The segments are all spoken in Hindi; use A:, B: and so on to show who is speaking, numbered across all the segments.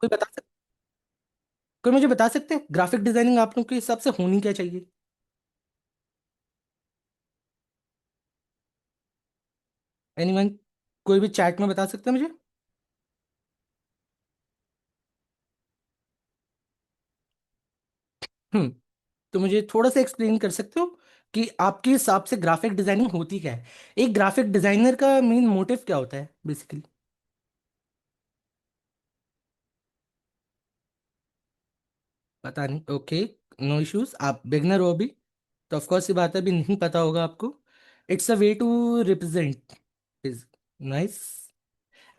A: कोई बता सकते कोई मुझे बता सकते हैं ग्राफिक डिजाइनिंग आप लोग के हिसाब से होनी क्या चाहिए? एनीवन? कोई भी चैट में बता सकते हैं मुझे? हम्म। तो मुझे थोड़ा सा एक्सप्लेन कर सकते हो कि आपके हिसाब से ग्राफिक डिजाइनिंग होती क्या है? एक ग्राफिक डिजाइनर का मेन मोटिव क्या होता है बेसिकली? पता नहीं, ओके। नो इश्यूज, आप बिगनर हो अभी, तो ऑफ कोर्स ये बात है अभी नहीं पता होगा आपको। It's a way to represent. Is nice.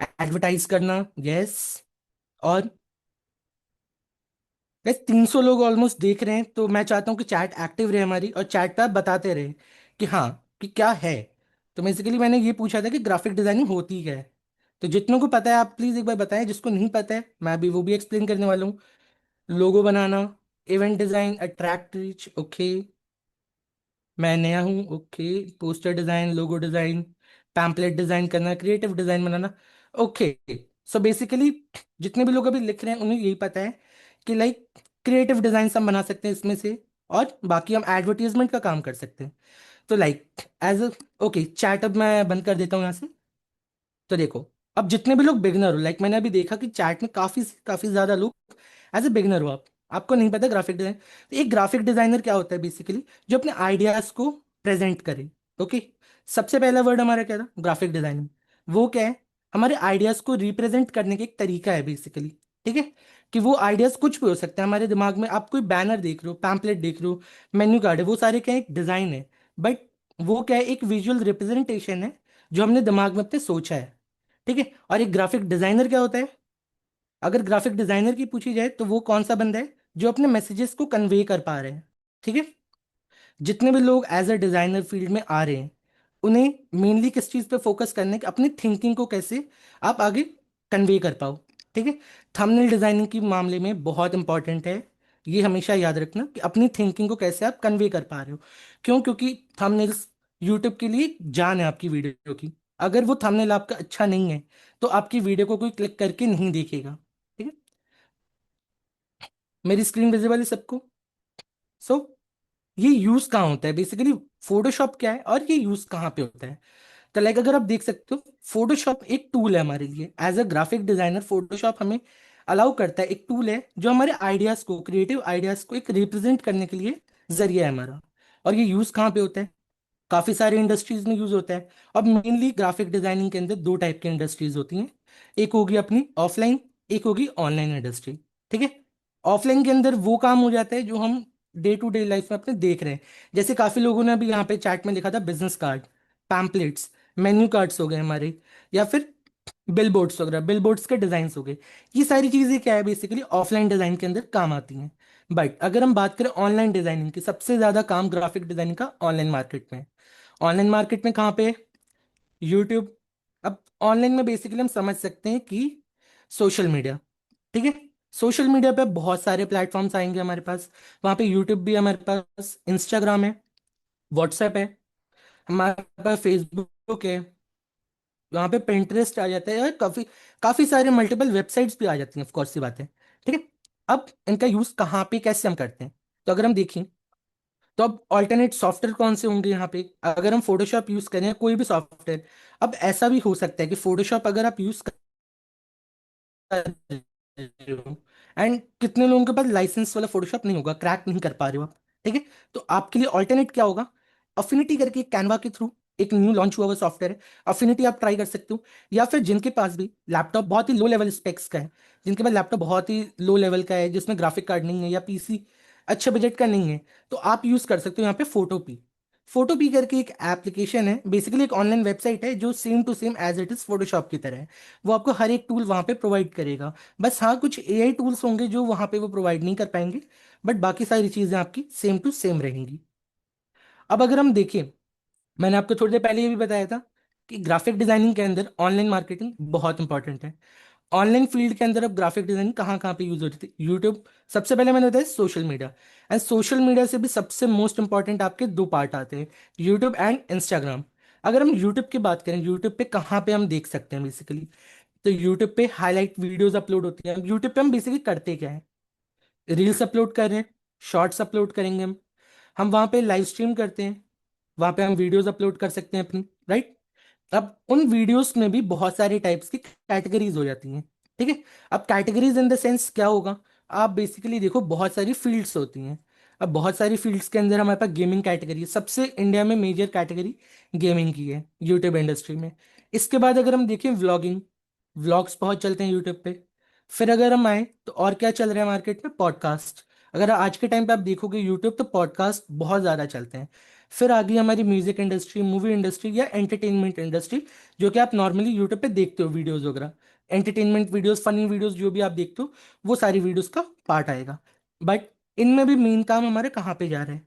A: Advertise करना, यस। और बस 300 लोग ऑलमोस्ट देख रहे हैं, तो मैं चाहता हूँ कि चैट एक्टिव रहे हमारी, और चैट पे आप बताते रहे कि हाँ, कि क्या है। तो बेसिकली मैंने ये पूछा था कि ग्राफिक डिजाइनिंग होती क्या है। तो जितनों को पता है आप प्लीज एक बार बताएं, जिसको नहीं पता है मैं अभी वो भी एक्सप्लेन करने वाला हूँ। लोगो बनाना, event design, attract reach, okay. मैं नया हूँ, okay. Poster design, logo design, pamphlet design करना, क्रिएटिव डिजाइन बनाना, ओके। सो बेसिकली जितने भी लोग अभी लिख रहे हैं उन्हें यही पता है कि लाइक क्रिएटिव डिजाइन हम बना सकते हैं इसमें से, और बाकी हम एडवर्टीजमेंट का काम कर सकते हैं। तो लाइक एज ओके, चैट अब मैं बंद कर देता हूँ यहाँ से। तो देखो, अब जितने भी लोग बिगनर हो, लाइक मैंने अभी देखा कि चैट में काफी काफी ज्यादा लोग एज ए बिगनर हो आप, आपको नहीं पता ग्राफिक डिजाइन। तो एक ग्राफिक डिजाइनर क्या होता है बेसिकली? जो अपने आइडियाज को प्रेजेंट करे, ओके। सबसे पहला वर्ड हमारा क्या था? Graphic designing. वो क्या है? हमारे आइडियाज को रिप्रेजेंट करने का एक तरीका है बेसिकली। ठीक है? कि वो आइडियाज कुछ भी हो सकते हैं हमारे दिमाग में। आप कोई बैनर देख रहे हो, पैम्पलेट देख रहे हो, मेन्यू कार्ड है, वो सारे क्या है? एक डिजाइन है। बट वो क्या है? एक विजुअल रिप्रेजेंटेशन है जो हमने दिमाग में अपने सोचा है। ठीक है? और एक ग्राफिक डिजाइनर क्या होता है? अगर ग्राफिक डिजाइनर की पूछी जाए तो वो कौन सा बंदा है जो अपने मैसेजेस को कन्वे कर पा रहे हैं। ठीक है? जितने भी लोग एज अ डिजाइनर फील्ड में आ रहे हैं, उन्हें मेनली किस चीज पे फोकस करने की, अपनी थिंकिंग को कैसे आप आगे कन्वे कर पाओ। ठीक है? थंबनेल डिजाइनिंग के मामले में बहुत इंपॉर्टेंट है, ये हमेशा याद रखना कि अपनी थिंकिंग को कैसे आप कन्वे कर पा रहे हो। क्यों? क्योंकि थंबनेल्स यूट्यूब के लिए जान है आपकी वीडियो की। अगर वो थंबनेल आपका अच्छा नहीं है तो आपकी वीडियो को कोई क्लिक करके नहीं देखेगा। ठीक है? मेरी स्क्रीन विजिबल है सबको? सो ये यूज कहाँ होता है बेसिकली? फोटोशॉप क्या है और ये यूज कहाँ पे होता है? तो लाइक अगर आप देख सकते हो, फोटोशॉप एक टूल है हमारे लिए as a graphic designer. Photoshop हमें अलाउ करता है, एक टूल है जो हमारे आइडियाज को, क्रिएटिव आइडियाज को एक रिप्रेजेंट करने के लिए जरिया है हमारा। और ये यूज कहाँ पे होता है? काफी सारे इंडस्ट्रीज में यूज होता है। अब मेनली ग्राफिक डिजाइनिंग के अंदर दो टाइप की इंडस्ट्रीज होती हैं। एक होगी अपनी ऑफलाइन, एक होगी ऑनलाइन इंडस्ट्री। ठीक है? ऑफलाइन के अंदर वो काम हो जाता है जो हम डे टू डे लाइफ में अपने देख रहे हैं। जैसे काफी लोगों ने अभी यहाँ पे चैट में लिखा था, business card, pamphlets, menu cards हो गए हमारे, या फिर बिलबोर्ड्स वगैरह, बिलबोर्ड्स के डिजाइन हो गए। ये सारी चीजें क्या है बेसिकली ऑफलाइन डिजाइन के अंदर काम आती हैं। बट अगर हम बात करें ऑनलाइन डिजाइनिंग की, सबसे ज्यादा काम ग्राफिक डिजाइनिंग का ऑनलाइन मार्केट में है। ऑनलाइन मार्केट में कहाँ पे? यूट्यूब। अब ऑनलाइन में बेसिकली हम समझ सकते हैं कि सोशल मीडिया। ठीक है? सोशल मीडिया पे बहुत सारे प्लेटफॉर्म्स आएंगे हमारे पास। वहाँ पे यूट्यूब भी है हमारे पास, इंस्टाग्राम है, व्हाट्सएप है, हमारे पास फेसबुक है, वहाँ पे पिंटरेस्ट आ जाता है, और काफी काफी सारे मल्टीपल वेबसाइट्स भी आ जाती हैं, ऑफ कोर्स सी बात है। ठीक है? अब इनका यूज कहाँ पे कैसे हम करते हैं? तो अगर हम देखें, तो अब ऑल्टरनेट सॉफ्टवेयर कौन से होंगे यहाँ पे? अगर हम फोटोशॉप यूज करें या कोई भी सॉफ्टवेयर, अब ऐसा भी हो सकता है कि फोटोशॉप अगर आप यूज कर रहे हो एंड कितने लोगों के पास लाइसेंस वाला फोटोशॉप नहीं होगा, क्रैक नहीं कर पा रहे हो आप। ठीक है? तो आपके लिए ऑल्टरनेट क्या होगा? अफिनिटी करके कैनवा के थ्रू एक न्यू लॉन्च हुआ हुआ सॉफ्टवेयर है, अफिनिटी आप ट्राई कर सकते हो। या फिर जिनके पास भी लैपटॉप बहुत ही लो लेवल स्पेक्स का है, जिनके पास लैपटॉप बहुत ही लो लेवल का है, जिसमें ग्राफिक कार्ड नहीं है, या पीसी अच्छे बजट का नहीं है, तो आप यूज कर सकते हो यहाँ पे फोटोपी। फोटोपी करके एक एप्लीकेशन है, बेसिकली एक ऑनलाइन वेबसाइट है जो same to same as it is Photoshop की तरह है। वो आपको हर एक टूल वहां पे प्रोवाइड करेगा। बस हाँ, कुछ एआई टूल्स होंगे जो वहां पे वो प्रोवाइड नहीं कर पाएंगे, बट बाकी सारी चीजें आपकी सेम टू सेम रहेंगी। अब अगर हम देखें, मैंने आपको थोड़ी देर पहले ये भी बताया था कि ग्राफिक डिजाइनिंग के अंदर ऑनलाइन मार्केटिंग बहुत इंपॉर्टेंट है। ऑनलाइन फील्ड के अंदर अब ग्राफिक डिजाइनिंग कहाँ कहाँ पे यूज होती थी? यूट्यूब। सबसे पहले मैंने बताया social media. And social media से भी सबसे मोस्ट इंपॉर्टेंट आपके दो पार्ट आते हैं, यूट्यूब एंड इंस्टाग्राम। अगर हम यूट्यूब की बात करें, यूट्यूब पे कहाँ पे हम देख सकते हैं बेसिकली? तो यूट्यूब पे हाईलाइट वीडियोस अपलोड होती हैं। यूट्यूब पे हम बेसिकली करते क्या है, रील्स अपलोड कर रहे हैं, शॉर्ट्स अपलोड करेंगे हम वहां पे लाइव स्ट्रीम करते हैं, वहां पे हम वीडियोस अपलोड कर सकते हैं अपनी, राइट। अब उन वीडियोस में भी बहुत सारी टाइप्स की कैटेगरीज हो जाती हैं, ठीक है। अब कैटेगरीज इन द सेंस क्या होगा, आप बेसिकली देखो बहुत सारी फील्ड्स होती हैं। अब बहुत सारी फील्ड्स के अंदर हमारे पास गेमिंग कैटेगरी है, सबसे इंडिया में मेजर कैटेगरी गेमिंग की है यूट्यूब इंडस्ट्री में। इसके बाद अगर हम देखें व्लॉगिंग, व्लॉग्स बहुत चलते हैं यूट्यूब पे। फिर अगर हम आए तो और क्या चल रहा है मार्केट में, पॉडकास्ट। अगर आज के टाइम पे आप देखोगे यूट्यूब तो पॉडकास्ट बहुत ज़्यादा चलते हैं। फिर आ गई हमारी म्यूजिक इंडस्ट्री, मूवी इंडस्ट्री या एंटरटेनमेंट इंडस्ट्री, जो कि आप नॉर्मली यूट्यूब पे देखते हो वीडियोस वगैरह। एंटरटेनमेंट वीडियोस, फनी वीडियोस जो भी आप देखते हो, वो सारी वीडियोस का पार्ट आएगा। बट इनमें भी मेन काम हमारे कहाँ पे जा रहे हैं,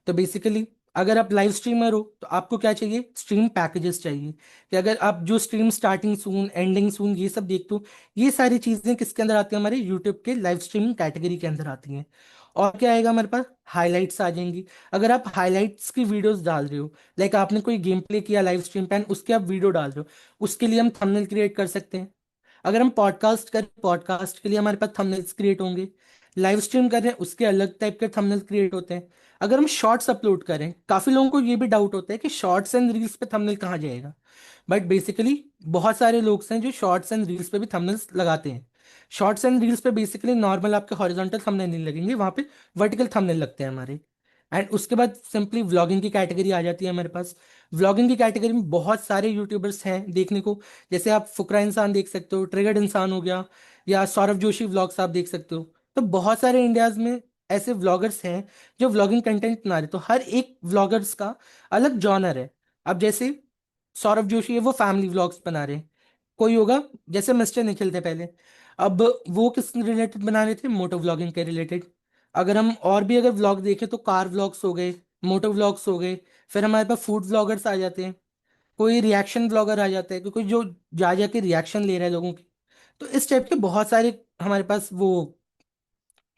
A: तो बेसिकली अगर आप लाइव स्ट्रीमर हो तो आपको क्या चाहिए, स्ट्रीम पैकेजेस चाहिए। कि अगर आप जो स्ट्रीम स्टार्टिंग सून एंडिंग सून ये सब देखते हो, ये सारी चीजें किसके अंदर आती है, हमारे यूट्यूब के लाइव स्ट्रीमिंग कैटेगरी के अंदर आती हैं। और क्या आएगा हमारे पास, हाइलाइट्स आ जाएंगी। अगर आप हाइलाइट्स की वीडियोस डाल रहे हो, लाइक आपने कोई गेम प्ले किया लाइव स्ट्रीम पे and उसके आप वीडियो डाल रहे हो, उसके लिए हम थंबनेल क्रिएट कर सकते हैं। अगर हम पॉडकास्ट करें, पॉडकास्ट के लिए हमारे पास थंबनेल्स क्रिएट होंगे। लाइव स्ट्रीम कर रहे हैं, उसके अलग टाइप के थंबनेल क्रिएट होते हैं। अगर हम शॉर्ट्स अपलोड करें, काफी लोगों को ये भी डाउट होता है कि शॉर्ट्स एंड रील्स पे थंबनेल कहाँ जाएगा। बट बेसिकली बहुत सारे लोग हैं जो शॉर्ट्स एंड रील्स पे भी थंबनेल्स लगाते हैं। शॉर्ट्स एंड रील्स पे बेसिकली नॉर्मल आपके हॉरिजॉन्टल थंबनेल नहीं लगेंगे, वहां पे वर्टिकल थंबनेल लगते हैं हमारे। एंड उसके बाद सिंपली व्लॉगिंग की कैटेगरी आ जाती है हमारे पास। व्लॉगिंग की कैटेगरी में बहुत सारे यूट्यूबर्स हैं देखने को। जैसे आप फुकरा इंसान देख सकते हो, ट्रिगर्ड इंसान हो गया, या सौरभ जोशी व्लॉग्स आप देख सकते हो। तो बहुत सारे इंडियाज में ऐसे व्लॉगर्स हैं जो व्लॉगिंग कंटेंट बना रहे, तो हर एक व्लॉगर्स का अलग जॉनर है। अब जैसे सौरभ जोशी है, वो फैमिली व्लॉग्स बना रहे हैं। कोई होगा जैसे मिस्टर निखिल थे पहले, अब वो किस रिलेटेड बना रहे थे, मोटो व्लॉगिंग के रिलेटेड। अगर हम और भी अगर व्लॉग देखें तो कार व्लॉग्स हो गए, मोटो व्लॉग्स हो गए। फिर हमारे पास फूड व्लॉगर्स आ जाते हैं, कोई रिएक्शन ब्लॉगर आ जाता है, क्योंकि जो जा जाके रिएक्शन ले रहा है लोगों की। तो इस टाइप के बहुत सारे हमारे पास वो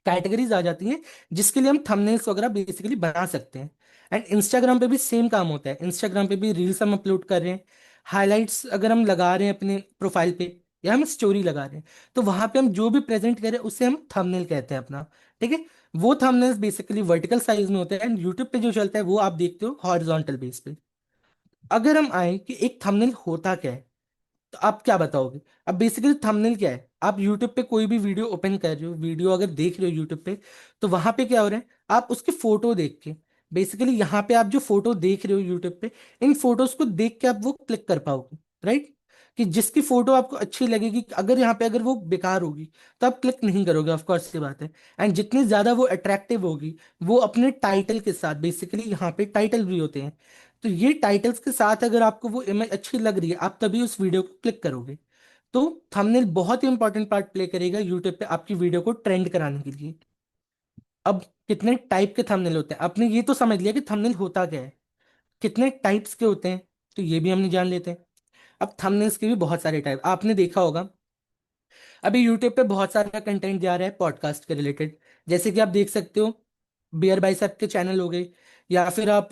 A: कैटेगरीज आ जाती हैं, जिसके लिए हम थंबनेल्स वगैरह बेसिकली बना सकते हैं। एंड इंस्टाग्राम पे भी सेम काम होता है, इंस्टाग्राम पे भी रील्स हम अपलोड कर रहे हैं। हाइलाइट्स अगर हम लगा रहे हैं अपने प्रोफाइल पे, या हम स्टोरी लगा रहे हैं, तो वहां पे हम जो भी प्रेजेंट करें उसे हम थंबनेल कहते हैं अपना, ठीक है। वो थंबनेल्स बेसिकली वर्टिकल साइज में होते हैं, एंड यूट्यूब पे जो चलता है वो आप देखते हो हॉरिजॉन्टल बेस पे। अगर हम आए कि एक थंबनेल होता क्या है, तो आप क्या बताओगे। अब बेसिकली थंबनेल क्या है, आप यूट्यूब पे कोई भी वीडियो ओपन कर रहे हो, वीडियो अगर देख रहे हो यूट्यूब पे, तो वहां पे क्या हो रहा है, आप उसकी फोटो देख के, बेसिकली यहाँ पे आप जो फोटो देख रहे हो यूट्यूब पे, इन फोटोज को देख के आप वो क्लिक कर पाओगे, राइट। कि जिसकी फोटो आपको अच्छी लगेगी, अगर यहाँ पे अगर वो बेकार होगी तो आप क्लिक नहीं करोगे, ऑफ कोर्स की बात है। एंड जितनी ज्यादा वो अट्रैक्टिव होगी, वो अपने टाइटल के साथ, बेसिकली यहाँ पे टाइटल भी होते हैं, तो ये टाइटल्स के साथ अगर आपको वो इमेज अच्छी लग रही है, आप तभी उस वीडियो को क्लिक करोगे। तो थंबनेल बहुत ही इंपॉर्टेंट पार्ट प्ले करेगा यूट्यूब पे आपकी वीडियो को ट्रेंड कराने के लिए। अब कितने टाइप के थंबनेल होते हैं, आपने ये तो समझ लिया कि थंबनेल होता क्या है। कितने टाइप्स के होते हैं, तो ये भी हमने जान लेते हैं। अब थंबनेल्स के भी बहुत सारे टाइप आपने देखा होगा, अभी यूट्यूब पे बहुत सारा कंटेंट जा रहा है पॉडकास्ट के रिलेटेड। जैसे कि आप देख सकते हो, बियर बाइसेप के चैनल हो गए, या फिर आप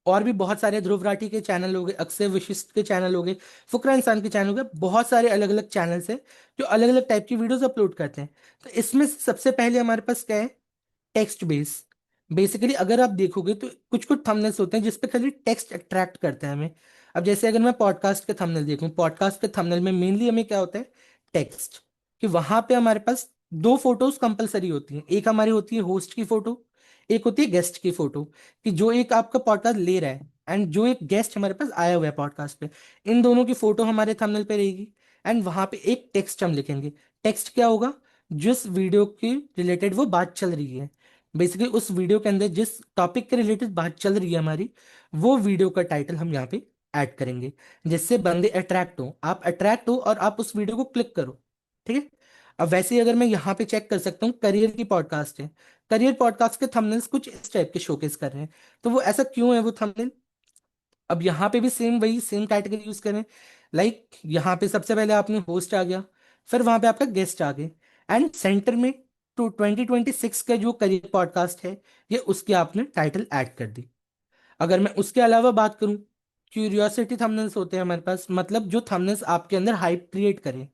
A: और भी बहुत सारे ध्रुव राठी के चैनल हो गए, अक्षय वशिष्ठ के चैनल हो गए, फुकरा इंसान के चैनल हो गए, बहुत सारे अलग अलग चैनल्स हैं जो अलग अलग टाइप की वीडियोस अपलोड करते हैं। तो इसमें से सबसे पहले हमारे पास क्या है, टेक्स्ट बेस। बेसिकली अगर आप देखोगे तो कुछ कुछ थंबनेल्स होते हैं जिसपे खाली टेक्स्ट अट्रैक्ट करते हैं हमें। अब जैसे अगर मैं पॉडकास्ट के थंबनेल देखूं, पॉडकास्ट के थंबनेल में मेनली हमें क्या होता है, टेक्स्ट। कि वहां पे हमारे पास दो फोटोज कंपलसरी होती हैं, एक हमारी होती है होस्ट की फोटो, एक होती है गेस्ट की फोटो। कि जो एक आपका पॉडकास्ट ले रहा है एंड जो एक गेस्ट हमारे पास आया हुआ है पॉडकास्ट पे, इन दोनों की फोटो हमारे थंबनेल पे रहेगी। एंड वहां पे एक टेक्स्ट हम लिखेंगे। टेक्स्ट क्या होगा, जिस वीडियो के रिलेटेड वो बात चल रही है, बेसिकली उस वीडियो के अंदर जिस टॉपिक के रिलेटेड बात चल रही है हमारी, वो वीडियो का टाइटल हम यहाँ पे ऐड करेंगे, जिससे बंदे अट्रैक्ट हो, आप अट्रैक्ट हो और आप उस वीडियो को क्लिक करो, ठीक है। अब वैसे ही अगर मैं यहाँ पे चेक कर सकता हूँ, करियर की पॉडकास्ट है, करियर पॉडकास्ट के थंबनेल्स कुछ इस टाइप के शोकेस कर रहे हैं। तो वो ऐसा क्यों है वो थंबनेल, अब यहाँ पे भी सेम वही सेम कैटेगरी यूज करें। लाइक यहाँ पे सबसे पहले आपने होस्ट आ गया, फिर वहां पे आपका गेस्ट आ गए, एंड सेंटर में 2026 का जो करियर पॉडकास्ट है, ये उसके आपने टाइटल ऐड कर दी। अगर मैं उसके अलावा बात करूं, क्यूरियोसिटी थंबनेल्स होते हैं हमारे पास, मतलब जो थंबनेल्स आपके अंदर हाइप क्रिएट करें।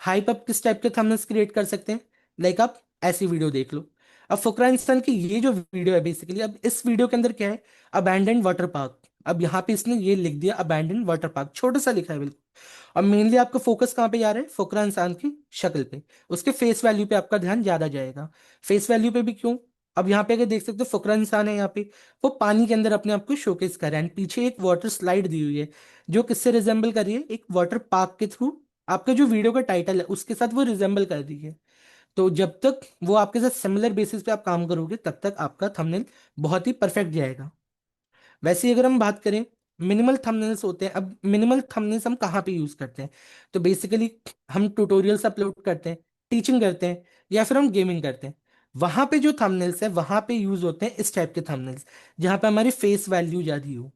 A: हाइप आप किस टाइप के थंबनेल्स क्रिएट कर सकते हैं? लाइक आप ऐसी वीडियो देख लो। अब फुकरा इंसान की ये जो वीडियो है बेसिकली, अब इस वीडियो के अंदर क्या है? Abandoned water park. अब यहाँ पे इसने ये लिख दिया अबैंडन्ड वाटर पार्क, छोटा सा लिखा है बिल्कुल। और मेनली आपका फोकस कहाँ पे जा रहा है? फुकरा इंसान की शक्ल पे, उसके फेस वैल्यू पे आपका ध्यान ज्यादा जाएगा। फेस वैल्यू पे भी क्यों? अब यहाँ पे अगर देख सकते हो फुकरा इंसान है यहाँ पे, वो पानी के अंदर अपने आप को शोकेस कर रहा है, and पीछे एक वाटर स्लाइड दी हुई है जो किससे रिजेंबल कर रही है? एक वाटर पार्क के थ्रू। आपका जो वीडियो का टाइटल है उसके साथ वो रिजेंबल कर रही है। तो जब तक वो आपके साथ सिमिलर बेसिस पे आप काम करोगे तब तक आपका थंबनेल बहुत ही परफेक्ट जाएगा। वैसे ही अगर हम बात करें, मिनिमल थंबनेल्स होते हैं। अब मिनिमल थंबनेल्स हम कहाँ पे यूज करते हैं? तो बेसिकली हम ट्यूटोरियल्स अपलोड करते हैं, टीचिंग करते हैं, या फिर हम गेमिंग करते हैं। वहां पे जो थंबनेल्स है वहां पे यूज होते हैं इस टाइप के थंबनेल्स, जहां पे हमारी फेस वैल्यू ज्यादा हो।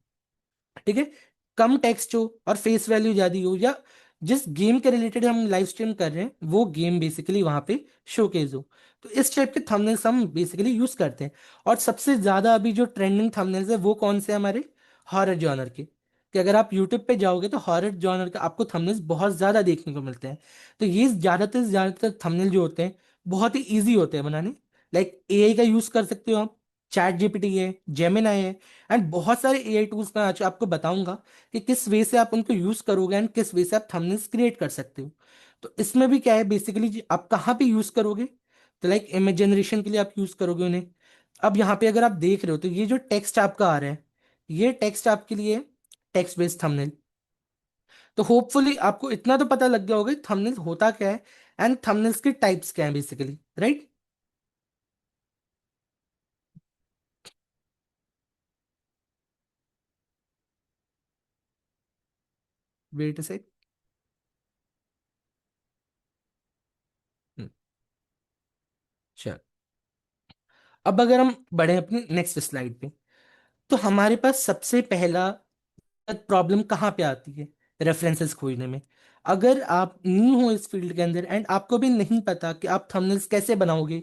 A: ठीक है? कम टेक्स्ट हो और फेस वैल्यू ज्यादा हो, या जिस गेम के रिलेटेड हम लाइव स्ट्रीम कर रहे हैं वो गेम बेसिकली वहां पे शोकेस हो। तो इस टाइप के थंबनेल्स हम बेसिकली यूज करते हैं। और सबसे ज्यादा अभी जो ट्रेंडिंग थंबनेल्स है वो कौन से हैं हमारे? हॉरर जॉनर के। कि अगर आप यूट्यूब पे जाओगे तो हॉरर जॉनर का आपको थंबनेल्स बहुत ज्यादा देखने को मिलते हैं। तो ये ज्यादातर से ज्यादातर थंबनेल जो होते हैं बहुत ही ईजी होते हैं बनाने। लाइक एआई का यूज कर सकते हो आप, चैट जीपीटी है, जेमिनाई है, एंड बहुत सारे एआई टूल्स मैं आज आपको बताऊंगा कि किस वे से आप उनको यूज करोगे एंड किस वे से आप थंबनेल्स क्रिएट कर सकते हो। तो इसमें भी क्या है बेसिकली, आप कहाँ पे यूज करोगे? तो लाइक इमेज जनरेशन के लिए आप यूज करोगे उन्हें। अब यहाँ पे अगर आप देख रहे हो तो ये जो टेक्स्ट आपका आ रहा है, ये टेक्स्ट आपके लिए टेक्स्ट बेस्ड थंबनेल। तो होपफुली आपको इतना तो पता लग गया होगा थंबनेल होता क्या है एंड थंबनेल्स के टाइप्स क्या है बेसिकली, राइट? वेट से। चल, अब अगर हम बढ़े अपनी नेक्स्ट स्लाइड पे, तो हमारे पास सबसे पहला प्रॉब्लम कहाँ पे आती है? रेफरेंसेस खोजने में। अगर आप न्यू हो इस फील्ड के अंदर एंड आपको भी नहीं पता कि आप थंबनेल्स कैसे बनाओगे,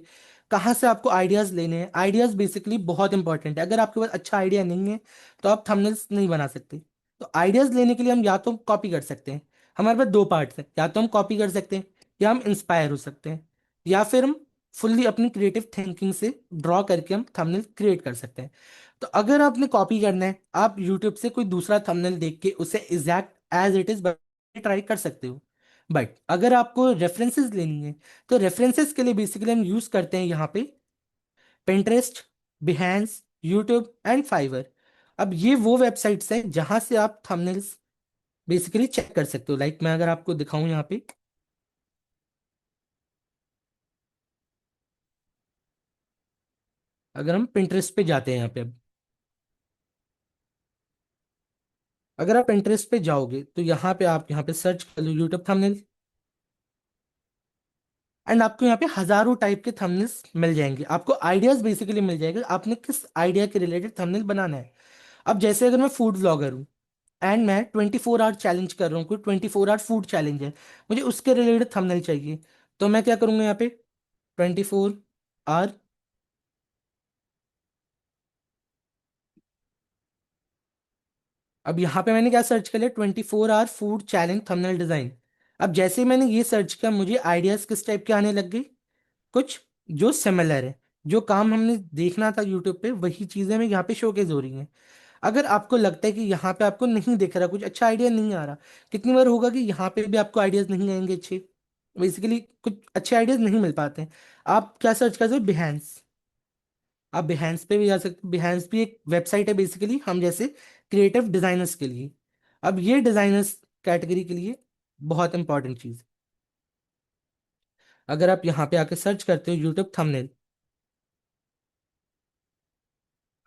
A: कहाँ से आपको आइडियाज लेने हैं, आइडियाज बेसिकली बहुत इंपॉर्टेंट है। अगर आपके पास अच्छा आइडिया नहीं है तो आप थंबनेल्स नहीं बना सकते। तो आइडियाज लेने के लिए हम या तो कॉपी कर सकते हैं। हमारे पास दो पार्ट्स हैं, या तो हम कॉपी कर सकते हैं या हम इंस्पायर हो सकते हैं, या फिर हम फुल्ली अपनी क्रिएटिव थिंकिंग से ड्रॉ करके हम थंबनेल क्रिएट कर सकते हैं। तो अगर आपने कॉपी करना है, आप यूट्यूब से कोई दूसरा थंबनेल देख के उसे exact as it is try कर सकते हो। बट अगर आपको रेफरेंसेस लेनी है, तो रेफरेंसेस के लिए बेसिकली हम यूज करते हैं यहाँ पे Pinterest, Behance, YouTube and Fiverr. अब ये वो वेबसाइट्स हैं जहां से आप थंबनेल्स बेसिकली चेक कर सकते हो। लाइक मैं अगर आपको दिखाऊं यहाँ पे, अगर हम Pinterest पे जाते हैं यहाँ पे, अब अगर आप Pinterest पे जाओगे तो यहाँ पे आप यहाँ पे सर्च कर लो यूट्यूब थंबनेल, एंड आपको यहाँ पे हजारों टाइप के थंबनेल्स मिल जाएंगे। आपको आइडियाज बेसिकली मिल जाएगा आपने किस आइडिया के रिलेटेड थंबनेल बनाना है। अब जैसे अगर मैं फूड ब्लॉगर हूँ एंड मैं 24 आवर चैलेंज कर रहा हूँ, कोई 24 आवर फूड चैलेंज है, मुझे उसके रिलेटेड थंबनेल चाहिए। तो मैं क्या करूँगा यहाँ पे? 24 आवर। अब यहाँ पे मैंने क्या सर्च कर लिया? 24 hour food challenge thumbnail design. अब जैसे ही मैंने ये सर्च किया मुझे आइडियाज किस टाइप के आने लग गई? कुछ जो सिमिलर है, जो काम हमने देखना था यूट्यूब पे वही चीजें हमें यहाँ पे शोकेस हो रही हैं। अगर आपको लगता है कि यहाँ पे आपको नहीं दिख रहा, कुछ अच्छा आइडिया नहीं आ रहा, कितनी बार होगा कि यहाँ पे भी आपको आइडियाज नहीं आएंगे अच्छे, बेसिकली कुछ अच्छे आइडियाज नहीं मिल पाते हैं। आप क्या सर्च करते हो? बिहेंस। आप बिहेंस पे भी जा सकते हो। बिहेंस भी एक वेबसाइट है बेसिकली हम जैसे क्रिएटिव डिजाइनर्स के लिए। अब ये डिजाइनर्स कैटेगरी के लिए बहुत इंपॉर्टेंट चीज, अगर आप यहाँ पे आके सर्च करते हो यूट्यूब थंबनेल,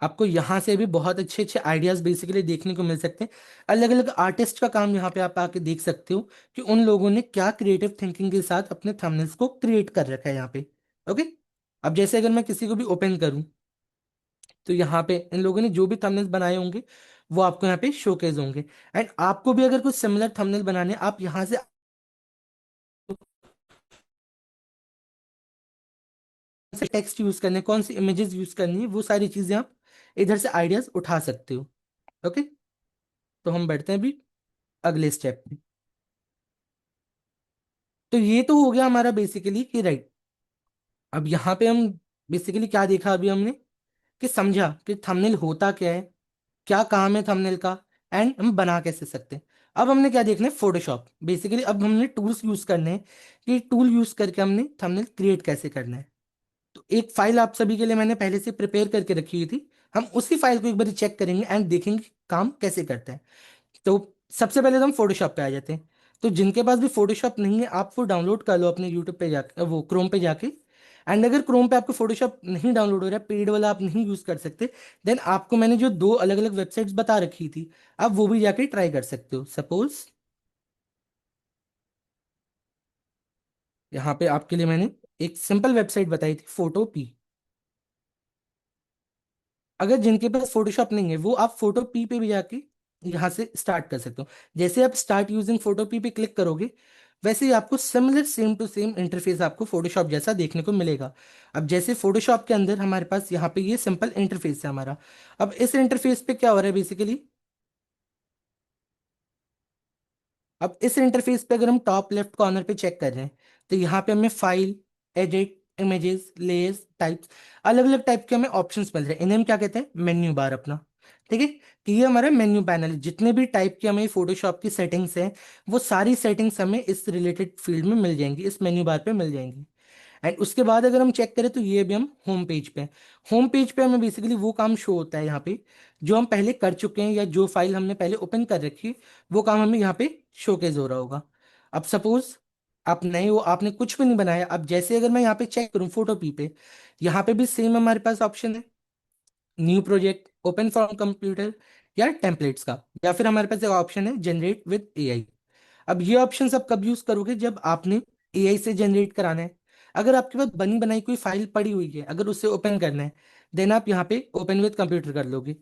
A: आपको यहाँ से भी बहुत अच्छे अच्छे आइडियाज बेसिकली देखने को मिल सकते हैं। अलग अलग आर्टिस्ट का काम यहाँ पे आप आके देख सकते हो कि उन लोगों ने क्या क्रिएटिव थिंकिंग के साथ अपने थंबनेल्स को क्रिएट कर रखा है यहाँ पे। ओके? अब जैसे अगर मैं किसी को भी ओपन करूँ तो यहाँ पे इन लोगों ने जो भी थंबनेल्स बनाए होंगे वो आपको यहाँ पे शोकेज होंगे। एंड आपको भी अगर कुछ सिमिलर थंबनेल बनाने हैं, आप यहाँ से टेक्स्ट यूज करने हैं, कौन सी इमेजेस यूज करनी है, वो सारी चीजें आप इधर से आइडियाज उठा सकते हो। ओके? तो हम बढ़ते हैं अभी अगले स्टेप पे। तो ये तो हो गया हमारा बेसिकली कि राइट, अब यहाँ पे हम बेसिकली क्या देखा अभी हमने, कि समझा कि थंबनेल होता क्या है, क्या काम है थंबनेल का, एंड हम बना कैसे सकते हैं। अब हमने क्या देखना है, फोटोशॉप बेसिकली। अब हमने टूल्स यूज करने हैं कि टूल यूज करके हमने थंबनेल क्रिएट कैसे करना है। तो एक फाइल आप सभी के लिए मैंने पहले से प्रिपेयर करके रखी हुई थी, हम उसी फाइल को एक बार चेक करेंगे एंड देखेंगे काम कैसे करता है। तो सबसे पहले तो हम फोटोशॉप पे आ जाते हैं। तो जिनके पास भी फोटोशॉप नहीं है, आप वो डाउनलोड कर लो अपने यूट्यूब पे जाके, वो क्रोम पे जाके। एंड अगर क्रोम पे आपको फोटोशॉप नहीं डाउनलोड हो रहा है, पेड वाला आप नहीं यूज कर सकते, देन आपको मैंने जो दो अलग अलग वेबसाइट्स बता रखी थी, आप वो भी जाके ट्राई कर सकते हो। सपोज यहाँ पे आपके लिए मैंने एक सिंपल वेबसाइट बताई थी, फोटो पी। अगर जिनके पास फोटोशॉप नहीं है, वो आप फोटो पी पे भी जाके यहाँ से स्टार्ट कर सकते हो। जैसे आप स्टार्ट यूजिंग फोटो पी पे क्लिक करोगे, वैसे ही आपको similar same to same interface आपको फोटोशॉप जैसा देखने को मिलेगा। अब जैसे फोटोशॉप के अंदर हमारे पास यहाँ पे ये सिंपल इंटरफेस है हमारा। अब इस इंटरफेस पे क्या हो रहा है बेसिकली, अब इस इंटरफेस पे अगर हम टॉप लेफ्ट कॉर्नर पे चेक कर रहे हैं, तो यहाँ पे हमें file, edit, images, layers, types, अलग अलग टाइप के हमें ऑप्शंस मिल रहे हैं। इन्हें हम क्या कहते हैं, मेन्यू बार अपना। ठीक है, कि ये हमारा मेन्यू पैनल है। जितने भी टाइप की हमें फोटोशॉप की सेटिंग्स हैं, वो सारी सेटिंग्स हमें इस रिलेटेड फील्ड में मिल जाएंगी, इस मेन्यू बार पे मिल जाएंगी। एंड उसके बाद अगर हम चेक करें, तो ये भी हम होम पेज पे हैं। होम पेज पे हमें बेसिकली वो काम शो होता है यहाँ पे जो हम पहले कर चुके हैं, या जो फाइल हमने पहले ओपन कर रखी है, वो काम हमें यहाँ पे शोकेज हो रहा होगा। अब सपोज आप नए हो, आपने कुछ भी नहीं बनाया। अब जैसे अगर मैं यहाँ पे चेक करूँ फोटो पी पे, यहाँ पे भी सेम हमारे पास ऑप्शन है, new project, open from computer, या टेम्पलेट्स का, या फिर हमारे पास एक ऑप्शन है जनरेट विद एआई। अब ये ऑप्शन आप कब यूज करोगे, जब आपने एआई से जनरेट कराना है। अगर आपके पास बनी बनाई कोई फाइल पड़ी हुई है, अगर उसे ओपन करना है, देन आप यहाँ पे ओपन विद कंप्यूटर कर लोगे।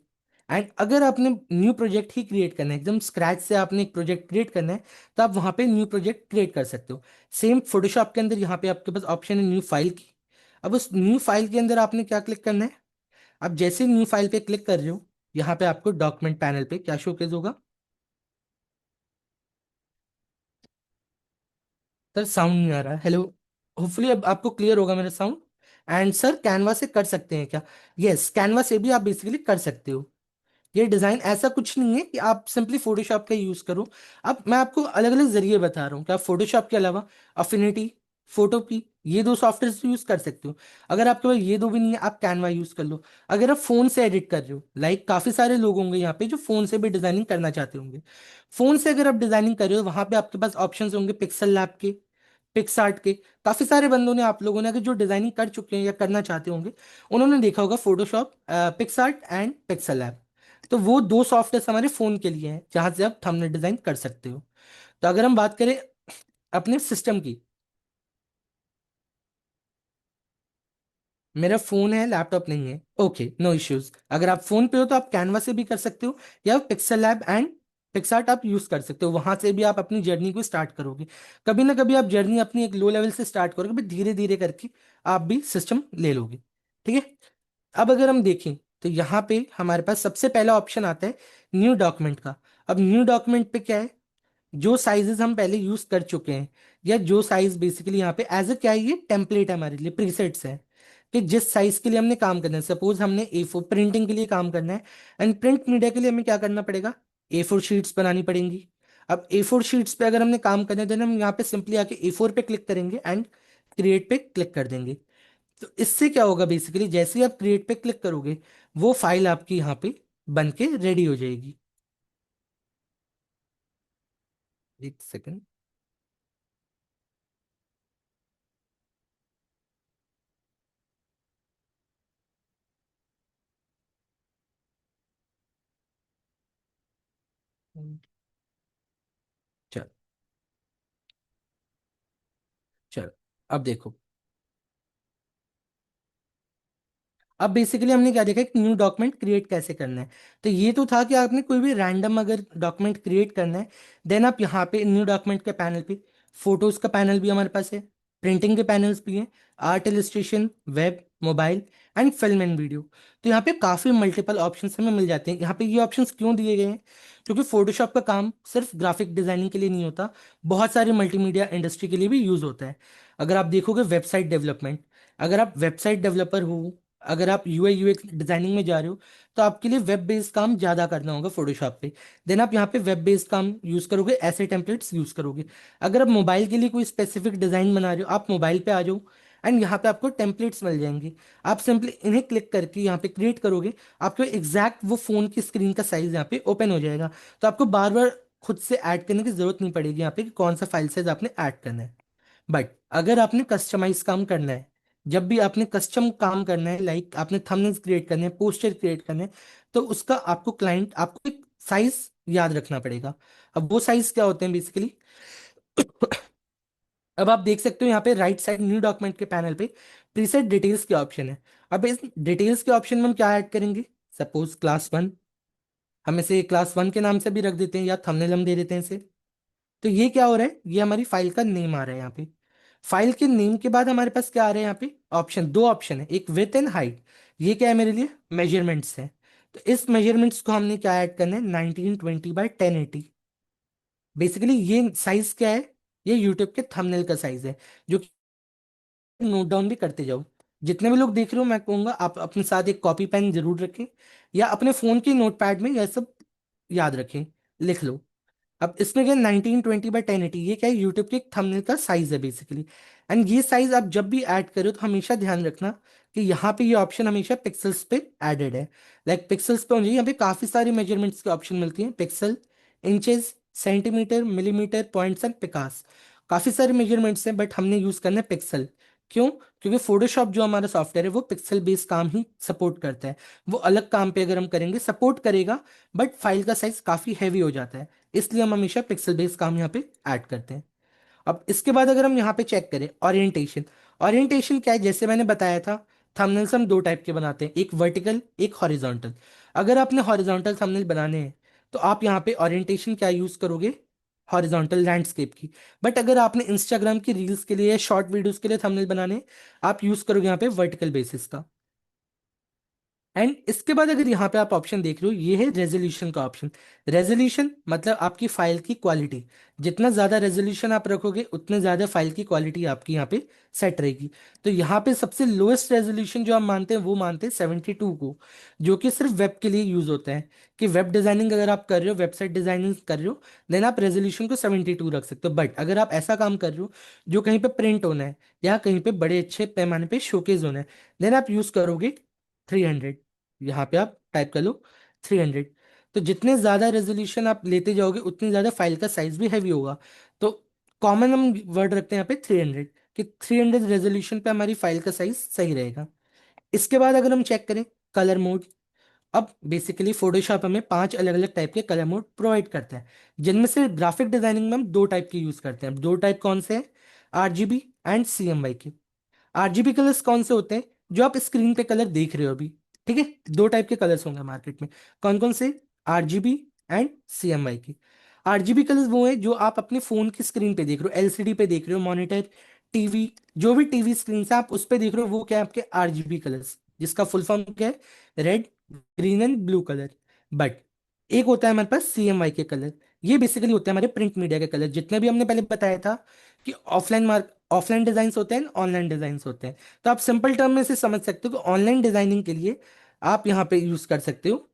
A: एंड अगर आपने न्यू प्रोजेक्ट ही क्रिएट करना है, एकदम स्क्रैच से आपने एक प्रोजेक्ट क्रिएट करना है, तो आप वहाँ पे न्यू प्रोजेक्ट क्रिएट कर सकते हो। सेम फोटोशॉप के अंदर यहाँ पे आपके पास ऑप्शन है न्यू फाइल की। अब उस न्यू फाइल के अंदर आपने क्या क्लिक करना है, आप जैसे न्यू फाइल पे क्लिक कर रहे हो, यहाँ पे आपको डॉक्यूमेंट पैनल पे क्या शोकेज होगा। सर साउंड नहीं आ रहा है, हेलो। होपफुली अब आपको क्लियर होगा मेरा साउंड। एंड सर कैनवा से कर सकते हैं क्या, यस कैनवा से भी आप बेसिकली कर सकते हो। ये डिजाइन ऐसा कुछ नहीं है कि आप सिंपली फोटोशॉप का यूज करो। अब मैं आपको अलग अलग जरिए बता रहा हूँ कि आप फोटोशॉप के अलावा अफिनिटी, फोटोपी, ये दो सॉफ्टवेयर यूज कर सकते हो। अगर आपके पास ये दो भी नहीं है, आप कैनवा यूज कर लो। अगर आप फोन से एडिट कर रहे हो, लाइक काफी सारे लोग होंगे यहाँ पे जो फोन से भी डिजाइनिंग करना चाहते होंगे। फोन से अगर आप डिजाइनिंग कर रहे हो, वहां पे आपके पास ऑप्शंस होंगे पिक्सल लैब के, पिक्सार्ट के। काफी सारे बंदों ने, आप लोगों ने अगर जो डिजाइनिंग कर चुके हैं या करना चाहते होंगे, उन्होंने देखा होगा Photoshop, PicsArt and pixel lab. तो वो दो सॉफ्टवेयर हमारे फोन के लिए हैं, जहां से आप थंबनेल डिजाइन कर सकते हो। तो अगर हम बात करें अपने सिस्टम की, मेरा फोन है, लैपटॉप नहीं है, ओके नो इश्यूज। अगर आप फोन पे हो तो आप कैनवा से भी कर सकते हो, या पिक्सल लैब एंड पिक्सार्ट आप यूज कर सकते हो। वहां से भी आप अपनी जर्नी को स्टार्ट करोगे। कभी ना कभी आप जर्नी अपनी एक लो लेवल से स्टार्ट करोगे, फिर धीरे धीरे करके आप भी सिस्टम ले लोगे। ठीक है, अब अगर हम देखें, तो यहाँ पे हमारे पास सबसे पहला ऑप्शन आता है न्यू डॉक्यूमेंट का। अब न्यू डॉक्यूमेंट पे क्या है, जो साइजेस हम पहले यूज कर चुके हैं, या जो साइज बेसिकली यहाँ पे एज अ क्या है, ये टेम्पलेट है हमारे लिए, प्रीसेट्स है कि जिस साइज के लिए हमने काम करना है। सपोज हमने A4 प्रिंटिंग के लिए काम करना है, एंड प्रिंट मीडिया के लिए हमें क्या करना पड़ेगा, A4 शीट्स बनानी पड़ेंगी। अब A4 शीट्स पे अगर हमने काम करना है, तो हम यहाँ पे सिंपली आके A4 पे क्लिक करेंगे एंड क्रिएट पे क्लिक कर देंगे। तो इससे क्या होगा बेसिकली, जैसे ही आप क्रिएट पे क्लिक करोगे, वो फाइल आपकी यहाँ पे बन के रेडी हो जाएगी। एक सेकंड। चल, चल, अब देखो। अब बेसिकली हमने क्या देखा, एक न्यू डॉक्यूमेंट क्रिएट कैसे करना है। तो ये तो था कि आपने कोई भी रैंडम अगर डॉक्यूमेंट क्रिएट करना है, देन आप यहाँ पे न्यू डॉक्यूमेंट के पैनल पे, फोटोज का पैनल भी हमारे पास है, प्रिंटिंग के पैनल्स भी हैं, art illustration, web, mobile and film and video. तो यहाँ पे काफ़ी मल्टीपल ऑप्शंस हमें मिल जाते हैं। यहाँ पे ये ऑप्शंस क्यों दिए गए हैं? क्योंकि फोटोशॉप का काम सिर्फ ग्राफिक डिजाइनिंग के लिए नहीं होता, बहुत सारे मल्टीमीडिया इंडस्ट्री के लिए भी यूज़ होता है। अगर आप देखोगे वेबसाइट डेवलपमेंट, अगर आप वेबसाइट डेवलपर हो, अगर आप यूआई यूएक्स डिजाइनिंग में जा रहे हो, तो आपके लिए वेब बेस्ड काम ज़्यादा करना होगा फोटोशॉप पे। देन आप यहाँ पे वेब बेस्ड काम यूज़ करोगे, ऐसे टेम्पलेट्स यूज़ करोगे। अगर आप मोबाइल के लिए कोई स्पेसिफिक डिज़ाइन बना रहे हो, आप मोबाइल पे आ जाओ एंड यहाँ पे आपको टेम्पलेट्स मिल जाएंगे। आप सिंपली इन्हें क्लिक करके यहाँ पे क्रिएट करोगे, आपको एग्जैक्ट वो फ़ोन की स्क्रीन का साइज यहाँ पे ओपन हो जाएगा। तो आपको बार बार खुद से ऐड करने की जरूरत नहीं पड़ेगी यहाँ पे कि कौन सा फाइल साइज आपने ऐड करना है। बट अगर आपने कस्टमाइज काम करना है, जब भी आपने कस्टम काम करना है, लाइक आपने थंबनेल्स क्रिएट करने हैं, पोस्टर क्रिएट करने हैं, तो उसका आपको एक साइज याद रखना पड़ेगा। अब वो साइज क्या होते हैं बेसिकली? अब आप देख सकते हो यहाँ पे राइट साइड न्यू डॉक्यूमेंट के पैनल पे प्रीसेट डिटेल्स के ऑप्शन है। अब इस डिटेल्स के ऑप्शन में हम क्या ऐड करेंगे? सपोज क्लास 1, हम इसे क्लास 1 के नाम से भी रख देते हैं या थंबनेल हम दे देते हैं इसे। तो ये क्या हो रहा है? ये हमारी फाइल का नेम आ रहा है यहाँ पे। फाइल के नेम के बाद हमारे पास क्या आ रहा है यहाँ पे? ऑप्शन, दो ऑप्शन है, एक विथ एंड हाइट। ये क्या है मेरे लिए? मेजरमेंट्स है। तो इस मेजरमेंट्स को हमने क्या ऐड करना है? 1920 बाय 1080। बेसिकली ये साइज क्या है? ये यूट्यूब के थंबनेल का साइज है, जो नोट डाउन भी करते जाओ। जितने भी लोग देख रहे हो, मैं कहूंगा आप अपने साथ एक कॉपी पेन जरूर रखें, या अपने फोन के नोटपैड में यह सब याद रखें, लिख लो। अब इसमें क्या, 1920 बाय 1080, ये क्या है? यूट्यूब के एक थंबनेल का साइज है बेसिकली। एंड ये साइज आप जब भी ऐड करो तो हमेशा ध्यान रखना कि यहाँ पे ये ऑप्शन हमेशा पिक्सल्स पे एडेड है। लाइक पिक्सल्स पे होंगे, यहाँ पे काफी सारी मेजरमेंट्स के ऑप्शन मिलती हैं, pixel, inches, centimetre, millimetre, points and पिकास। काफी सारे मेजरमेंट्स हैं, बट हमने यूज करना है पिक्सल। क्यों? क्योंकि फोटोशॉप जो हमारा सॉफ्टवेयर है वो पिक्सल बेस्ड काम ही सपोर्ट करता है। वो अलग काम पे अगर हम करेंगे सपोर्ट करेगा, बट फाइल का साइज काफी हैवी हो जाता है, इसलिए हम हमेशा पिक्सल बेस्ड काम यहाँ पे ऐड करते हैं। अब इसके बाद अगर हम यहाँ पे चेक करें ओरिएंटेशन, ओरिएंटेशन क्या है? जैसे मैंने बताया था, थंबनेल्स हम दो टाइप के बनाते हैं, एक वर्टिकल एक हॉरिजॉन्टल। अगर आपने हॉरिजॉन्टल थंबनेल बनाने हैं तो आप यहाँ पे ओरिएंटेशन क्या यूज करोगे? हॉरिजॉन्टल लैंडस्केप की। बट अगर आपने इंस्टाग्राम की रील्स के लिए या शॉर्ट वीडियोस के लिए थंबनेल बनाने हैं, आप यूज करोगे यहाँ पे वर्टिकल बेसिस का। एंड इसके बाद अगर यहाँ पे आप ऑप्शन देख रहे हो, ये है रेजोल्यूशन का ऑप्शन। रेजोल्यूशन मतलब आपकी फाइल की क्वालिटी। जितना ज्यादा रेजोल्यूशन आप रखोगे उतने ज्यादा फाइल की क्वालिटी आपकी यहाँ पे सेट रहेगी। तो यहाँ पे सबसे लोएस्ट रेजोल्यूशन जो हम मानते हैं वो मानते हैं 72 को, जो कि सिर्फ वेब के लिए यूज होता है। कि वेब डिजाइनिंग अगर आप कर रहे हो, वेबसाइट डिजाइनिंग कर रहे हो, देन आप रेजोल्यूशन को 72 रख सकते हो। बट अगर आप ऐसा काम कर रहे हो जो कहीं पे प्रिंट होना है या कहीं पे बड़े अच्छे पैमाने पे शोकेज होना है, देन आप यूज करोगे 300। यहाँ पे आप टाइप कर लो 300। तो जितने ज्यादा रेजोल्यूशन आप लेते जाओगे उतनी ज्यादा फाइल का साइज भी हैवी होगा। तो कॉमन हम वर्ड रखते हैं यहाँ पे 300, कि 300 रेजोल्यूशन पे हमारी फाइल का साइज सही रहेगा। इसके बाद अगर हम चेक करें कलर मोड, अब बेसिकली फोटोशॉप हमें 5 अलग अलग टाइप के कलर मोड प्रोवाइड करता है, जिनमें से ग्राफिक डिजाइनिंग में हम दो टाइप के यूज करते हैं। अब दो टाइप कौन से हैं? आरजीबी एंड सीएमवाई के। आरजीबी कलर्स कौन से होते हैं? जो आप स्क्रीन पे कलर देख रहे हो अभी। ठीक है, दो टाइप के कलर्स होंगे मार्केट में। कौन कौन से? आरजीबी एंड सीएमवाई के। आरजीबी कलर्स वो है जो आप अपने फोन की स्क्रीन पे देख रहे हो, एलसीडी पे देख रहे हो, मॉनिटर, टीवी, जो भी टीवी स्क्रीन से आप उस पे देख रहे हो, वो क्या है? आपके आरजीबी कलर्स, जिसका फुल फॉर्म क्या है? Red, green and blue colour. But एक होता है हमारे पास सीएमवाई के कलर। ये बेसिकली होते हैं हमारे प्रिंट मीडिया के कलर, जितने भी हमने पहले बताया था कि ऑफलाइन डिजाइन होते हैं, ऑनलाइन डिजाइन होते हैं। तो आप सिंपल टर्म में से समझ सकते हो कि ऑनलाइन डिजाइनिंग के लिए आप यहाँ पे यूज कर सकते हो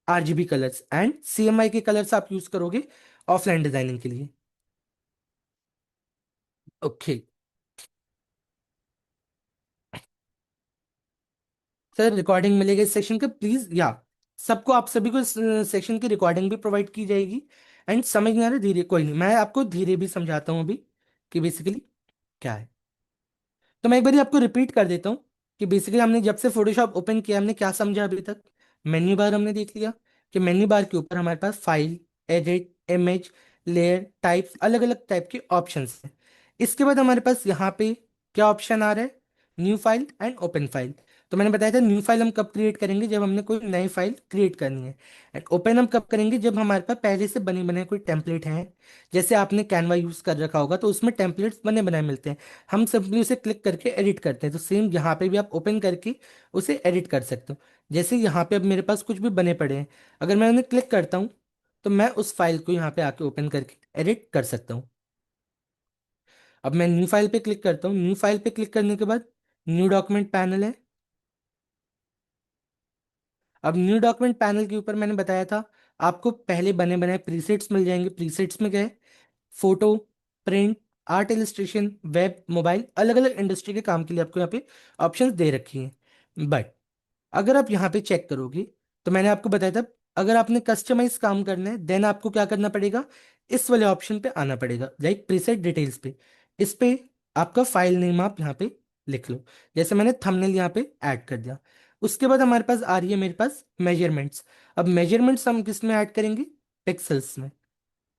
A: आरजीबी कलर्स, एंड सीएमआई के कलर्स आप यूज करोगे ऑफलाइन डिजाइनिंग के लिए। ओके सर, रिकॉर्डिंग मिलेगी इस सेशन का प्लीज, या सबको, आप सभी को इस सेशन की रिकॉर्डिंग भी प्रोवाइड की जाएगी। एंड समझ नहीं आ रहा, धीरे, कोई नहीं, मैं आपको धीरे भी समझाता हूँ अभी कि बेसिकली क्या है। तो मैं एक बार आपको रिपीट कर देता हूँ कि बेसिकली हमने जब से फोटोशॉप ओपन किया हमने क्या समझा अभी तक। मेन्यू बार हमने देख लिया कि मेन्यू बार के ऊपर हमारे पास file, edit, image, layer, types, अलग अलग टाइप के ऑप्शंस हैं। इसके बाद हमारे पास यहाँ पे क्या ऑप्शन आ रहा है? New file and open file. तो मैंने बताया था न्यू फाइल हम कब क्रिएट करेंगे, जब हमने कोई नई फाइल क्रिएट करनी है। एंड ओपन हम कब करेंगे, जब हमारे पास पहले से बने बने कोई टेम्पलेट हैं। जैसे आपने कैनवा यूज कर रखा होगा तो उसमें टेम्पलेट्स बने बनाए मिलते हैं। हम सिंपली उसे क्लिक करके एडिट करते हैं, तो सेम यहाँ पे भी आप ओपन करके उसे एडिट कर सकते हो। जैसे यहाँ पे अब मेरे पास कुछ भी बने पड़े हैं, अगर मैं उन्हें क्लिक करता हूँ तो मैं उस फाइल को यहाँ पे आके ओपन करके एडिट कर सकता हूँ। अब मैं न्यू फाइल पे क्लिक करता हूँ, न्यू फाइल पे क्लिक करने के बाद न्यू डॉक्यूमेंट पैनल है। अब न्यू डॉक्यूमेंट पैनल के ऊपर मैंने बताया था आपको पहले बने बनाए प्रीसेट्स मिल जाएंगे। प्रीसेट्स में गए photo, print, art illustration, web, mobile, अलग अलग इंडस्ट्री के काम के लिए आपको यहाँ पे ऑप्शंस दे रखी हैं। बट अगर आप यहाँ पे चेक करोगे तो मैंने आपको बताया था अगर आपने कस्टमाइज काम करना है देन आपको क्या करना पड़ेगा, इस वाले ऑप्शन पे आना पड़ेगा, लाइक प्रीसेट डिटेल्स पे। इस पे आपका फाइल नेम आप यहाँ पे लिख लो, जैसे मैंने थंबनेल यहाँ पे ऐड कर दिया। उसके बाद हमारे पास आ रही है मेरे पास मेजरमेंट्स। अब मेजरमेंट्स हम किस में ऐड करेंगे, पिक्सल्स में।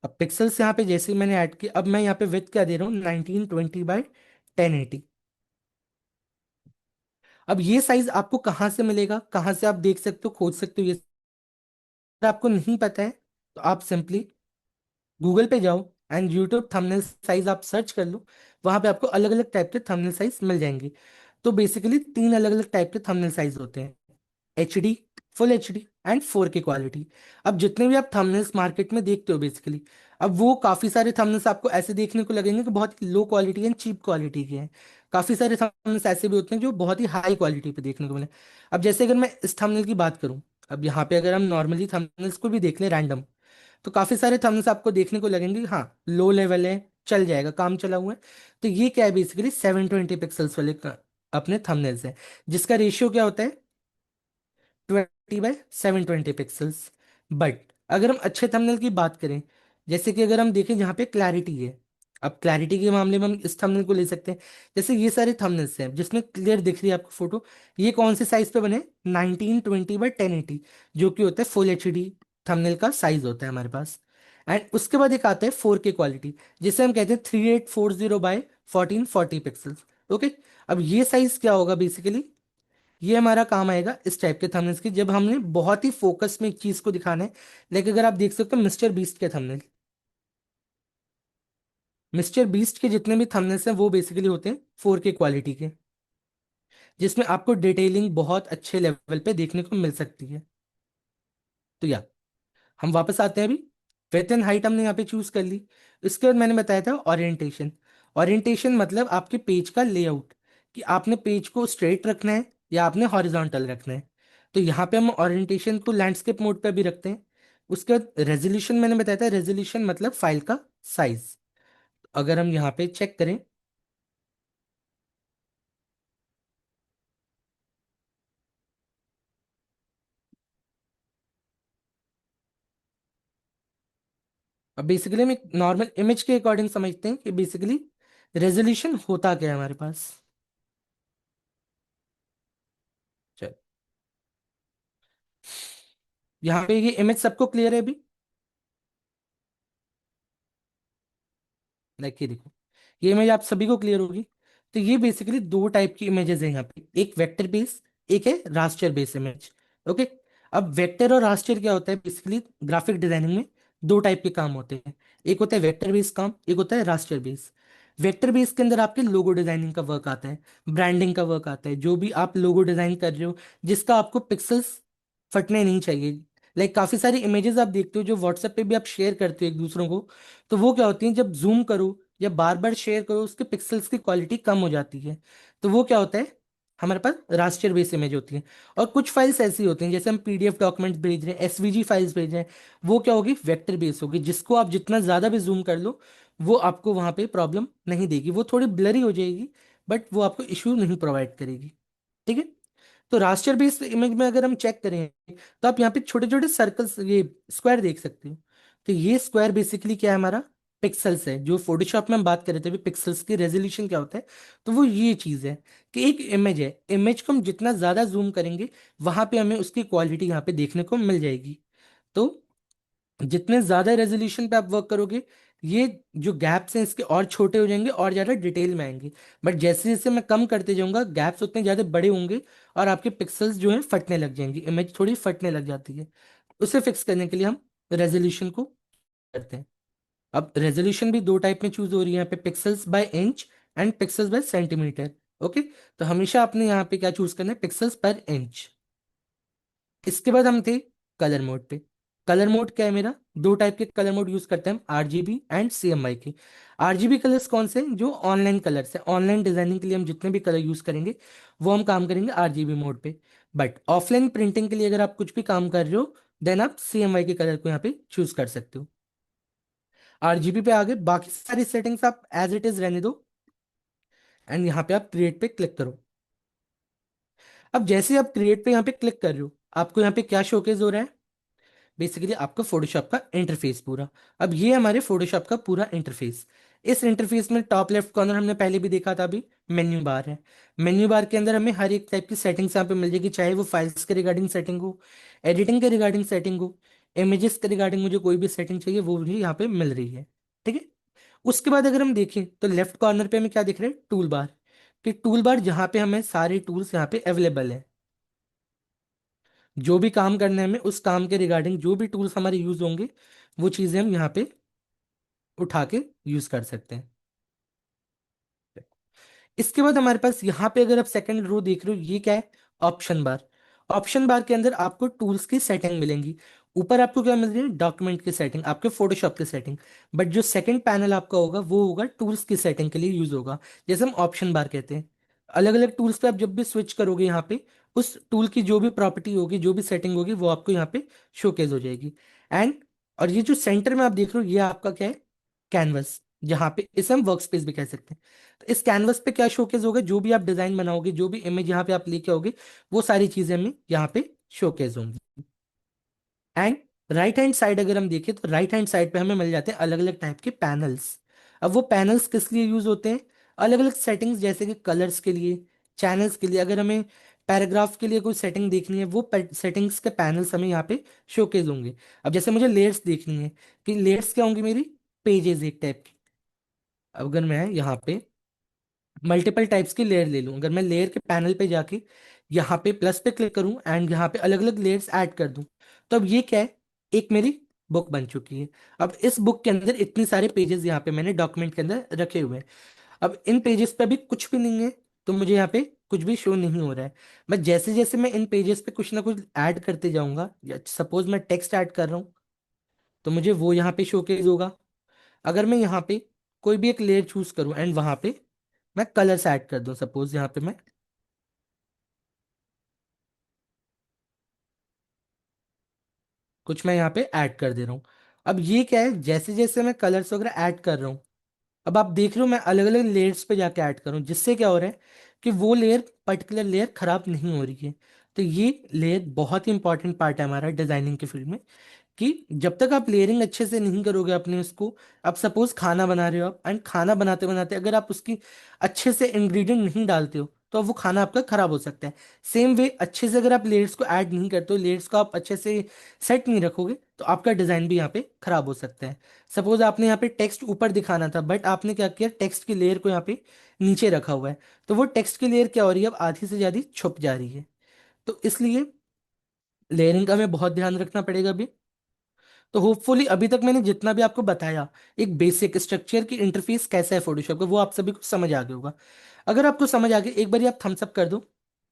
A: अब पिक्सल्स यहाँ पे जैसे ही मैंने ऐड किया, अब मैं यहाँ पे विड्थ क्या दे रहा हूँ, 1920 बाय 1080। अब ये साइज आपको कहाँ से मिलेगा, कहाँ से आप देख सकते हो, खोज सकते हो ये। अगर आपको नहीं पता है तो आप सिंपली गूगल पे जाओ एंड यूट्यूब थंबनेल साइज आप सर्च कर लो। वहां पे आपको अलग अलग टाइप के थंबनेल साइज मिल जाएंगे। तो बेसिकली तीन अलग अलग टाइप के थंबनेल साइज होते हैं, HD, full HD and 4K quality. अब जितने भी आप थंबनेल्स मार्केट में देखते हो बेसिकली, अब वो काफी सारे थंबनेल्स आपको ऐसे देखने को लगेंगे कि बहुत low quality and cheap quality के हैं। काफी सारे थंबनेल्स ऐसे भी होते हैं जो बहुत ही हाई क्वालिटी पे देखने को मिले। अब जैसे अगर मैं इस थंबनेल की बात करूं, अब यहाँ पे अगर हम नॉर्मली थंबनेल्स को भी देख लें रैंडम, तो काफी सारे थंबनेल्स आपको देखने को लगेंगे हाँ लो लेवल है, चल जाएगा, काम चला हुआ है। तो ये क्या है, बेसिकली 720 पिक्सल्स वाले अपने थंबनेल्स हैं, जिसका रेशियो क्या होता है, 20 बाय 720 पिक्सल्स। बट अगर हम अच्छे थंबनेल की बात करें, जैसे कि अगर हम देखें जहाँ पे क्लैरिटी है, अब क्लैरिटी के मामले में हम इस थंबनेल को ले सकते हैं। जैसे ये सारे थंबनेल्स हैं जिसमें क्लियर दिख रही है आपको फोटो, ये कौन से साइज पे बने, 1920 बाय 1080, जो कि होता है फुल HD थंबनेल का साइज होता है हमारे पास। एंड उसके बाद एक आता है 4K क्वालिटी, जिसे हम कहते हैं 3840 बाय 1440 पिक्सल्स। ओके। अब ये साइज क्या होगा, बेसिकली ये हमारा काम आएगा इस टाइप के थंबनेल्स की, जब हमने बहुत ही फोकस में एक चीज को दिखाना है। लेकिन अगर आप देख सकते हो मिस्टर बीस्ट के थंबनेल, मिस्टर बीस्ट के जितने भी थंबनेल्स हैं वो बेसिकली होते हैं 4K क्वालिटी के, जिसमें आपको डिटेलिंग बहुत अच्छे लेवल पे देखने को मिल सकती है। तो या हम वापस आते हैं अभी, विड्थ एंड हाइट हमने यहाँ पे चूज कर ली। इसके बाद मैंने बताया था ओरिएंटेशन। ओरिएंटेशन मतलब आपके पेज का लेआउट, कि आपने पेज को स्ट्रेट रखना है या आपने हॉरिजॉन्टल रखना है। तो यहाँ पे हम ओरिएंटेशन को लैंडस्केप मोड पे भी रखते हैं। उसके बाद रेजोल्यूशन मैंने बताया था, रेजोल्यूशन मतलब फाइल का साइज। अगर हम यहाँ पे चेक करें, अब बेसिकली हम एक नॉर्मल इमेज के अकॉर्डिंग समझते हैं कि बेसिकली रेजोल्यूशन होता क्या है हमारे पास। चल, यहाँ पे ये इमेज सबको क्लियर है अभी, लाइक ये देखो, ये इमेज आप सभी को क्लियर होगी। तो ये बेसिकली दो टाइप की इमेजेस है यहाँ पे, एक वेक्टर बेस, एक है रास्टर बेस इमेज। ओके। अब वेक्टर और रास्टर क्या होता है, बेसिकली ग्राफिक डिजाइनिंग में दो टाइप के काम होते हैं। एक होता है वेक्टर बेस काम, एक होता है रास्टर बेस। वेक्टर बेस के अंदर आपके लोगो डिजाइनिंग का वर्क आता है, ब्रांडिंग का वर्क आता है। जो भी आप लोगो डिजाइन कर रहे हो जिसका आपको पिक्सल्स फटने नहीं चाहिए, लाइक काफी सारी इमेजेस आप देखते हो जो व्हाट्सएप पे भी आप शेयर करते हो एक दूसरों को, तो वो क्या होती है जब जूम करो या बार बार शेयर करो उसके पिक्सल्स की क्वालिटी कम हो जाती है। तो वो क्या होता है, हमारे पास रास्टर बेस इमेज होती है। और कुछ फाइल्स ऐसी होती हैं जैसे हम PDF डॉक्यूमेंट्स भेज रहे हैं, SVG फाइल्स भेज रहे हैं, वो क्या होगी, वेक्टर बेस होगी, जिसको आप जितना ज्यादा भी जूम कर लो वो आपको वहां पे प्रॉब्लम नहीं देगी, वो थोड़ी ब्लरी हो जाएगी बट वो आपको इश्यू नहीं प्रोवाइड करेगी। ठीक है। तो रास्टर बेस्ड इमेज में अगर हम चेक करें तो आप यहाँ पे छोटे छोटे सर्कल्स, ये स्क्वायर देख सकते हो। तो ये स्क्वायर बेसिकली क्या है, हमारा पिक्सल्स है। जो फोटोशॉप में हम बात कर रहे थे अभी पिक्सल्स की रेजोल्यूशन क्या होता है, तो वो ये चीज है कि एक इमेज है, इमेज को हम जितना ज्यादा जूम करेंगे वहां पे हमें उसकी क्वालिटी यहाँ पे देखने को मिल जाएगी। तो जितने ज्यादा रेजोल्यूशन पे आप वर्क करोगे ये जो गैप्स हैं इसके और छोटे हो जाएंगे और ज़्यादा डिटेल में आएंगे। बट जैसे जैसे मैं कम करते जाऊंगा गैप्स उतने ज़्यादा बड़े होंगे और आपके पिक्सल्स जो हैं फटने लग जाएंगी, इमेज थोड़ी फटने लग जाती है। उसे फिक्स करने के लिए हम रेजोल्यूशन को करते हैं। अब रेजोल्यूशन भी दो टाइप में चूज हो रही है यहाँ पे, pixels by inch and pixels by centimetre. Okay, तो हमेशा आपने यहाँ पे क्या चूज करना है, पिक्सल्स पर इंच। इसके बाद हम थे कलर मोड पे। कलर मोड क्या है मेरा, दो टाइप के कलर मोड यूज करते हैं हम, आरजीबी एंड सीएमवाई के। आरजीबी कलर्स कौन से हैं, जो ऑनलाइन कलर्स है, ऑनलाइन डिजाइनिंग के लिए हम जितने भी कलर यूज करेंगे वो हम काम करेंगे आरजीबी मोड पे। बट ऑफलाइन प्रिंटिंग के लिए अगर आप कुछ भी काम कर रहे हो देन आप सीएमवाई के कलर को यहाँ पे चूज कर सकते हो। आरजीबी पे आगे बाकी सारी सेटिंग्स आप एज इट इज रहने दो एंड यहाँ पे आप क्रिएट पे क्लिक करो। अब जैसे आप क्रिएट पे यहाँ पे क्लिक कर रहे हो आपको यहाँ पे क्या शोकेस हो रहा है, बेसिकली आपका फोटोशॉप का इंटरफेस पूरा। अब ये हमारे फोटोशॉप का पूरा इंटरफेस। इस इंटरफेस में टॉप लेफ्ट कॉर्नर हमने पहले भी देखा था, अभी मेन्यू बार है। मेन्यू बार के अंदर हमें हर एक टाइप की सेटिंग्स यहाँ पे मिल जाएगी, चाहे वो फाइल्स के रिगार्डिंग सेटिंग हो, एडिटिंग के रिगार्डिंग सेटिंग हो, इमेजेस के रिगार्डिंग मुझे कोई भी सेटिंग चाहिए वो मुझे यहाँ पे मिल रही है। ठीक है। उसके बाद अगर हम देखें तो लेफ्ट कॉर्नर पे हमें क्या दिख रहा है, टूल बार। कि टूल बार जहाँ पे हमें सारे टूल्स यहाँ पे अवेलेबल है, जो भी काम करने में उस काम के रिगार्डिंग जो भी टूल्स हमारे यूज होंगे वो चीजें हम यहाँ पे उठा के यूज कर सकते हैं। इसके बाद हमारे पास यहाँ पे अगर आप सेकंड रो देख रहे हो, ये क्या है, ऑप्शन बार। ऑप्शन बार के अंदर आपको टूल्स की सेटिंग मिलेंगी। ऊपर आपको क्या मिल रही है, डॉक्यूमेंट की सेटिंग, आपके फोटोशॉप की सेटिंग। बट जो सेकंड पैनल आपका होगा वो होगा टूल्स की सेटिंग के लिए यूज होगा, जैसे हम ऑप्शन बार कहते हैं। अलग अलग टूल्स पे आप जब भी स्विच करोगे यहाँ पे उस टूल की जो भी प्रॉपर्टी होगी जो भी सेटिंग होगी वो आपको यहाँ पे शोकेज हो जाएगी। एंड और ये जो सेंटर में आप देख रहे हो ये आपका क्या है, कैनवस, जहाँ पे इसे हम वर्क स्पेस भी कह सकते हैं। तो इस कैनवस पे क्या शोकेस होगा, जो भी आप डिजाइन बनाओगे जो भी इमेज यहाँ पे आप लेके आओगे वो सारी चीजें हमें यहाँ पे शोकेस होंगी। एंड राइट हैंड साइड अगर हम देखें तो राइट हैंड साइड पे हमें मिल जाते हैं अलग अलग टाइप के पैनल्स। अब वो पैनल्स किस लिए यूज होते हैं, अलग अलग सेटिंग्स, जैसे कि कलर्स के लिए, चैनल्स के लिए, अगर हमें पैराग्राफ के लिए कोई सेटिंग देखनी है वो सेटिंग्स के पैनल्स हमें यहाँ पे शोकेस होंगे। अब जैसे मुझे लेयर्स देखनी है, कि लेयर्स क्या होंगी मेरी, पेजेस एक टाइप की। अब अगर मैं यहाँ पे मल्टीपल टाइप्स की लेयर ले लूं, अगर मैं लेयर के पैनल पे जाके यहाँ पे प्लस पे क्लिक करूं एंड यहाँ पे अलग अलग लेयर्स ऐड कर दूं, तो अब ये क्या है, एक मेरी बुक बन चुकी है। अब इस बुक के अंदर इतने सारे पेजेस यहाँ पे मैंने डॉक्यूमेंट के अंदर रखे हुए हैं। अब इन पेजेस पे अभी कुछ भी नहीं है तो मुझे यहाँ पे कुछ भी शो नहीं हो रहा है। मैं जैसे जैसे मैं इन पेजेस पे कुछ ना कुछ ऐड करते जाऊंगा, या सपोज मैं टेक्स्ट ऐड कर रहा हूँ तो मुझे वो यहाँ पे शोकेज होगा। अगर मैं यहाँ पे कोई भी एक लेयर चूज करूँ एंड वहां पे मैं कलर्स ऐड कर दूं, सपोज यहाँ पे मैं कुछ मैं यहाँ पे ऐड कर दे रहा हूँ। अब ये क्या है, जैसे जैसे मैं कलर्स वगैरह ऐड कर रहा हूँ अब आप देख रहे हो मैं अलग अलग लेयर्स पे जाके ऐड करूँ, जिससे क्या हो रहा है कि वो लेयर, पर्टिकुलर लेयर खराब नहीं हो रही है। तो ये लेयर बहुत ही इंपॉर्टेंट पार्ट है हमारा डिजाइनिंग के फील्ड में, कि जब तक आप लेयरिंग अच्छे से नहीं करोगे अपने उसको, आप सपोज खाना बना रहे हो आप एंड खाना बनाते बनाते अगर आप उसकी अच्छे से इंग्रेडिएंट नहीं डालते हो तो वो खाना आपका खराब हो सकता है। सेम वे अच्छे से अगर आप लेयर्स को ऐड नहीं करते हो, लेयर्स को आप अच्छे से सेट नहीं रखोगे तो आपका डिजाइन भी यहाँ पे खराब हो सकता है। सपोज आपने यहाँ पे टेक्स्ट ऊपर दिखाना था बट आपने क्या किया, टेक्स्ट की लेयर को यहाँ पे नीचे रखा हुआ है, तो वो टेक्स्ट की लेयर क्या हो रही है, अब आधी से ज्यादा छुप जा रही है। तो इसलिए लेयरिंग का हमें बहुत ध्यान रखना पड़ेगा अभी। तो होपफुली अभी तक मैंने जितना भी आपको बताया, एक बेसिक स्ट्रक्चर की इंटरफेस कैसा है फोटोशॉप का, वो आप सभी को समझ आ गया होगा। अगर आपको समझ आ गया एक बार आप थम्स अप कर दो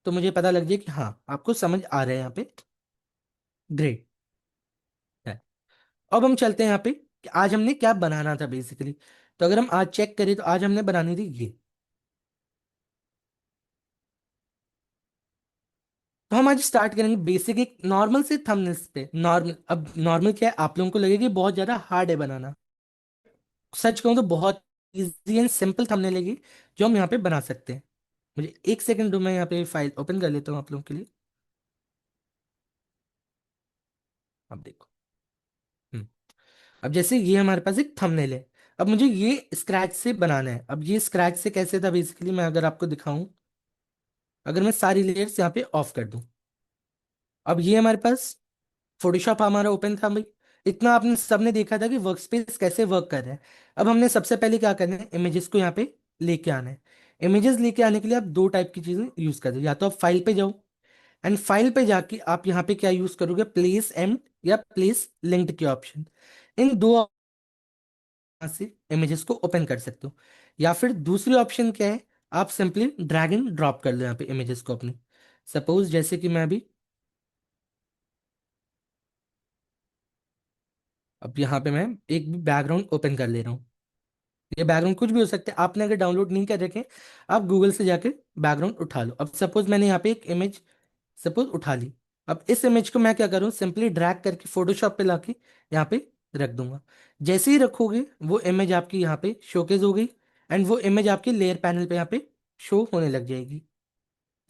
A: तो मुझे पता लग जाए कि हाँ आपको समझ आ रहा है यहाँ पे। ग्रेट है। अब हम चलते हैं यहाँ पे कि आज हमने क्या बनाना था बेसिकली। तो अगर हम आज चेक करें तो आज हमने बनानी थी ये। तो हम आज स्टार्ट करेंगे बेसिक एक नॉर्मल से थंबनेल्स पे। नॉर्मल, अब नॉर्मल क्या है, आप लोगों को लगेगा कि बहुत ज्यादा हार्ड है बनाना, सच कहूँ तो बहुत इजी एंड सिंपल थंबनेल लगी जो हम यहाँ पे बना सकते हैं। मुझे एक सेकंड दो, मैं यहाँ पे फाइल ओपन कर लेता हूँ आप लोगों के लिए। अब देखो। हम्म। अब जैसे ये हमारे पास एक थंबनेल है, अब मुझे ये स्क्रैच से बनाना है। अब ये स्क्रैच से कैसे था बेसिकली मैं अगर आपको दिखाऊं, अगर मैं सारी लेयर्स यहाँ पे ऑफ कर दूं, अब ये हमारे पास फोटोशॉप हमारा ओपन था भाई। इतना आपने सबने देखा था कि वर्क स्पेस कैसे वर्क कर रहा है। अब हमने सबसे पहले क्या करना है, इमेजेस को यहाँ पे लेके आना है। इमेजेस लेके आने के लिए आप दो टाइप की चीजें यूज करते हो, या तो आप फाइल पे जाओ, एंड फाइल पे जाके आप यहाँ पे क्या यूज करोगे, प्लेस एंड या प्लेस लिंक्ड के ऑप्शन। इन दो यहाँ से इमेजेस को ओपन कर सकते हो। या फिर दूसरी ऑप्शन क्या है, आप सिंपली ड्रैग एंड ड्रॉप कर लो यहाँ पे इमेजेस को अपने। सपोज जैसे कि मैं अभी, अब यहाँ पे मैं एक बैकग्राउंड ओपन कर ले रहा हूँ। ये बैकग्राउंड कुछ भी हो सकता है, आपने अगर डाउनलोड नहीं कर रखे, आप गूगल से जाके बैकग्राउंड उठा लो। अब सपोज मैंने यहाँ पे एक इमेज सपोज उठा ली। अब इस इमेज को मैं क्या करूँ, सिंपली ड्रैग करके फोटोशॉप पे लाके यहाँ पे रख दूंगा। जैसे ही रखोगे वो इमेज आपकी यहाँ पे शोकेज हो गई, एंड वो इमेज आपकी लेयर पैनल पे यहाँ पे शो होने लग जाएगी।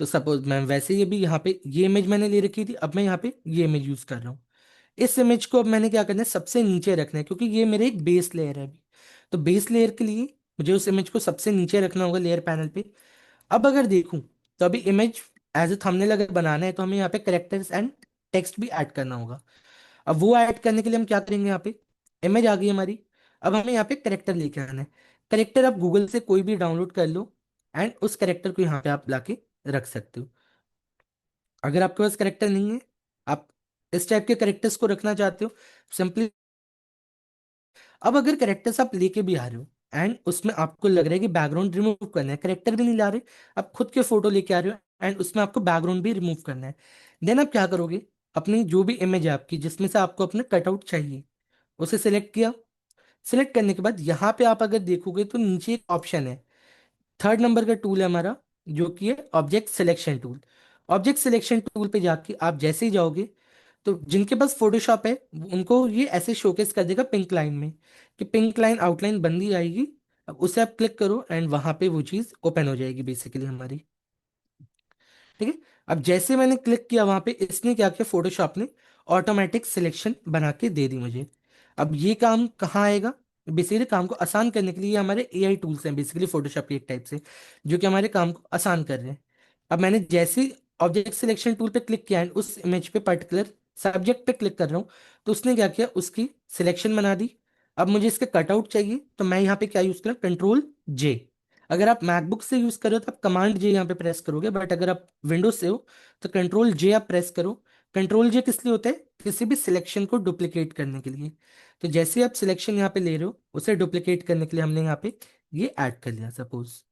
A: तो सपोज मैं वैसे ही अभी यहाँ पे ये इमेज मैंने ले रखी थी, अब मैं यहाँ पे ये इमेज यूज कर रहा हूँ। इस इमेज को अब मैंने क्या करना है, सबसे नीचे रखना है, क्योंकि ये मेरे एक बेस लेयर है अभी। तो बेस लेयर के लिए मुझे उस इमेज को सबसे नीचे रखना होगा लेयर पैनल पे। अब अगर देखूं, तो अभी इमेज एज ए थंबनेल अगर बनाना है तो हमें यहाँ पे करेक्टर्स एंड टेक्स्ट भी ऐड करना होगा। अब वो ऐड करने के लिए हम क्या करेंगे, यहाँ पे इमेज आ गई हमारी। अब हमें यहाँ पे करेक्टर लेके आना है। करेक्टर आप गूगल से कोई भी डाउनलोड कर लो, एंड उस करेक्टर को यहाँ पे आप लाके रख सकते हो। अगर आपके पास करेक्टर नहीं है, आप इस टाइप के करेक्टर्स को रखना चाहते हो, सिंपली। अब अगर करेक्टर्स आप लेके भी आ रहे हो, एंड उसमें आपको लग रहा है कि बैकग्राउंड रिमूव करना है, करेक्टर भी नहीं ला रहे, आप खुद के फोटो लेके आ रहे हो, एंड उसमें आपको बैकग्राउंड भी रिमूव करना है, देन आप क्या करोगे, अपनी जो भी इमेज है आपकी जिसमें से आपको अपना कटआउट चाहिए, उसे सिलेक्ट किया। सिलेक्ट करने के बाद यहाँ पे आप अगर देखोगे तो नीचे एक ऑप्शन है, थर्ड नंबर का टूल है हमारा, जो कि है object selection tool. Object selection tool पे जाके आप जैसे ही जाओगे, तो जिनके पास फोटोशॉप है उनको ये ऐसे शोकेस कर देगा पिंक लाइन में, कि पिंक लाइन आउटलाइन बंदी आएगी। अब उसे आप क्लिक करो, एंड वहां पे वो चीज ओपन हो जाएगी बेसिकली हमारी। ठीक है। अब जैसे मैंने क्लिक किया वहां पे, इसने क्या किया, फोटोशॉप ने ऑटोमेटिक सिलेक्शन बना के दे दी मुझे। अब ये काम कहाँ आएगा, बेसिकली काम को आसान करने के लिए ये हमारे एआई टूल्स हैं बेसिकली, फोटोशॉप के एक टाइप से, जो कि हमारे काम को आसान कर रहे हैं। अब मैंने जैसे ऑब्जेक्ट सिलेक्शन टूल पे क्लिक किया एंड उस इमेज पे पर्टिकुलर सब्जेक्ट पे क्लिक कर रहा हूँ, तो उसने क्या किया, उसकी सिलेक्शन बना दी। अब मुझे इसके कटआउट चाहिए, तो मैं यहाँ पे क्या यूज करूँ, कंट्रोल जे। अगर आप मैकबुक से यूज कर रहे हो तो आप कमांड जे यहाँ पे प्रेस करोगे, बट अगर आप विंडोज से हो तो कंट्रोल जे आप प्रेस करो। कंट्रोल जे किस लिए होता है, किसी भी सिलेक्शन को डुप्लीकेट करने के लिए। तो जैसे आप सिलेक्शन यहाँ पे ले रहे हो, उसे डुप्लीकेट करने के लिए हमने यहाँ पे ये ऐड कर लिया सपोज।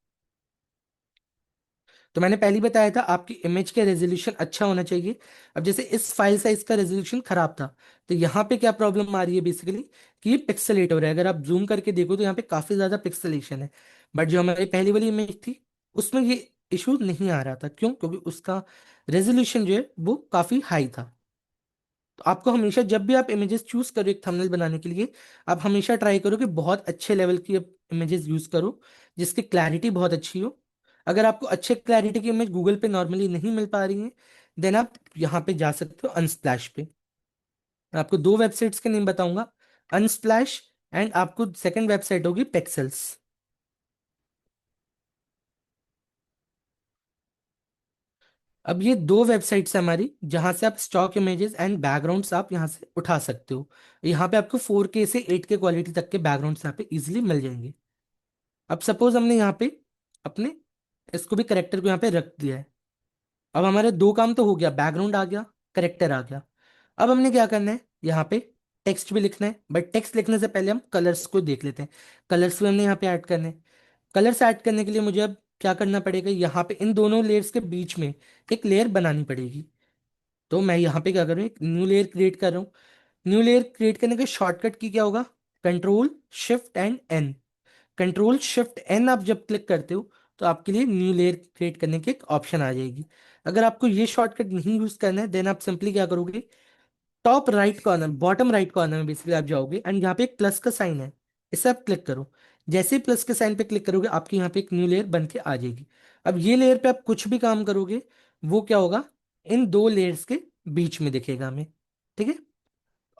A: तो मैंने पहले ही बताया था आपकी इमेज का रेजोल्यूशन अच्छा होना चाहिए। अब जैसे इस फाइल साइज का रेजोल्यूशन खराब था, तो यहाँ पे क्या प्रॉब्लम आ रही है बेसिकली, कि ये पिक्सलेट हो रहा है। अगर आप जूम करके देखो तो यहाँ पे काफी ज्यादा पिक्सलेशन है, बट जो हमारी पहली वाली इमेज थी उसमें ये इशू नहीं आ रहा था। क्यों, क्योंकि उसका रेजोल्यूशन जो है वो काफी हाई था। तो आपको हमेशा जब भी आप इमेजेस चूज करो एक थंबनेल बनाने के लिए, आप हमेशा ट्राई करो कि बहुत अच्छे लेवल की इमेजेस यूज करो, जिसकी क्लैरिटी बहुत अच्छी हो। अगर आपको अच्छे क्लैरिटी की इमेज गूगल पे नॉर्मली नहीं मिल पा रही है, देन आप यहाँ पे जा सकते हो अनस्प्लैश पे। मैं आपको दो वेबसाइट्स के नेम बताऊंगा, अनस्प्लैश, एंड आपको सेकंड वेबसाइट होगी पेक्सल्स। अब ये दो वेबसाइट्स है हमारी, जहां से आप स्टॉक इमेजेस एंड बैकग्राउंड्स आप यहाँ से उठा सकते हो। यहाँ पे आपको 4K से 8K क्वालिटी तक के बैकग्राउंड्स यहाँ पे इजीली मिल जाएंगे। अब सपोज हमने यहाँ पे अपने इसको भी करेक्टर को यहाँ पे रख दिया है। अब हमारे दो काम तो हो गया, बैकग्राउंड आ गया, करेक्टर आ गया। अब हमने क्या करना है, यहाँ पे टेक्स्ट भी लिखना है, बट टेक्स्ट लिखने से पहले हम कलर्स को देख लेते हैं। कलर्स भी हमने यहाँ पे ऐड करने हैं। कलर्स ऐड करने के लिए मुझे अब क्या करना पड़ेगा, यहाँ पे इन दोनों लेयर्स के बीच में एक लेयर बनानी पड़ेगी। तो मैं यहाँ पे क्या करूँ, एक न्यू लेयर क्रिएट कर रहा हूँ। न्यू लेयर क्रिएट करने का शॉर्टकट की क्या होगा, control shift and N. Control shift N आप जब क्लिक करते हो, तो आपके लिए न्यू लेयर क्रिएट करने की एक ऑप्शन आ जाएगी। अगर आपको ये शॉर्टकट नहीं यूज करना है, देन आप सिंपली क्या करोगे, top right corner bottom right corner में बेसिकली आप जाओगे, एंड यहाँ पे एक प्लस का साइन है, इसे आप क्लिक करो। जैसे ही प्लस के साइन पे क्लिक करोगे, आपकी यहाँ पे एक न्यू लेयर बन के आ जाएगी। अब ये लेयर पे आप कुछ भी काम करोगे, वो क्या होगा, इन दो लेयर्स के बीच में दिखेगा हमें। ठीक है।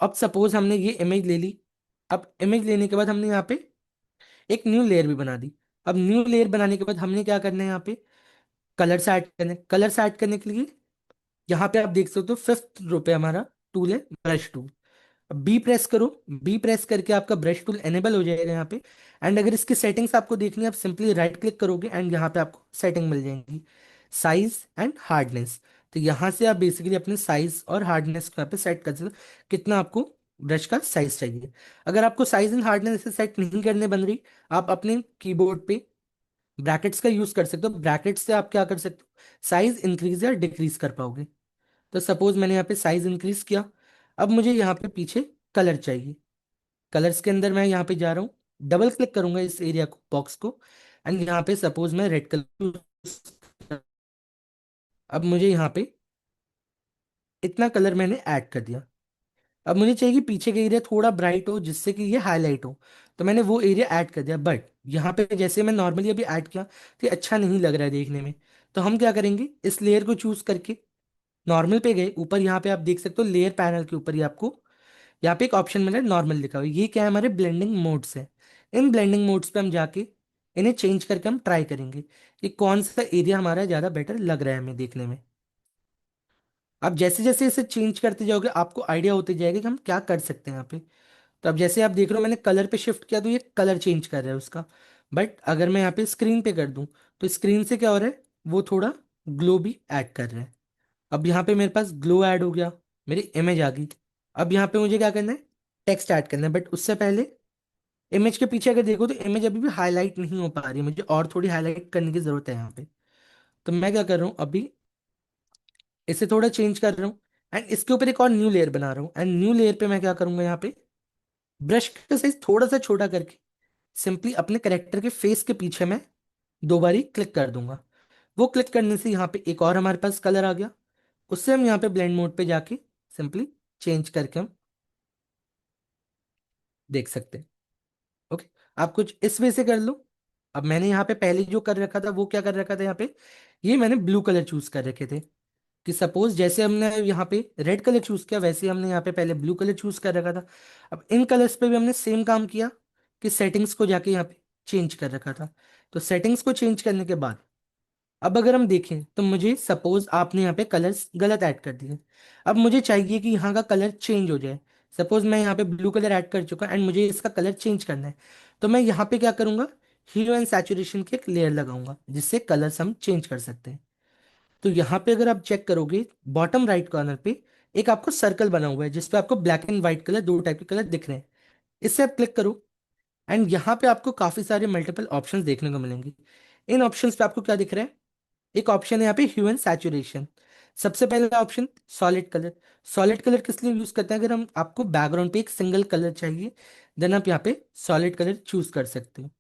A: अब सपोज हमने ये इमेज ले ली। अब इमेज लेने के बाद हमने यहाँ पे एक न्यू लेयर भी बना दी। अब न्यू लेयर बनाने के बाद हमने क्या करना है, यहाँ पे कलर्स ऐड करने। कलर्स ऐड करने के लिए यहाँ पे आप देख सकते हो फिफ्थ रो पे हमारा टूल है ब्रश टूल। बी प्रेस करो। बी प्रेस करके आपका ब्रश टूल एनेबल हो जाएगा यहाँ पे। एंड अगर इसकी सेटिंग्स आपको देखनी है, आप सिंपली राइट क्लिक करोगे एंड यहाँ पे आपको सेटिंग मिल जाएंगी, साइज एंड हार्डनेस। तो यहाँ से आप बेसिकली अपने साइज और हार्डनेस को यहाँ पे सेट कर सकते हो, कितना आपको ब्रश का साइज चाहिए। अगर आपको साइज एंड हार्डनेस से सेट नहीं करने बन रही, आप अपने कीबोर्ड पे ब्रैकेट्स का यूज कर सकते हो। ब्रैकेट्स से आप क्या कर सकते हो, साइज इंक्रीज या डिक्रीज कर पाओगे। तो सपोज मैंने यहाँ पे साइज इंक्रीज किया। अब मुझे यहाँ पे पीछे कलर चाहिए। कलर्स के अंदर मैं यहाँ पे जा रहा हूँ, डबल क्लिक करूंगा इस एरिया को, बॉक्स को। एंड यहाँ पे सपोज मैं रेड कलर, अब मुझे यहाँ पे इतना कलर मैंने ऐड कर दिया। अब मुझे चाहिए कि पीछे का एरिया थोड़ा ब्राइट हो, जिससे कि ये हाईलाइट हो। तो मैंने वो एरिया ऐड कर दिया, बट यहाँ पे जैसे मैं नॉर्मली अभी ऐड किया तो ये अच्छा नहीं लग रहा है देखने में। तो हम क्या करेंगे, इस लेयर को चूज करके नॉर्मल पे गए, ऊपर यहाँ पे आप देख सकते हो लेयर पैनल के ऊपर ही आपको यहाँ पे एक ऑप्शन मिला है नॉर्मल लिखा हुआ है। ये क्या है, हमारे ब्लेंडिंग मोड्स है। इन ब्लेंडिंग मोड्स पे हम जाके इन्हें चेंज करके हम ट्राई करेंगे कि कौन सा एरिया हमारा ज़्यादा बेटर लग रहा है हमें देखने में। आप जैसे जैसे इसे चेंज करते जाओगे आपको आइडिया होते जाएगा कि हम क्या कर सकते हैं यहाँ पे। तो अब जैसे आप देख रहे हो मैंने कलर पे शिफ्ट किया तो ये कलर चेंज कर रहा है उसका। बट अगर मैं यहाँ पे स्क्रीन पे कर दूं, तो स्क्रीन से क्या हो रहा है, वो थोड़ा ग्लो भी ऐड कर रहा है। अब यहाँ पे मेरे पास ग्लो ऐड हो गया, मेरी इमेज आ गई। अब यहाँ पे मुझे क्या करना है, टेक्स्ट ऐड करना है। बट उससे पहले इमेज के पीछे अगर देखो तो इमेज अभी भी हाईलाइट नहीं हो पा रही है, मुझे और थोड़ी हाईलाइट करने की जरूरत है यहाँ पे। तो मैं क्या कर रहा हूँ अभी, इसे थोड़ा चेंज कर रहा हूँ एंड इसके ऊपर एक और न्यू लेयर बना रहा हूँ। एंड न्यू लेयर पे मैं क्या करूंगा, यहाँ पे ब्रश का साइज थोड़ा सा छोटा करके सिंपली अपने करेक्टर के फेस के पीछे मैं दो बारी क्लिक कर दूंगा। वो क्लिक करने से यहाँ पे एक और हमारे पास कलर आ गया। उससे हम यहाँ पे ब्लेंड मोड पे जाके सिंपली चेंज करके हम देख सकते हैं। ओके, आप कुछ इस वे से कर लो। अब मैंने यहाँ पे पहले जो कर रखा था वो क्या कर रखा था, यहाँ पे ये मैंने ब्लू कलर चूज कर रखे थे। कि सपोज जैसे हमने यहाँ पे रेड कलर चूज किया, वैसे ही हमने यहाँ पे पहले ब्लू कलर चूज कर रखा था। अब इन कलर्स पे भी हमने सेम काम किया कि सेटिंग्स को जाके यहाँ पे चेंज कर रखा था। तो सेटिंग्स को चेंज करने के बाद अब अगर हम देखें तो मुझे सपोज आपने यहाँ पे कलर्स गलत ऐड कर दिए। अब मुझे चाहिए कि यहाँ का कलर चेंज हो जाए। सपोज मैं यहाँ पे ब्लू कलर ऐड कर चुका एंड मुझे इसका कलर चेंज करना है। तो मैं यहाँ पे क्या करूंगा, ह्यू एंड सैचुरेशन की एक लेयर लगाऊंगा जिससे कलर्स हम चेंज कर सकते हैं। तो यहाँ पे अगर आप चेक करोगे बॉटम राइट कॉर्नर पे एक आपको सर्कल बना हुआ है जिसपे आपको ब्लैक एंड व्हाइट कलर, दो टाइप के कलर दिख रहे हैं। इससे आप क्लिक करो एंड यहाँ पे आपको काफी सारे मल्टीपल ऑप्शंस देखने को मिलेंगे। इन ऑप्शंस पे आपको क्या दिख रहा है, एक ऑप्शन है यहाँ पे ह्यू एंड सैचुरेशन। सबसे पहला option solid colour. Solid colour किस लिए यूज करते हैं, अगर हम आपको बैकग्राउंड पे एक सिंगल कलर चाहिए देन आप यहाँ पे सॉलिड कलर चूज कर सकते हो।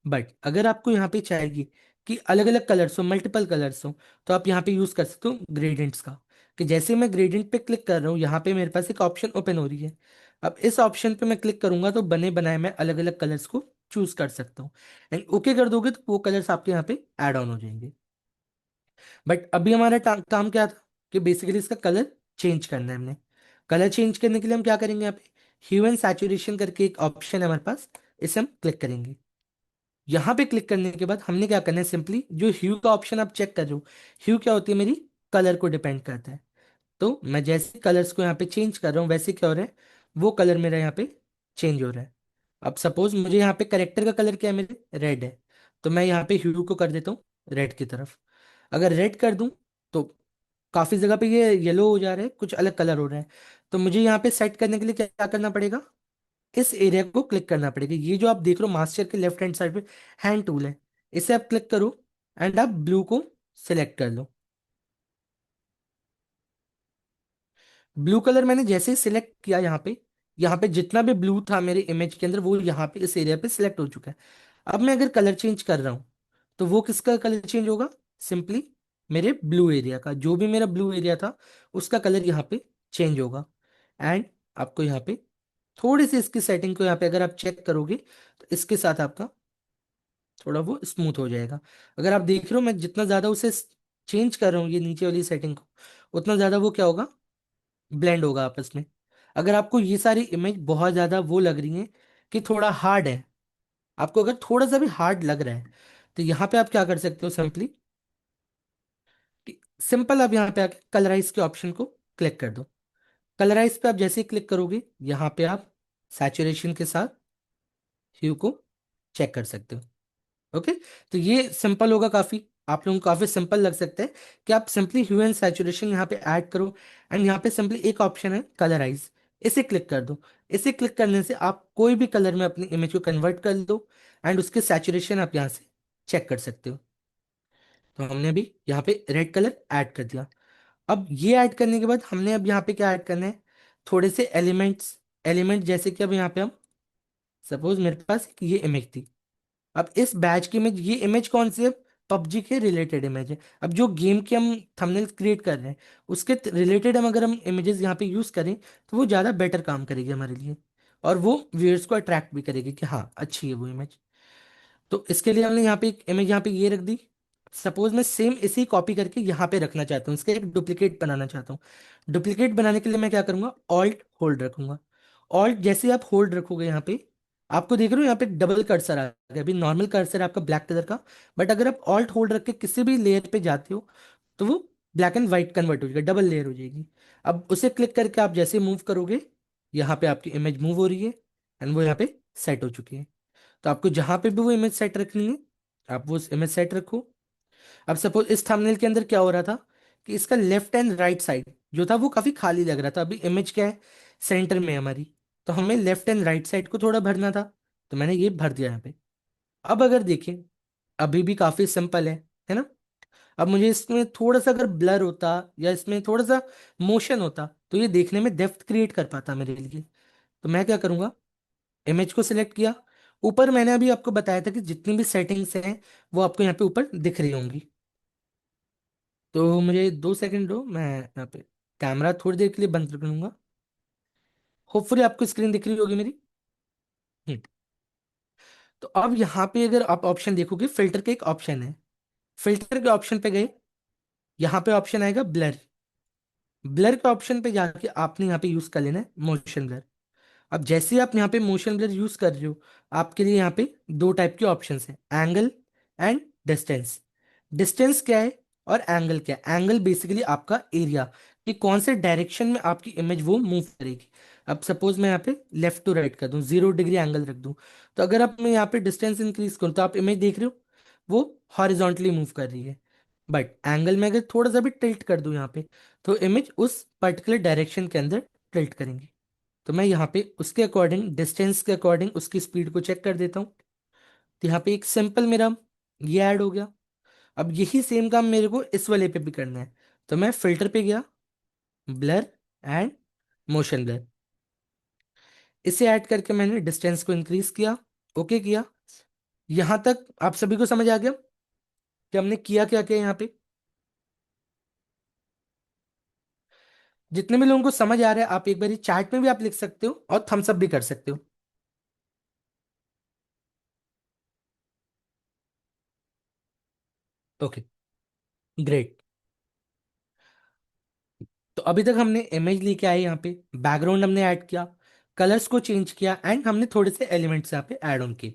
A: बट अगर आपको यहाँ पे चाहिए कि अलग अलग कलर्स हो, मल्टीपल कलर्स हो, तो आप यहाँ पे यूज कर सकते हो ग्रेडियंट्स का। कि जैसे मैं ग्रेडियंट पे क्लिक कर रहा हूँ यहाँ पे मेरे पास एक ऑप्शन ओपन हो रही है। अब इस ऑप्शन पे मैं क्लिक करूंगा तो बने बनाए मैं अलग अलग कलर्स को चूज कर सकता हूँ। एंड ओके कर दोगे तो वो कलर्स आपके यहाँ पे ऐड ऑन हो जाएंगे। बट अभी हमारा काम क्या था कि बेसिकली इसका कलर चेंज करना है हमने। कलर चेंज करने के लिए हम क्या करेंगे, यहाँ पे ह्यू एंड सैचुरेशन करके एक ऑप्शन है हमारे पास, इसे हम क्लिक करेंगे। यहाँ पे क्लिक करने के बाद हमने क्या करना है, सिंपली जो ह्यू का ऑप्शन आप चेक कर रहे हो, ह्यू क्या होती है मेरी, कलर को डिपेंड करता है। तो मैं जैसे कलर्स को यहाँ पे चेंज कर रहा हूँ वैसे क्या हो रहा है, वो कलर मेरा यहाँ पे चेंज हो रहा है। अब सपोज मुझे यहाँ पे करेक्टर का कलर क्या है, मेरे रेड है। तो मैं यहाँ पे ह्यू को कर देता हूँ रेड की तरफ। अगर रेड कर दूं तो काफी जगह पे ये येलो हो जा रहा है, कुछ अलग कलर हो रहा है। तो मुझे यहाँ पे सेट करने के लिए क्या क्या करना पड़ेगा, इस एरिया को क्लिक करना पड़ेगा। ये जो आप देख रहे हो मास्टर के लेफ्ट हैंड साइड पे हैंड टूल है, इसे आप क्लिक करो एंड आप ब्लू को सिलेक्ट कर लो। ब्लू कलर मैंने जैसे ही सिलेक्ट किया यहाँ पे जितना भी ब्लू था मेरे इमेज के अंदर वो यहाँ पे इस एरिया पे सिलेक्ट हो चुका है। अब मैं अगर कलर चेंज कर रहा हूँ तो वो किसका कलर चेंज होगा, सिंपली मेरे ब्लू एरिया का, जो भी मेरा ब्लू एरिया था उसका कलर यहाँ पे चेंज होगा। एंड आपको यहाँ पे थोड़ी सी इसकी सेटिंग को यहाँ पे अगर आप चेक करोगे तो इसके साथ आपका थोड़ा वो स्मूथ हो जाएगा। अगर आप देख रहे हो मैं जितना ज्यादा उसे चेंज कर रहा हूँ ये नीचे वाली सेटिंग को, उतना ज्यादा वो क्या होगा, ब्लेंड होगा आपस में। अगर आपको ये सारी इमेज बहुत ज्यादा वो लग रही है कि थोड़ा हार्ड है, आपको अगर थोड़ा सा भी हार्ड लग रहा है तो यहाँ पे आप क्या कर सकते हो, सिंपली सिंपल आप यहाँ पे आके कलराइज के ऑप्शन को क्लिक कर दो। कलराइज पे आप जैसे ही क्लिक करोगे, यहाँ पे आप सैचुरेशन के साथ ह्यू को चेक कर सकते हो। ओके। तो ये सिंपल होगा काफी, आप लोगों को काफी सिंपल लग सकता है कि आप सिंपली ह्यू एंड सैचुरेशन यहाँ पे ऐड करो। एंड यहाँ पे सिंपली एक ऑप्शन है कलराइज, इसे क्लिक कर दो। इसे क्लिक करने से आप कोई भी कलर में अपनी इमेज को कन्वर्ट कर दो, एंड उसके सैचुरेशन आप यहाँ से चेक कर सकते हो। तो हमने अभी यहाँ पे रेड कलर ऐड कर दिया। अब ये ऐड करने के बाद हमने अब यहाँ पे क्या ऐड करना है, थोड़े से एलिमेंट्स। एलिमेंट जैसे कि अब यहाँ पे हम, सपोज मेरे पास एक ये इमेज थी। अब इस बैच की इमेज, ये इमेज कौन सी है, पबजी के रिलेटेड इमेज है। अब जो गेम के हम थंबनेल क्रिएट कर रहे हैं उसके रिलेटेड हम अगर हम इमेजेस यहाँ पे यूज करें तो वो ज़्यादा बेटर काम करेगी हमारे लिए, और वो व्यूअर्स को अट्रैक्ट भी करेगी कि हाँ अच्छी है वो इमेज। तो इसके लिए हमने यहाँ पे एक इमेज यहाँ पे ये रख दी। सपोज मैं सेम इसी कॉपी करके यहाँ पे रखना चाहता हूँ, इसका एक डुप्लीकेट बनाना चाहता हूँ। डुप्लीकेट बनाने के लिए मैं क्या करूँगा, ऑल्ट होल्ड रखूंगा। ऑल्ट जैसे आप होल्ड रखोगे यहाँ पे, आपको देख रहे हो यहाँ पे डबल कर्सर आ गया। अभी नॉर्मल कर्सर है आपका ब्लैक कलर का, बट अगर आप ऑल्ट होल्ड रख के किसी भी लेयर पे जाते हो तो वो ब्लैक एंड व्हाइट कन्वर्ट हो जाएगा, डबल लेयर हो जाएगी। अब उसे क्लिक करके आप जैसे मूव करोगे, यहाँ पे आपकी इमेज मूव हो रही है, एंड वो यहाँ पे सेट हो चुकी है। तो आपको जहां पे भी वो इमेज सेट रखनी है, आप वो इमेज सेट रखो। अब सपोज इस थंबनेल के अंदर क्या हो रहा था कि इसका लेफ्ट एंड राइट साइड जो था वो काफी खाली लग रहा था। अभी इमेज क्या है, सेंटर में है हमारी, तो हमें लेफ्ट एंड राइट साइड को थोड़ा भरना था, तो मैंने ये भर दिया यहाँ पे। अब अगर देखें, अभी भी काफी सिंपल है ना। अब मुझे इसमें थोड़ा सा अगर ब्लर होता या इसमें थोड़ा सा मोशन होता तो ये देखने में डेप्थ क्रिएट कर पाता मेरे लिए। तो मैं क्या करूंगा, इमेज को सिलेक्ट किया। ऊपर मैंने अभी आपको बताया था कि जितनी भी सेटिंग्स हैं वो आपको यहाँ पे ऊपर दिख रही होंगी। तो मुझे 2 सेकंड दो, मैं यहाँ पे कैमरा थोड़ी देर के लिए बंद कर लूंगा। होपफुली आपको स्क्रीन दिख रही होगी मेरी। हम्म। तो अब यहाँ पे अगर आप ऑप्शन देखोगे, फिल्टर का एक ऑप्शन है। फिल्टर के ऑप्शन पे गए, यहाँ पे ऑप्शन आएगा ब्लर। ब्लर के ऑप्शन पे जाके आपने यहाँ पे यूज कर लेना है मोशन ब्लर। अब जैसे ही आप यहाँ पे मोशन ब्लर यूज कर रहे हो, आपके लिए यहाँ पे दो टाइप के ऑप्शंस हैं, एंगल एंड डिस्टेंस। डिस्टेंस क्या है और एंगल क्या है, एंगल बेसिकली आपका एरिया, कि कौन से डायरेक्शन में आपकी इमेज वो मूव करेगी। अब सपोज मैं यहाँ पे लेफ्ट टू राइट कर दूं, 0 डिग्री एंगल रख दूं, तो अगर आप मैं यहाँ पे डिस्टेंस इंक्रीज करूँ तो आप इमेज देख रहे हो वो हॉरिजॉन्टली मूव कर रही है। बट एंगल में अगर थोड़ा सा भी टिल्ट कर दूं यहाँ पे, तो इमेज उस पर्टिकुलर डायरेक्शन के अंदर टिल्ट करेंगी। तो मैं यहाँ पे उसके अकॉर्डिंग, डिस्टेंस के अकॉर्डिंग उसकी स्पीड को चेक कर देता हूँ। तो यहाँ पे एक सिंपल मेरा ये ऐड हो गया। अब यही सेम काम मेरे को इस वाले पे भी करना है। तो मैं फिल्टर पे गया, ब्लर एंड मोशन ब्लर, इसे ऐड करके मैंने डिस्टेंस को इंक्रीज किया, ओके किया। यहां तक आप सभी को समझ आ गया कि हमने किया क्या क्या यहाँ पे। जितने भी लोगों को समझ आ रहा है, आप एक बार चैट में भी आप लिख सकते हो और थम्स अप भी कर सकते हो। Okay, great. तो अभी तक हमने इमेज लेके आए, यहाँ पे बैकग्राउंड हमने ऐड किया, कलर्स को चेंज किया, एंड हमने थोड़े से एलिमेंट्स यहाँ पे ऐड ऑन किए।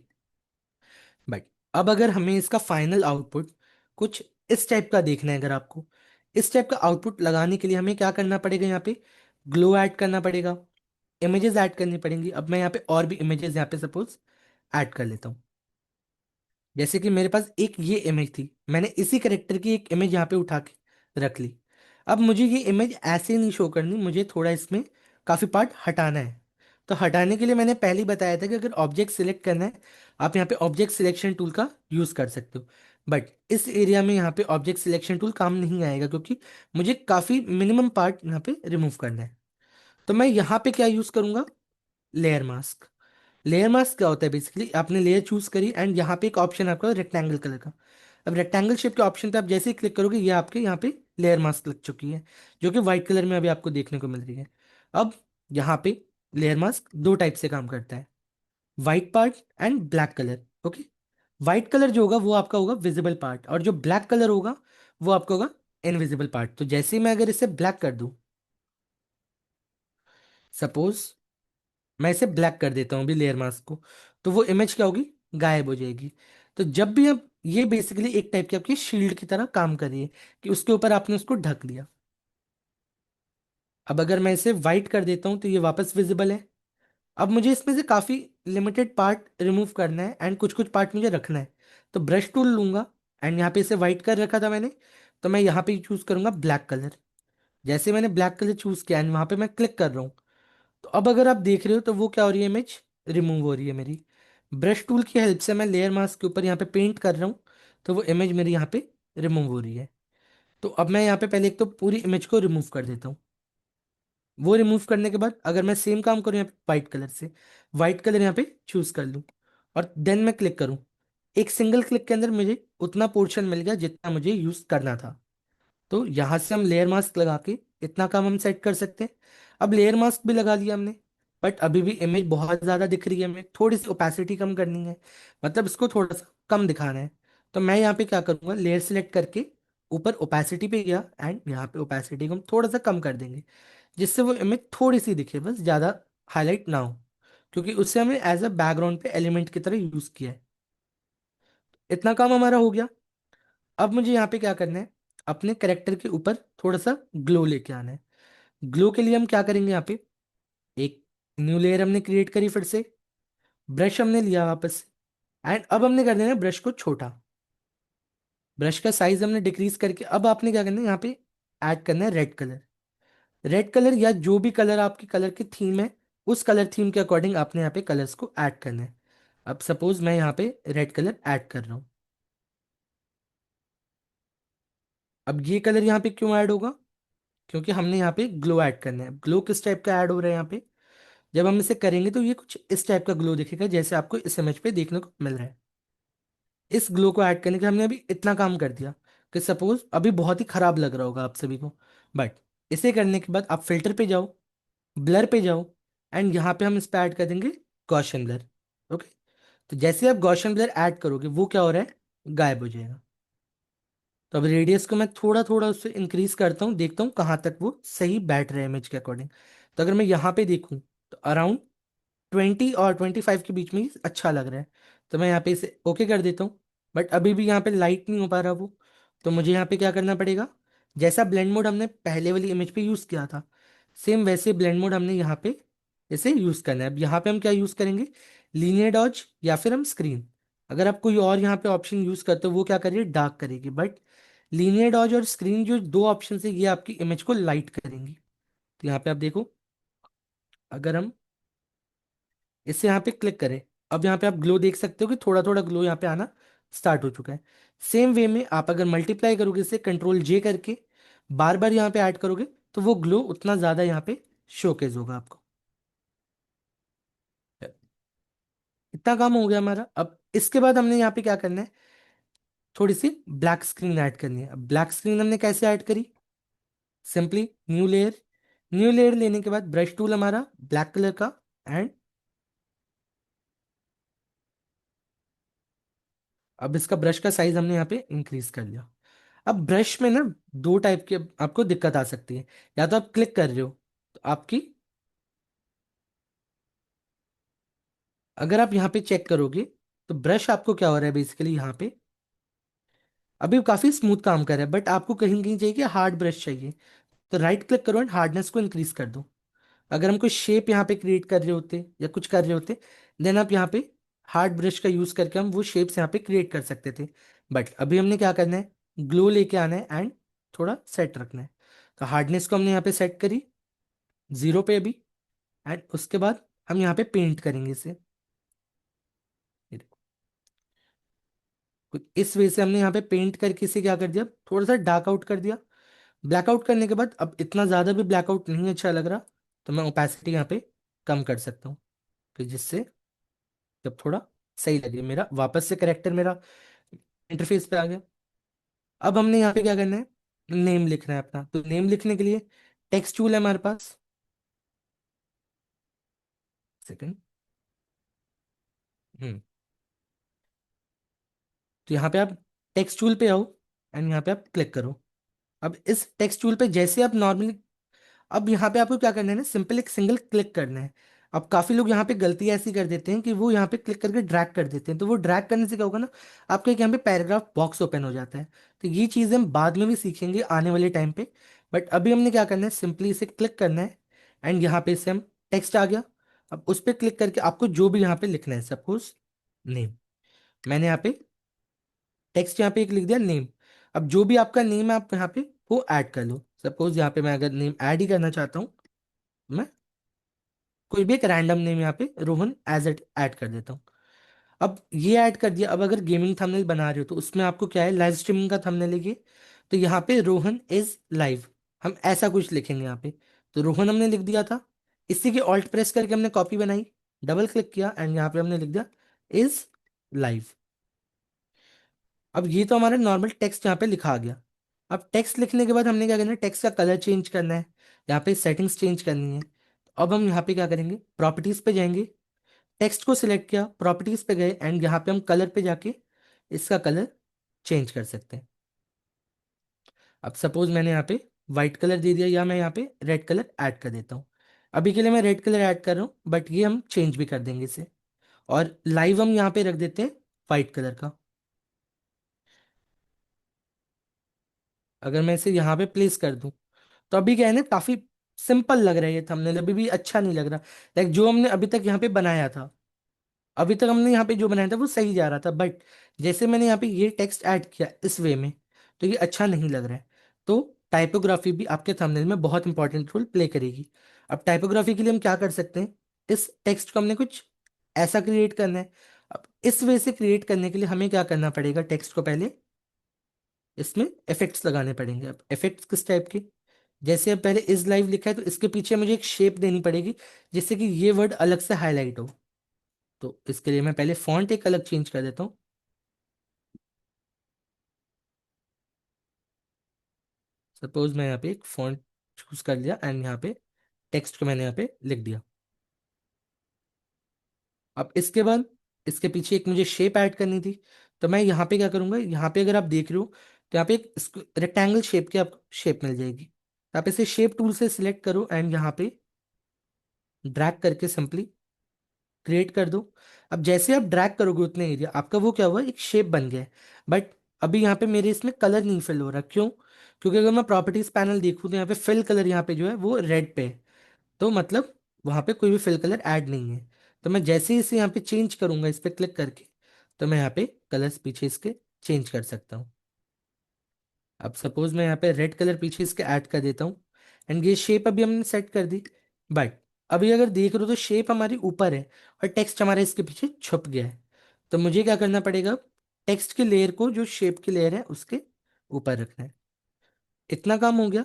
A: बट अब अगर हमें इसका फाइनल आउटपुट कुछ इस टाइप का देखना है, अगर आपको इस टाइप का आउटपुट लगाने के लिए हमें क्या करना पड़ेगा, यहाँ पे ग्लो ऐड करना पड़ेगा, इमेजेस ऐड करनी पड़ेंगी। अब मैं यहाँ पे और भी इमेजेस यहाँ पे सपोज ऐड कर लेता हूँ। जैसे कि मेरे पास एक ये इमेज थी, मैंने इसी करेक्टर की एक इमेज यहाँ पे उठा के रख ली। अब मुझे ये इमेज ऐसे नहीं शो करनी, मुझे थोड़ा इसमें काफ़ी पार्ट हटाना है। तो हटाने के लिए मैंने पहले ही बताया था कि अगर ऑब्जेक्ट सिलेक्ट करना है, आप यहाँ पे ऑब्जेक्ट सिलेक्शन टूल का यूज़ कर सकते हो। बट इस एरिया में यहाँ पे ऑब्जेक्ट सिलेक्शन टूल काम नहीं आएगा, क्योंकि मुझे काफ़ी मिनिमम पार्ट यहाँ पे रिमूव करना है। तो मैं यहाँ पे क्या यूज़ करूँगा, लेयर मास्क। लेयर मास्क क्या होता है, बेसिकली आपने लेयर चूज करी एंड यहाँ पे एक ऑप्शन है आपका रेक्टेंगल कलर का। अब रेक्टेंगल शेप के ऑप्शन पे आप जैसे ही क्लिक करोगे, ये आपके यहाँ पे लेयर मास्क लग चुकी है, जो कि व्हाइट कलर में अभी आपको देखने को मिल रही है। अब यहाँ पे लेयर मास्क दो टाइप से काम करता है, white part and black colour. Okay. White colour जो होगा वो आपका होगा विजिबल पार्ट, और जो ब्लैक कलर होगा वो आपका होगा इनविजिबल पार्ट। तो जैसे ही मैं अगर इसे ब्लैक कर दूं, सपोज मैं इसे ब्लैक कर देता हूँ अभी लेयर मास्क को, तो वो इमेज क्या होगी, गायब हो जाएगी। तो जब भी आप, ये बेसिकली एक टाइप की आपकी शील्ड की तरह काम कर रही है, कि उसके ऊपर आपने उसको ढक दिया। अब अगर मैं इसे वाइट कर देता हूँ तो ये वापस विजिबल है। अब मुझे इसमें से काफ़ी लिमिटेड पार्ट रिमूव करना है एंड कुछ कुछ पार्ट मुझे रखना है। तो ब्रश टूल लूंगा एंड यहाँ पे इसे वाइट कर रखा था मैंने, तो मैं यहाँ पे चूज करूंगा ब्लैक कलर। जैसे मैंने ब्लैक कलर चूज किया एंड वहाँ पे मैं क्लिक कर रहा हूँ, तो अब अगर आप देख रहे हो तो वो क्या हो रही है, इमेज रिमूव हो रही है मेरी। ब्रश टूल की हेल्प से मैं लेयर मास्क के ऊपर यहाँ पे पेंट कर रहा हूँ, तो वो इमेज मेरी यहाँ पे रिमूव हो रही है। तो अब मैं यहाँ पे पहले एक तो पूरी इमेज को रिमूव कर देता हूँ। वो रिमूव करने के बाद अगर मैं सेम काम करूँ यहाँ पे वाइट कलर से, वाइट कलर यहाँ पे चूज कर लूँ और देन मैं क्लिक करूँ, एक सिंगल क्लिक के अंदर मुझे उतना पोर्शन मिल गया जितना मुझे यूज करना था। तो यहाँ से हम लेयर मास्क लगा के इतना काम हम सेट कर सकते हैं। अब लेयर मास्क भी लगा लिया हमने, बट अभी भी इमेज बहुत ज़्यादा दिख रही है, हमें थोड़ी सी ओपेसिटी कम करनी है, मतलब इसको थोड़ा सा कम दिखाना है। तो मैं यहाँ पे क्या करूँगा, लेयर सेलेक्ट करके ऊपर ओपेसिटी पे गया एंड यहाँ पे ओपेसिटी को हम थोड़ा सा कम कर देंगे, जिससे वो इमेज थोड़ी सी दिखे, बस ज़्यादा हाईलाइट ना हो, क्योंकि उससे हमें एज अ बैकग्राउंड पे एलिमेंट की तरह यूज़ किया है। इतना काम हमारा हो गया। अब मुझे यहाँ पे क्या करना है, अपने करेक्टर के ऊपर थोड़ा सा ग्लो लेके आना है। ग्लो के लिए हम क्या करेंगे, यहाँ पे एक न्यू लेयर हमने क्रिएट करी, फिर से ब्रश हमने लिया वापस से एंड अब हमने कर देना है ब्रश को छोटा। ब्रश का साइज हमने डिक्रीज करके अब आपने क्या करना है, यहाँ पे ऐड करना है रेड कलर। रेड कलर या जो भी कलर आपकी कलर की थीम है, उस कलर थीम के अकॉर्डिंग आपने यहाँ पे कलर्स को ऐड करना है। अब सपोज मैं यहाँ पे रेड कलर ऐड कर रहा हूँ। अब ये कलर यहाँ पे क्यों ऐड होगा, क्योंकि हमने यहाँ पे ग्लो ऐड करना है। ग्लो किस टाइप का ऐड हो रहा है यहाँ पे, जब हम इसे करेंगे तो ये कुछ इस टाइप का ग्लो दिखेगा जैसे आपको इस इमेज पे देखने को मिल रहा है। इस ग्लो को ऐड करने के लिए हमने अभी इतना काम कर दिया कि सपोज अभी बहुत ही खराब लग रहा होगा आप सभी को, बट इसे करने के बाद आप फिल्टर पे जाओ, ब्लर पे जाओ एंड यहाँ पे हम इस पे ऐड कर देंगे गॉसियन ब्लर। ओके, तो जैसे आप गॉसियन ब्लर ऐड करोगे वो क्या हो रहा है, गायब हो जाएगा। तो अब रेडियस को मैं थोड़ा थोड़ा उससे इंक्रीज करता हूँ, देखता हूँ कहाँ तक वो सही बैठ रहा है इमेज के अकॉर्डिंग। तो अगर मैं यहाँ पे देखूँ तो अराउंड 20 और 25 के बीच में ही अच्छा लग रहा है। तो मैं यहाँ पे इसे ओके कर देता हूँ, बट अभी भी यहाँ पे लाइट नहीं हो पा रहा वो। तो मुझे यहाँ पे क्या करना पड़ेगा, जैसा ब्लेंड मोड हमने पहले वाली इमेज पे यूज़ किया था, सेम वैसे ब्लेंड मोड हमने यहाँ पे इसे यूज़ करना है। अब यहाँ पे हम क्या यूज़ करेंगे, लीनियर डॉज या फिर हम स्क्रीन। अगर आप कोई और यहाँ पे ऑप्शन यूज़ करते हो वो क्या करेगी, डार्क करेगी, बट लीनियर डॉज और स्क्रीन जो दो ऑप्शन है ये आपकी इमेज को लाइट करेंगी। तो यहाँ पे आप देखो, अगर हम इससे यहाँ पे क्लिक करें, अब यहाँ पे आप ग्लो देख सकते हो कि थोड़ा थोड़ा ग्लो यहाँ पे आना स्टार्ट हो चुका है। सेम वे में आप अगर मल्टीप्लाई करोगे इसे कंट्रोल जे करके, बार बार यहाँ पे ऐड करोगे, तो वो ग्लो उतना ज्यादा यहाँ पे शोकेज होगा आपको। इतना काम हो गया हमारा। अब इसके बाद हमने यहाँ पे क्या करना है, थोड़ी सी ब्लैक स्क्रीन ऐड करनी है। अब ब्लैक स्क्रीन हमने कैसे ऐड करी, simply new layer, new layer लेने के बाद ब्रश टूल हमारा ब्लैक कलर का एंड अब इसका ब्रश का साइज हमने यहाँ पे इंक्रीज कर लिया। अब ब्रश में ना दो टाइप की आपको दिक्कत आ सकती है, या तो आप क्लिक कर रहे हो तो आपकी, अगर आप यहाँ पे चेक करोगे तो ब्रश आपको क्या हो रहा है बेसिकली, यहाँ पे अभी काफी स्मूथ काम कर रहा है, बट आपको कहीं कहीं चाहिए कि हार्ड ब्रश चाहिए, तो राइट क्लिक करो एंड हार्डनेस को इंक्रीज कर दो। अगर हम कोई शेप यहाँ पे क्रिएट कर रहे होते या कुछ कर रहे होते, देन आप यहाँ पे हार्ड ब्रश का यूज करके हम वो शेप्स यहाँ पे क्रिएट कर सकते थे। बट अभी हमने क्या करना है, ग्लो लेके आना है एंड थोड़ा सेट रखना है। तो हार्डनेस को हमने यहाँ पे सेट करी 0 पे अभी, एंड उसके बाद हम यहाँ पे पेंट करेंगे इसे। ये देखो, कुछ इस वजह से हमने यहाँ पे पेंट करके इसे क्या कर दिया, थोड़ा सा डार्क आउट कर दिया। ब्लैकआउट करने के बाद अब इतना ज्यादा भी ब्लैकआउट नहीं अच्छा लग रहा, तो मैं ओपेसिटी यहाँ पे कम कर सकता हूँ, कि जिससे जब थोड़ा सही लगे, मेरा वापस से करेक्टर मेरा इंटरफेस पे आ गया। अब हमने यहाँ पे क्या करना है, नेम लिखना है अपना। तो नेम लिखने के लिए टेक्स्ट टूल है हमारे पास, सेकंड। तो यहाँ पे आप टेक्स्ट टूल पे आओ एंड यहाँ पे आप क्लिक करो। अब इस टेक्स्ट टूल पे जैसे आप नॉर्मली, अब यहाँ पे आपको क्या करना है ना, सिंपल एक सिंगल क्लिक करना है। अब काफी लोग यहाँ पे गलती ऐसी कर देते हैं कि वो यहाँ पे क्लिक करके ड्रैग कर देते हैं, तो वो ड्रैग करने से क्या होगा ना, आपका एक यहाँ पे पैराग्राफ बॉक्स ओपन हो जाता है। तो ये चीजें हम बाद में भी सीखेंगे आने वाले टाइम पे, बट अभी हमने क्या करना है, सिंपली इसे क्लिक करना है एंड यहाँ पे इसे हम, टेक्स्ट आ गया। अब उस पर क्लिक करके आपको जो भी यहाँ पे लिखना है, सपोज नेम, मैंने यहाँ पे टेक्स्ट यहाँ पे एक लिख दिया नेम। अब जो भी आपका नेम है आप यहाँ पे वो ऐड कर लो। सपोज यहाँ पे मैं अगर नेम ऐड ही करना चाहता हूँ, मैं कोई भी एक रैंडम नेम यहाँ पे रोहन एज एट ऐड कर देता हूँ। अब ये ऐड कर दिया। अब अगर गेमिंग थंबनेल बना रहे हो तो उसमें आपको क्या है, लाइव स्ट्रीमिंग का थंबनेल है ये। तो यहाँ पे रोहन इज लाइव, हम ऐसा कुछ लिखेंगे यहाँ पे। तो रोहन हमने लिख दिया था, इसी की ऑल्ट प्रेस करके हमने कॉपी बनाई, डबल क्लिक किया एंड यहाँ पे हमने लिख दिया इज लाइव। अब ये तो हमारा नॉर्मल टेक्स्ट यहाँ पे लिखा आ गया। अब टेक्स्ट लिखने के बाद हमने क्या करना है, टेक्स्ट का कलर चेंज करना है, यहाँ पे सेटिंग्स चेंज करनी है। तो अब हम यहाँ पे क्या करेंगे, प्रॉपर्टीज पे जाएंगे, टेक्स्ट को सिलेक्ट किया, प्रॉपर्टीज पे गए एंड यहाँ पे हम कलर पे जाके इसका कलर चेंज कर सकते हैं। अब सपोज मैंने यहाँ पे वाइट कलर दे दिया, या मैं यहाँ पे रेड कलर ऐड कर देता हूँ। अभी के लिए मैं रेड कलर ऐड कर रहा हूँ, बट ये हम चेंज भी कर देंगे इसे। और लाइव हम यहाँ पे रख देते हैं वाइट कलर का। अगर मैं इसे यहाँ पे प्लेस कर दूं, तो अभी क्या है ना, काफी सिंपल लग रहा है ये थंबनेल, अभी भी अच्छा नहीं लग रहा। लाइक जो हमने अभी तक यहाँ पे बनाया था, अभी तक हमने यहाँ पे जो बनाया था वो सही जा रहा था, बट जैसे मैंने यहाँ पे ये टेक्स्ट ऐड किया इस वे में, तो ये अच्छा नहीं लग रहा है। तो टाइपोग्राफी भी आपके थंबनेल में बहुत इंपॉर्टेंट रोल प्ले करेगी। अब टाइपोग्राफी के लिए हम क्या कर सकते हैं, इस टेक्स्ट को हमने कुछ ऐसा क्रिएट करना है। अब इस वे से क्रिएट करने के लिए हमें क्या करना पड़ेगा, टेक्स्ट को पहले इसमें इफेक्ट्स लगाने पड़ेंगे। अब इफेक्ट्स किस टाइप के, जैसे अब पहले इज लाइव लिखा है तो इसके पीछे मुझे एक शेप देनी पड़ेगी, जिससे कि ये वर्ड अलग से हाईलाइट हो। तो इसके लिए मैं पहले फॉन्ट एक अलग चेंज कर देता हूँ। सपोज मैं यहाँ पे एक फॉन्ट चूज कर लिया एंड यहाँ पे टेक्स्ट को मैंने यहाँ पे लिख दिया। अब इसके बाद इसके पीछे एक मुझे शेप ऐड करनी थी। तो मैं यहाँ पे क्या करूंगा, यहाँ पे अगर आप देख रहे हो तो यहाँ पे एक रेक्टेंगल शेप की आपको शेप मिल जाएगी। तो आप इसे शेप टूल से सिलेक्ट करो एंड यहाँ पे ड्रैग करके सिंपली क्रिएट कर दो। अब जैसे आप ड्रैग करोगे उतने एरिया आपका वो क्या हुआ, एक शेप बन गया है। बट अभी यहाँ पे मेरे इसमें कलर नहीं फिल हो रहा, क्यों? क्योंकि अगर मैं प्रॉपर्टीज पैनल देखूँ तो यहाँ पे फिल कलर यहाँ पे जो है वो रेड पे है। तो मतलब वहाँ पे कोई भी फिल कलर ऐड नहीं है। तो मैं जैसे ही इसे यहाँ पे चेंज करूंगा इस पे क्लिक करके, तो मैं यहाँ पे कलर्स पीछे इसके चेंज कर सकता हूँ। अब सपोज मैं यहाँ पे रेड कलर पीछे इसके ऐड कर देता हूँ एंड ये शेप अभी हमने सेट कर दी। बट अभी अगर देख रहे हो तो शेप हमारी ऊपर है और टेक्स्ट हमारे इसके पीछे छुप गया है। तो मुझे क्या करना पड़ेगा, टेक्स्ट की लेयर को, जो शेप की लेयर है उसके ऊपर रखना है। इतना काम हो गया।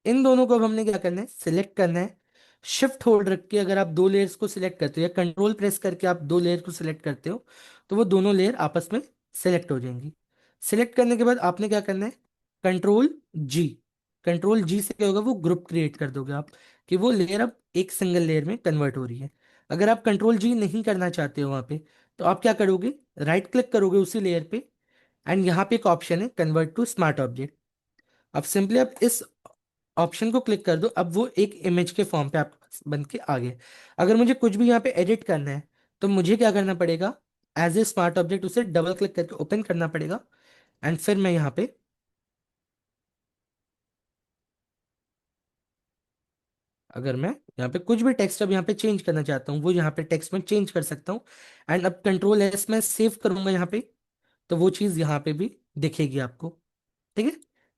A: इन दोनों को अब हमने क्या करना है, सिलेक्ट करना है। शिफ्ट होल्ड रख के अगर आप दो लेयर्स को सिलेक्ट करते हो, या कंट्रोल प्रेस करके आप दो लेयर को सिलेक्ट करते हो, तो वो दोनों लेयर आपस में सिलेक्ट हो जाएंगी। सिलेक्ट करने के बाद आपने क्या करना है, कंट्रोल जी। कंट्रोल जी से क्या होगा, वो ग्रुप क्रिएट कर दोगे आप, कि वो लेयर अब एक सिंगल लेयर में कन्वर्ट हो रही है। अगर आप कंट्रोल जी नहीं करना चाहते हो वहां पे, तो आप क्या करोगे, राइट क्लिक करोगे उसी लेयर पे एंड यहाँ पे एक ऑप्शन है कन्वर्ट टू स्मार्ट ऑब्जेक्ट। अब सिंपली आप इस ऑप्शन को क्लिक कर दो, अब वो एक इमेज के फॉर्म पे आपके पास बन के आ गया। अगर मुझे कुछ भी यहाँ पे एडिट करना है, तो मुझे क्या करना पड़ेगा, एज ए स्मार्ट ऑब्जेक्ट उसे डबल क्लिक करके ओपन करना पड़ेगा एंड फिर मैं यहाँ पे, अगर मैं यहाँ पे कुछ भी टेक्स्ट अब यहाँ पे चेंज करना चाहता हूँ, वो यहाँ पे टेक्स्ट में चेंज कर सकता हूँ। एंड अब कंट्रोल एस में सेव करूंगा यहाँ पे, तो वो चीज़ यहाँ पे भी दिखेगी आपको। ठीक है।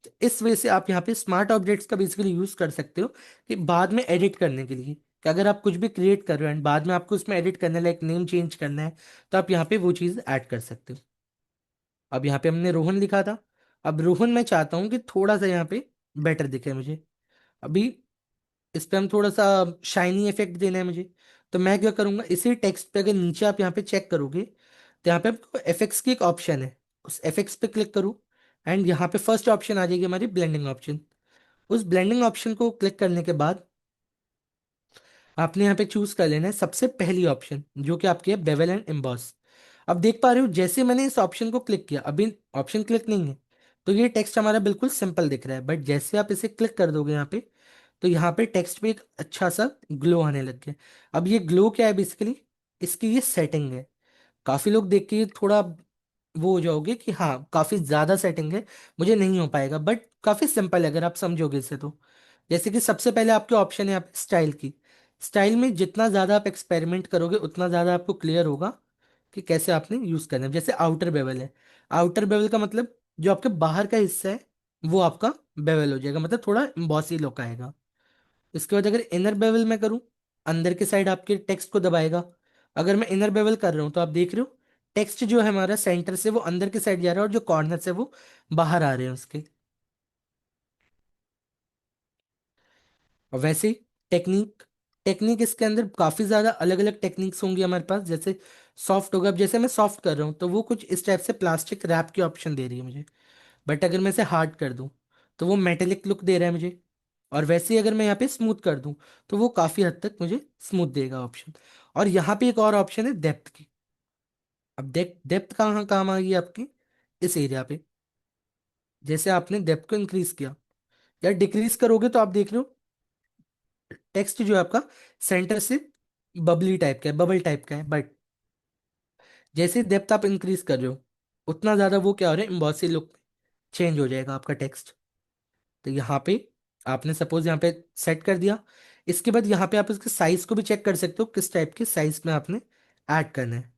A: तो इस वजह से आप यहाँ पे स्मार्ट ऑब्जेक्ट्स का बेसिकली यूज कर सकते हो, कि बाद में एडिट करने के लिए, कि अगर आप कुछ भी क्रिएट कर रहे हो एंड बाद में आपको उसमें एडिट करना है, लाइक नेम चेंज करना है, तो आप यहाँ पे वो चीज़ ऐड कर सकते हो। अब यहाँ पे हमने रोहन लिखा था, अब रोहन मैं चाहता हूँ कि थोड़ा सा यहाँ पे बेटर दिखे मुझे। अभी इस पे हम थोड़ा सा शाइनी इफेक्ट देना है मुझे। तो मैं क्या करूंगा, इसी टेक्स्ट पे अगर नीचे आप यहाँ पे चेक करोगे, तो यहाँ पे आपको एफएक्स की एक ऑप्शन है, उस एफएक्स पे क्लिक करूँ एंड यहाँ पे फर्स्ट ऑप्शन आ जाएगी हमारी ब्लेंडिंग ऑप्शन। उस ब्लेंडिंग ऑप्शन को क्लिक करने के बाद आपने यहाँ पे चूज कर लेना है सबसे पहली ऑप्शन, जो कि आपकी है बेवल एंड एम्बॉस। अब देख पा रहे हो, जैसे मैंने इस ऑप्शन को क्लिक किया, अभी ऑप्शन क्लिक नहीं है, तो ये टेक्स्ट हमारा बिल्कुल सिंपल दिख रहा है। बट जैसे आप इसे क्लिक कर दोगे यहाँ पे, तो यहाँ पे टेक्स्ट पे एक अच्छा सा ग्लो आने लग गया। अब ये ग्लो क्या है, बेसिकली इसकी ये सेटिंग है। काफी लोग देख के ये थोड़ा वो हो जाओगे कि हाँ काफी ज्यादा सेटिंग है, मुझे नहीं हो पाएगा, बट काफी सिंपल है अगर आप समझोगे इसे तो। जैसे कि सबसे पहले आपके ऑप्शन है यहाँ पे स्टाइल की। स्टाइल में जितना ज्यादा आप एक्सपेरिमेंट करोगे उतना ज्यादा आपको क्लियर होगा कि कैसे आपने यूज करना है। जैसे आउटर बेवल है, आउटर बेवल का मतलब जो आपके बाहर का हिस्सा है वो आपका बेवल हो जाएगा, मतलब थोड़ा एम्बॉसी लुक आएगा। इसके बाद अगर इनर बेवल मैं करूँ, अंदर के साइड आपके टेक्स्ट को दबाएगा। अगर मैं इनर बेवल कर रहा हूँ तो आप देख रहे हो टेक्स्ट जो है हमारा सेंटर से वो अंदर के साइड जा रहा है, और जो कॉर्नर से वो बाहर आ रहे हैं उसके। और वैसे ही टेक्निक, टेक्निक इसके अंदर काफी ज्यादा अलग अलग टेक्निक्स होंगी हमारे पास। जैसे सॉफ्ट होगा, अब जैसे मैं सॉफ्ट कर रहा हूँ तो वो कुछ इस टाइप से प्लास्टिक रैप की ऑप्शन दे रही है मुझे। बट अगर मैं इसे हार्ड कर दूं तो वो मेटेलिक लुक दे रहा है मुझे। और वैसे ही अगर मैं यहाँ पे स्मूथ कर दूं तो वो काफी हद तक मुझे स्मूथ देगा ऑप्शन। और यहाँ पे एक और ऑप्शन है डेप्थ की। अब डेप्थ कहाँ काम आ गई आपकी, इस एरिया पे। जैसे आपने डेप्थ को इंक्रीज किया या डिक्रीज करोगे तो आप देख रहे हो टेक्स्ट जो है आपका सेंटर से बबली टाइप का है, बबल टाइप का है। बट जैसे डेप्थ आप इंक्रीज कर रहे हो उतना ज्यादा वो क्या हो रहा है, एम्बॉसी लुक चेंज हो जाएगा आपका टेक्स्ट। तो यहाँ पे आपने सपोज यहाँ पे सेट कर दिया। इसके बाद यहाँ पे आप इसके साइज को भी चेक कर सकते हो किस टाइप के साइज में आपने ऐड करना है।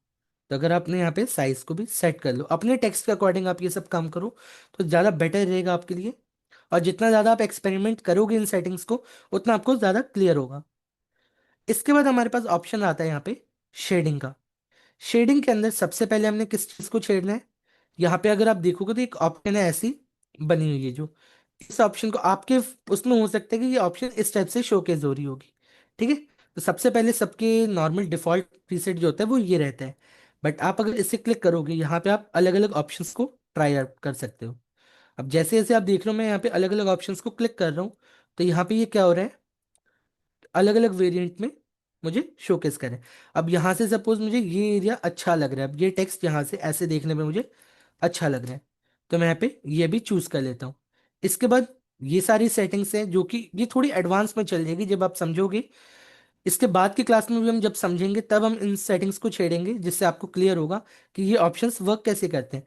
A: तो अगर आपने यहाँ पे साइज को भी सेट कर लो अपने टेक्स्ट के अकॉर्डिंग, आप ये सब काम करो तो ज़्यादा बेटर रहेगा आपके लिए। और जितना ज़्यादा आप एक्सपेरिमेंट करोगे इन सेटिंग्स को उतना आपको ज़्यादा क्लियर होगा। इसके बाद हमारे पास ऑप्शन आता है यहाँ पे शेडिंग का। शेडिंग के अंदर सबसे पहले हमने किस चीज को छेड़ना है, यहाँ पे अगर आप देखोगे तो एक ऑप्शन है ऐसी बनी हुई है, जो इस ऑप्शन को आपके उसमें हो सकता है कि ये ऑप्शन इस टाइप से शोकेस हो रही होगी। ठीक है, तो सबसे पहले सबके नॉर्मल डिफॉल्ट प्रीसेट जो होता है वो ये रहता है। बट आप अगर इसे क्लिक करोगे यहाँ पे आप अलग अलग ऑप्शंस को ट्राई आउट कर सकते हो। अब जैसे जैसे आप देख रहे हो मैं यहाँ पे अलग अलग ऑप्शंस को क्लिक कर रहा हूँ तो यहाँ पे ये क्या हो रहा है, अलग अलग वेरिएंट में मुझे शोकेस करें। अब यहाँ से सपोज मुझे ये एरिया अच्छा लग रहा है, अब ये टेक्स्ट यहाँ से ऐसे देखने में मुझे अच्छा लग रहा है, तो मैं यहाँ पे ये भी चूज कर लेता हूँ। इसके बाद ये सारी सेटिंग्स हैं जो कि ये थोड़ी एडवांस में चल जाएगी जब आप समझोगे। इसके बाद की क्लास में भी हम जब समझेंगे तब हम इन सेटिंग्स को छेड़ेंगे जिससे आपको क्लियर होगा कि ये ऑप्शंस वर्क कैसे करते हैं।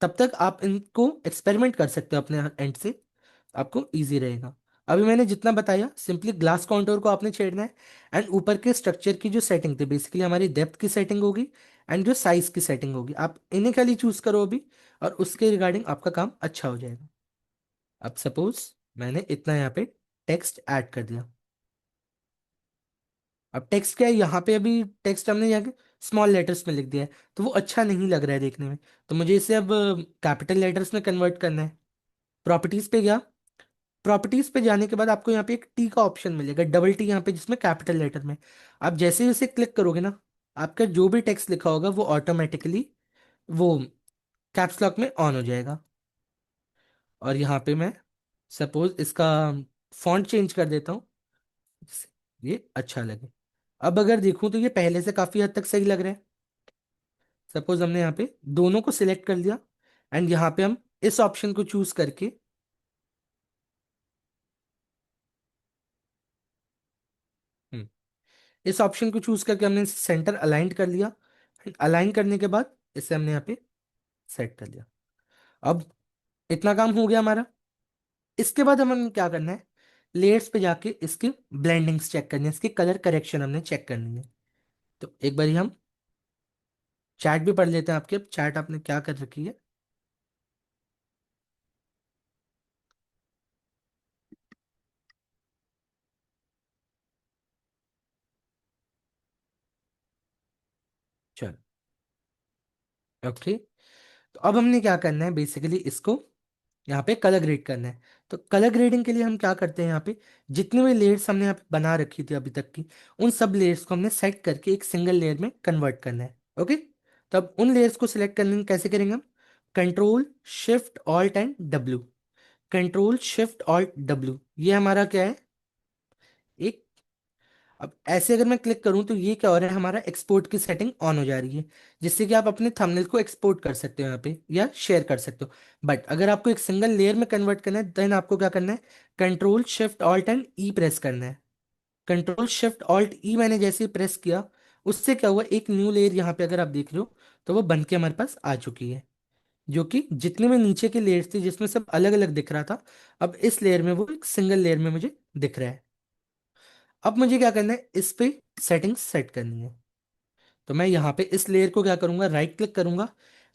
A: तब तक आप इनको एक्सपेरिमेंट कर सकते हो अपने एंड से, आपको इजी रहेगा। अभी मैंने जितना बताया सिंपली ग्लास काउंटर को आपने छेड़ना है, एंड ऊपर के स्ट्रक्चर की जो सेटिंग थी बेसिकली हमारी डेप्थ की सेटिंग होगी एंड जो साइज की सेटिंग होगी, आप इन्हें खाली चूज करो अभी, और उसके रिगार्डिंग आपका काम अच्छा हो जाएगा। अब सपोज मैंने इतना यहाँ पे टेक्स्ट ऐड कर दिया। अब टेक्स्ट क्या है यहाँ पे, अभी टेक्स्ट हमने यहाँ के स्मॉल लेटर्स में लिख दिया है तो वो अच्छा नहीं लग रहा है देखने में। तो मुझे इसे अब कैपिटल लेटर्स में कन्वर्ट करना है। प्रॉपर्टीज पे गया, प्रॉपर्टीज पे जाने के बाद आपको यहाँ पे एक टी का ऑप्शन मिलेगा, डबल टी यहाँ पे जिसमें कैपिटल लेटर में। आप जैसे ही उसे क्लिक करोगे ना, आपका जो भी टेक्स्ट लिखा होगा वो ऑटोमेटिकली वो कैप्स लॉक में ऑन हो जाएगा। और यहाँ पे मैं सपोज इसका फॉन्ट चेंज कर देता हूँ जिससे ये अच्छा लगे। अब अगर देखूं तो ये पहले से काफी हद तक सही लग रहा है। सपोज हमने यहाँ पे दोनों को सिलेक्ट कर लिया एंड यहाँ पे हम इस ऑप्शन को चूज करके, हम्म, इस ऑप्शन को चूज करके हमने सेंटर अलाइन कर लिया। अलाइन करने के बाद इसे हमने यहाँ पे सेट कर लिया। अब इतना काम हो गया हमारा। इसके बाद हमें क्या करना है, लेयर्स पे जाके इसकी ब्लेंडिंग्स चेक करनी है, इसकी कलर करेक्शन हमने चेक करनी है। तो एक बार हम चैट भी पढ़ लेते हैं आपके, अब चैट आपने क्या कर रखी है। चलो, ओके। तो अब हमने क्या करना है बेसिकली इसको यहाँ पे कलर ग्रेड करना है। तो कलर ग्रेडिंग के लिए हम क्या करते हैं, यहाँ पे जितने भी लेयर्स हमने यहाँ पे बना रखी थी अभी तक की, उन सब लेयर्स को हमने सेट करके एक सिंगल लेयर में कन्वर्ट करना है। ओके, तो अब उन लेयर्स को सिलेक्ट करने में कैसे करेंगे हम, control shift alt and W. Control shift alt W ये हमारा क्या है, एक। अब ऐसे अगर मैं क्लिक करूं तो ये क्या हो रहा है, हमारा एक्सपोर्ट की सेटिंग ऑन हो जा रही है, जिससे कि आप अपने थंबनेल को एक्सपोर्ट कर सकते हो यहाँ पे या शेयर कर सकते हो। बट अगर आपको एक सिंगल लेयर में कन्वर्ट करना है देन आपको क्या करना है, control shift alt and E press करना है। कंट्रोल शिफ्ट ऑल्ट ई मैंने जैसे ही प्रेस किया उससे क्या हुआ, एक न्यू लेयर यहाँ पे अगर आप देख रहे हो तो वो बन के हमारे पास आ चुकी है। जो कि जितने में नीचे के लेयर्स थे जिसमें सब अलग अलग दिख रहा था, अब इस लेयर में वो एक सिंगल लेयर में मुझे दिख रहा है। अब मुझे क्या करना है, इस पे सेटिंग्स सेट करनी है। तो मैं यहाँ पे इस लेयर को क्या करूंगा, राइट क्लिक करूंगा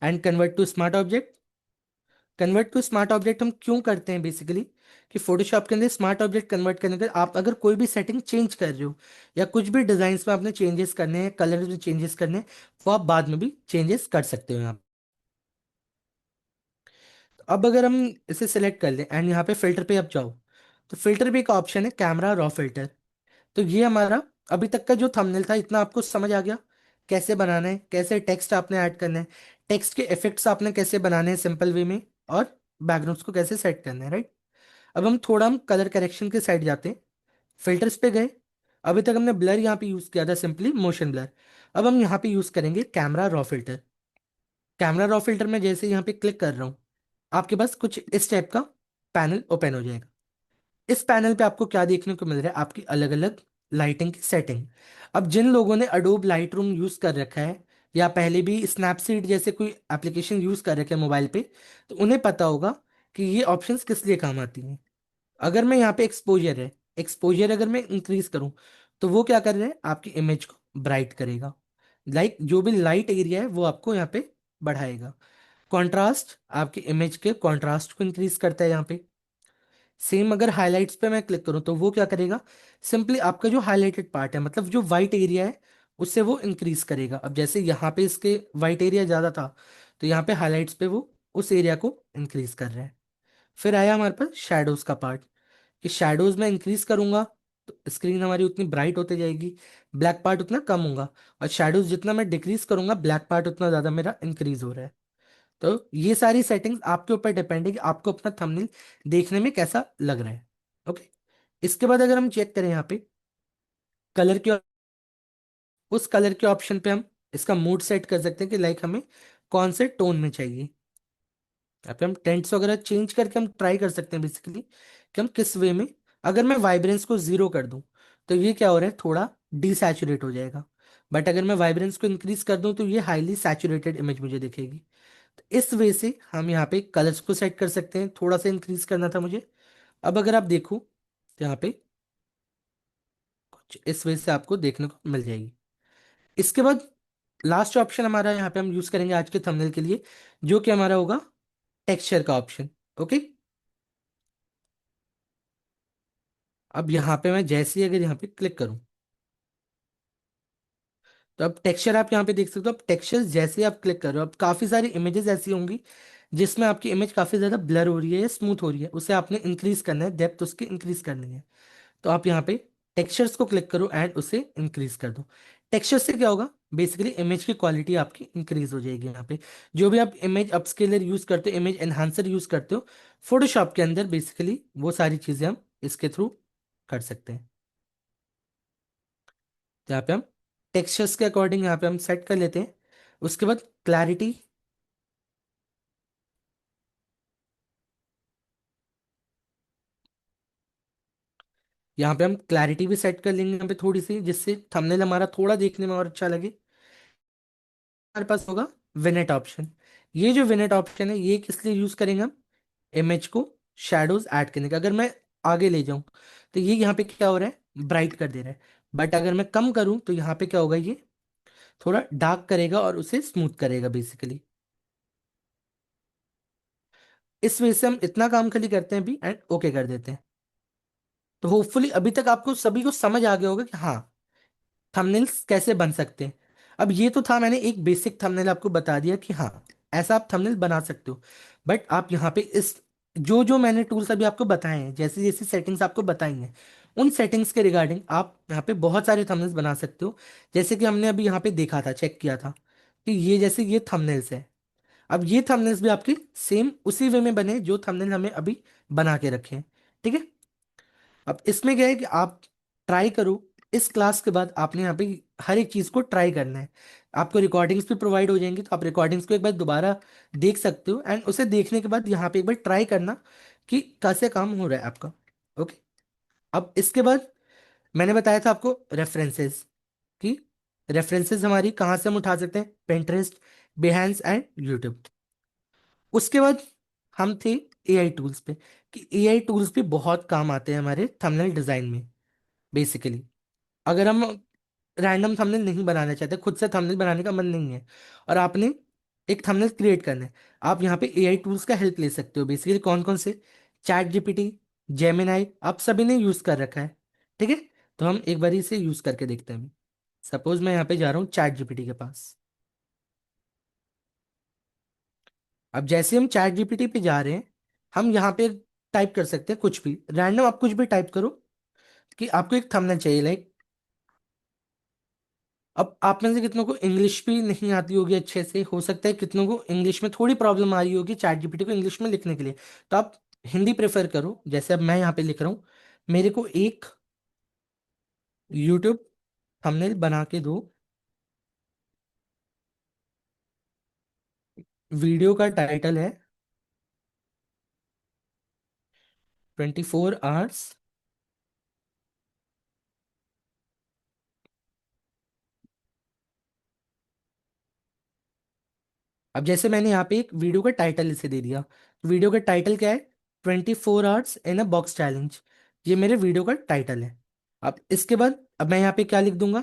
A: and convert to smart object. Convert to smart object हम क्यों करते हैं बेसिकली, कि फोटोशॉप के अंदर स्मार्ट ऑब्जेक्ट कन्वर्ट करने के आप अगर कोई भी सेटिंग चेंज कर रहे हो या कुछ भी डिजाइन में आपने चेंजेस करने हैं, कलर में चेंजेस करने हैं, वो आप बाद में भी चेंजेस कर सकते हो यहाँ पे। तो अब अगर हम इसे सिलेक्ट कर लें एंड यहाँ पे फिल्टर पे अब जाओ, तो फिल्टर पे एक ऑप्शन है कैमरा रॉ फिल्टर। तो ये हमारा अभी तक का जो थंबनेल था, इतना आपको समझ आ गया कैसे बनाना है, कैसे टेक्स्ट आपने ऐड करना है, टेक्स्ट के इफेक्ट्स आपने कैसे बनाने हैं सिंपल वे में, और बैकग्राउंड्स को कैसे सेट करना है, राइट। अब हम कलर करेक्शन के साइड जाते हैं, फिल्टर्स पे गए। अभी तक हमने ब्लर यहाँ पे यूज किया था, सिंपली मोशन ब्लर। अब हम यहाँ पे यूज करेंगे camera raw filter. Camera raw filter में जैसे यहाँ पे क्लिक कर रहा हूँ, आपके पास कुछ इस टाइप का पैनल ओपन हो जाएगा। इस पैनल पे आपको क्या देखने को मिल रहा है, आपकी अलग अलग लाइटिंग की सेटिंग। अब जिन लोगों ने अडोब लाइट रूम यूज कर रखा है या पहले भी स्नैपसीड जैसे कोई एप्लीकेशन यूज कर रखे हैं मोबाइल पे, तो उन्हें पता होगा कि ये ऑप्शंस किस लिए काम आती हैं। अगर मैं यहाँ पे एक्सपोजर अगर मैं इंक्रीज करूँ, तो वो क्या कर रहे हैं, आपकी इमेज को ब्राइट करेगा। जो भी लाइट एरिया है वो आपको यहाँ पे बढ़ाएगा। कॉन्ट्रास्ट आपकी इमेज के कॉन्ट्रास्ट को इंक्रीज करता है यहाँ पे। सेम अगर हाइलाइट्स पे मैं क्लिक करूँ तो वो क्या करेगा, सिंपली आपका जो हाईलाइटेड पार्ट है, मतलब जो वाइट एरिया है, उससे वो इंक्रीज करेगा। अब जैसे यहाँ पे इसके वाइट एरिया ज़्यादा था, तो यहाँ पे हाइलाइट्स पे वो उस एरिया को इंक्रीज कर रहा है। फिर आया हमारे पास शेडोज का पार्ट, कि शेडोज में इंक्रीज करूंगा तो स्क्रीन हमारी उतनी ब्राइट होती जाएगी, ब्लैक पार्ट उतना कम होगा। और शेडोज जितना मैं डिक्रीज करूंगा, ब्लैक पार्ट उतना ज़्यादा मेरा इंक्रीज हो रहा है। तो ये सारी सेटिंग्स आपके ऊपर डिपेंड है कि आपको अपना थंबनेल देखने में कैसा लग रहा है। ओके। इसके बाद अगर हम चेक करें यहाँ पे कलर के, उस कलर के ऑप्शन पे हम इसका मूड सेट कर सकते हैं कि लाइक हमें कौन से टोन में चाहिए। यहाँ पे हम टेंट्स वगैरह चेंज करके हम ट्राई कर सकते हैं बेसिकली कि हम किस वे में। अगर मैं वाइब्रेंस को जीरो कर दूं, तो ये क्या हो रहा है, थोड़ा डिसैचुरेट हो जाएगा। बट अगर मैं वाइब्रेंस को इंक्रीज कर दूं, तो ये हाईली सैचुरेटेड इमेज मुझे दिखेगी। तो इस वे से हम यहाँ पे कलर्स को सेट कर सकते हैं, थोड़ा सा इंक्रीज करना था मुझे। अब अगर आप देखो तो यहाँ पे कुछ इस वे से आपको देखने को मिल जाएगी। इसके बाद लास्ट ऑप्शन हमारा यहाँ पे हम यूज करेंगे आज के थंबनेल के लिए, जो कि हमारा होगा टेक्सचर का ऑप्शन। ओके। अब यहाँ पे मैं जैसे ही अगर यहाँ पे क्लिक करूँ, तो अब टेक्सचर आप यहाँ पे देख सकते हो। अब टेक्सचर जैसे ही आप क्लिक कर रहे हो, अब काफी सारी इमेजेस ऐसी होंगी जिसमें आपकी इमेज काफी ज्यादा ब्लर हो रही है या स्मूथ हो रही है, उसे आपने इंक्रीज करना है, डेप्थ उसकी इंक्रीज करनी है। तो आप यहाँ पे टेक्सचर्स को क्लिक करो एंड उसे इंक्रीज कर दो। टेक्सचर से क्या होगा, बेसिकली इमेज की क्वालिटी आपकी इंक्रीज हो जाएगी। यहाँ पे जो भी आप इमेज अपस्केलर यूज करते हो, इमेज एनहांसर यूज करते हो फोटोशॉप के अंदर, बेसिकली वो सारी चीजें हम इसके थ्रू कर सकते हैं। तो यहाँ पे हम टेक्सचर्स के अकॉर्डिंग यहाँ पे हम सेट कर लेते हैं। उसके बाद क्लैरिटी, यहाँ पे हम क्लैरिटी भी सेट कर लेंगे यहाँ पे थोड़ी सी, जिससे थंबनेल हमारा थोड़ा देखने में और अच्छा लगे। हमारे पास होगा विनेट ऑप्शन। ये जो विनेट ऑप्शन है, ये किस लिए यूज करेंगे हम, इमेज को शैडोज ऐड करने का। अगर मैं आगे ले जाऊं, तो ये यहाँ पे क्या हो रहा है, ब्राइट कर दे रहा है। बट अगर मैं कम करूं, तो यहाँ पे क्या होगा, ये थोड़ा डार्क करेगा और उसे स्मूथ करेगा बेसिकली। इस वजह से हम इतना काम खाली करते हैं भी एंड ओके कर देते हैं। तो होपफुली अभी तक आपको सभी को समझ आ गया होगा कि हाँ, थंबनेल्स कैसे बन सकते हैं। अब ये तो था, मैंने एक बेसिक थंबनेल आपको बता दिया कि हाँ, ऐसा आप थंबनेल बना सकते हो। बट आप यहाँ पे इस जो जो मैंने टूल्स अभी आपको बताए हैं, जैसी जैसी सेटिंग्स आपको बताई हैं, उन सेटिंग्स के रिगार्डिंग आप यहाँ पे बहुत सारे थंबनेल्स बना सकते हो। जैसे कि हमने अभी यहाँ पे देखा था, चेक किया था कि ये जैसे ये थंबनेल्स है। अब ये थंबनेल्स भी आपके सेम उसी वे में बने जो थंबनेल हमें अभी बना के रखे हैं। ठीक है। अब इसमें क्या है कि आप ट्राई करो, इस क्लास के बाद आपने यहाँ पे हर एक चीज़ को ट्राई करना है। आपको रिकॉर्डिंग्स भी प्रोवाइड हो जाएंगी, तो आप रिकॉर्डिंग्स को एक बार दोबारा देख सकते हो एंड उसे देखने के बाद यहाँ पे एक बार ट्राई करना कि कैसे काम हो रहा है आपका। ओके। अब इसके बाद मैंने बताया था आपको रेफरेंसेस, कि रेफरेंसेस हमारी कहाँ से हम उठा सकते हैं, Pinterest, Behance एंड यूट्यूब। उसके बाद हम थे एआई टूल्स पे, कि एआई टूल्स भी बहुत काम आते हैं हमारे थंबनेल डिजाइन में बेसिकली। अगर हम रैंडम थंबनेल नहीं बनाना चाहते, खुद से थंबनेल बनाने का मन नहीं है, और आपने एक थंबनेल क्रिएट करना है, आप यहाँ पे एआई टूल्स का हेल्प ले सकते हो। बेसिकली कौन कौन से? चैट जीपीटी, जेमिनाई, आप सभी ने यूज कर रखा है। ठीक है, तो हम एक बार इसे यूज करके देखते हैं। सपोज मैं यहाँ पे जा रहा हूँ चैट जीपीटी के पास। अब जैसे हम चैट जीपीटी पे जा रहे हैं, हम यहाँ पे टाइप कर सकते हैं कुछ भी रैंडम, आप कुछ भी टाइप करो कि आपको एक थंबनेल चाहिए, लाइक। अब आप में से कितनों को इंग्लिश भी नहीं आती होगी अच्छे से, हो सकता है कितनों को इंग्लिश में थोड़ी प्रॉब्लम आ रही होगी चैट जीपीटी को इंग्लिश में लिखने के लिए। तो आप हिंदी प्रेफर करो, जैसे अब मैं यहाँ पे लिख रहा हूँ, मेरे को एक यूट्यूब थंबनेल बना के दो। वीडियो का टाइटल है 24 आवर्स। अब जैसे मैंने यहाँ पे एक वीडियो का टाइटल इसे दे दिया, वीडियो का टाइटल क्या है? 24 hours in a box challenge. ये मेरे वीडियो का टाइटल है। अब इसके बाद अब मैं यहाँ पे क्या लिख दूंगा?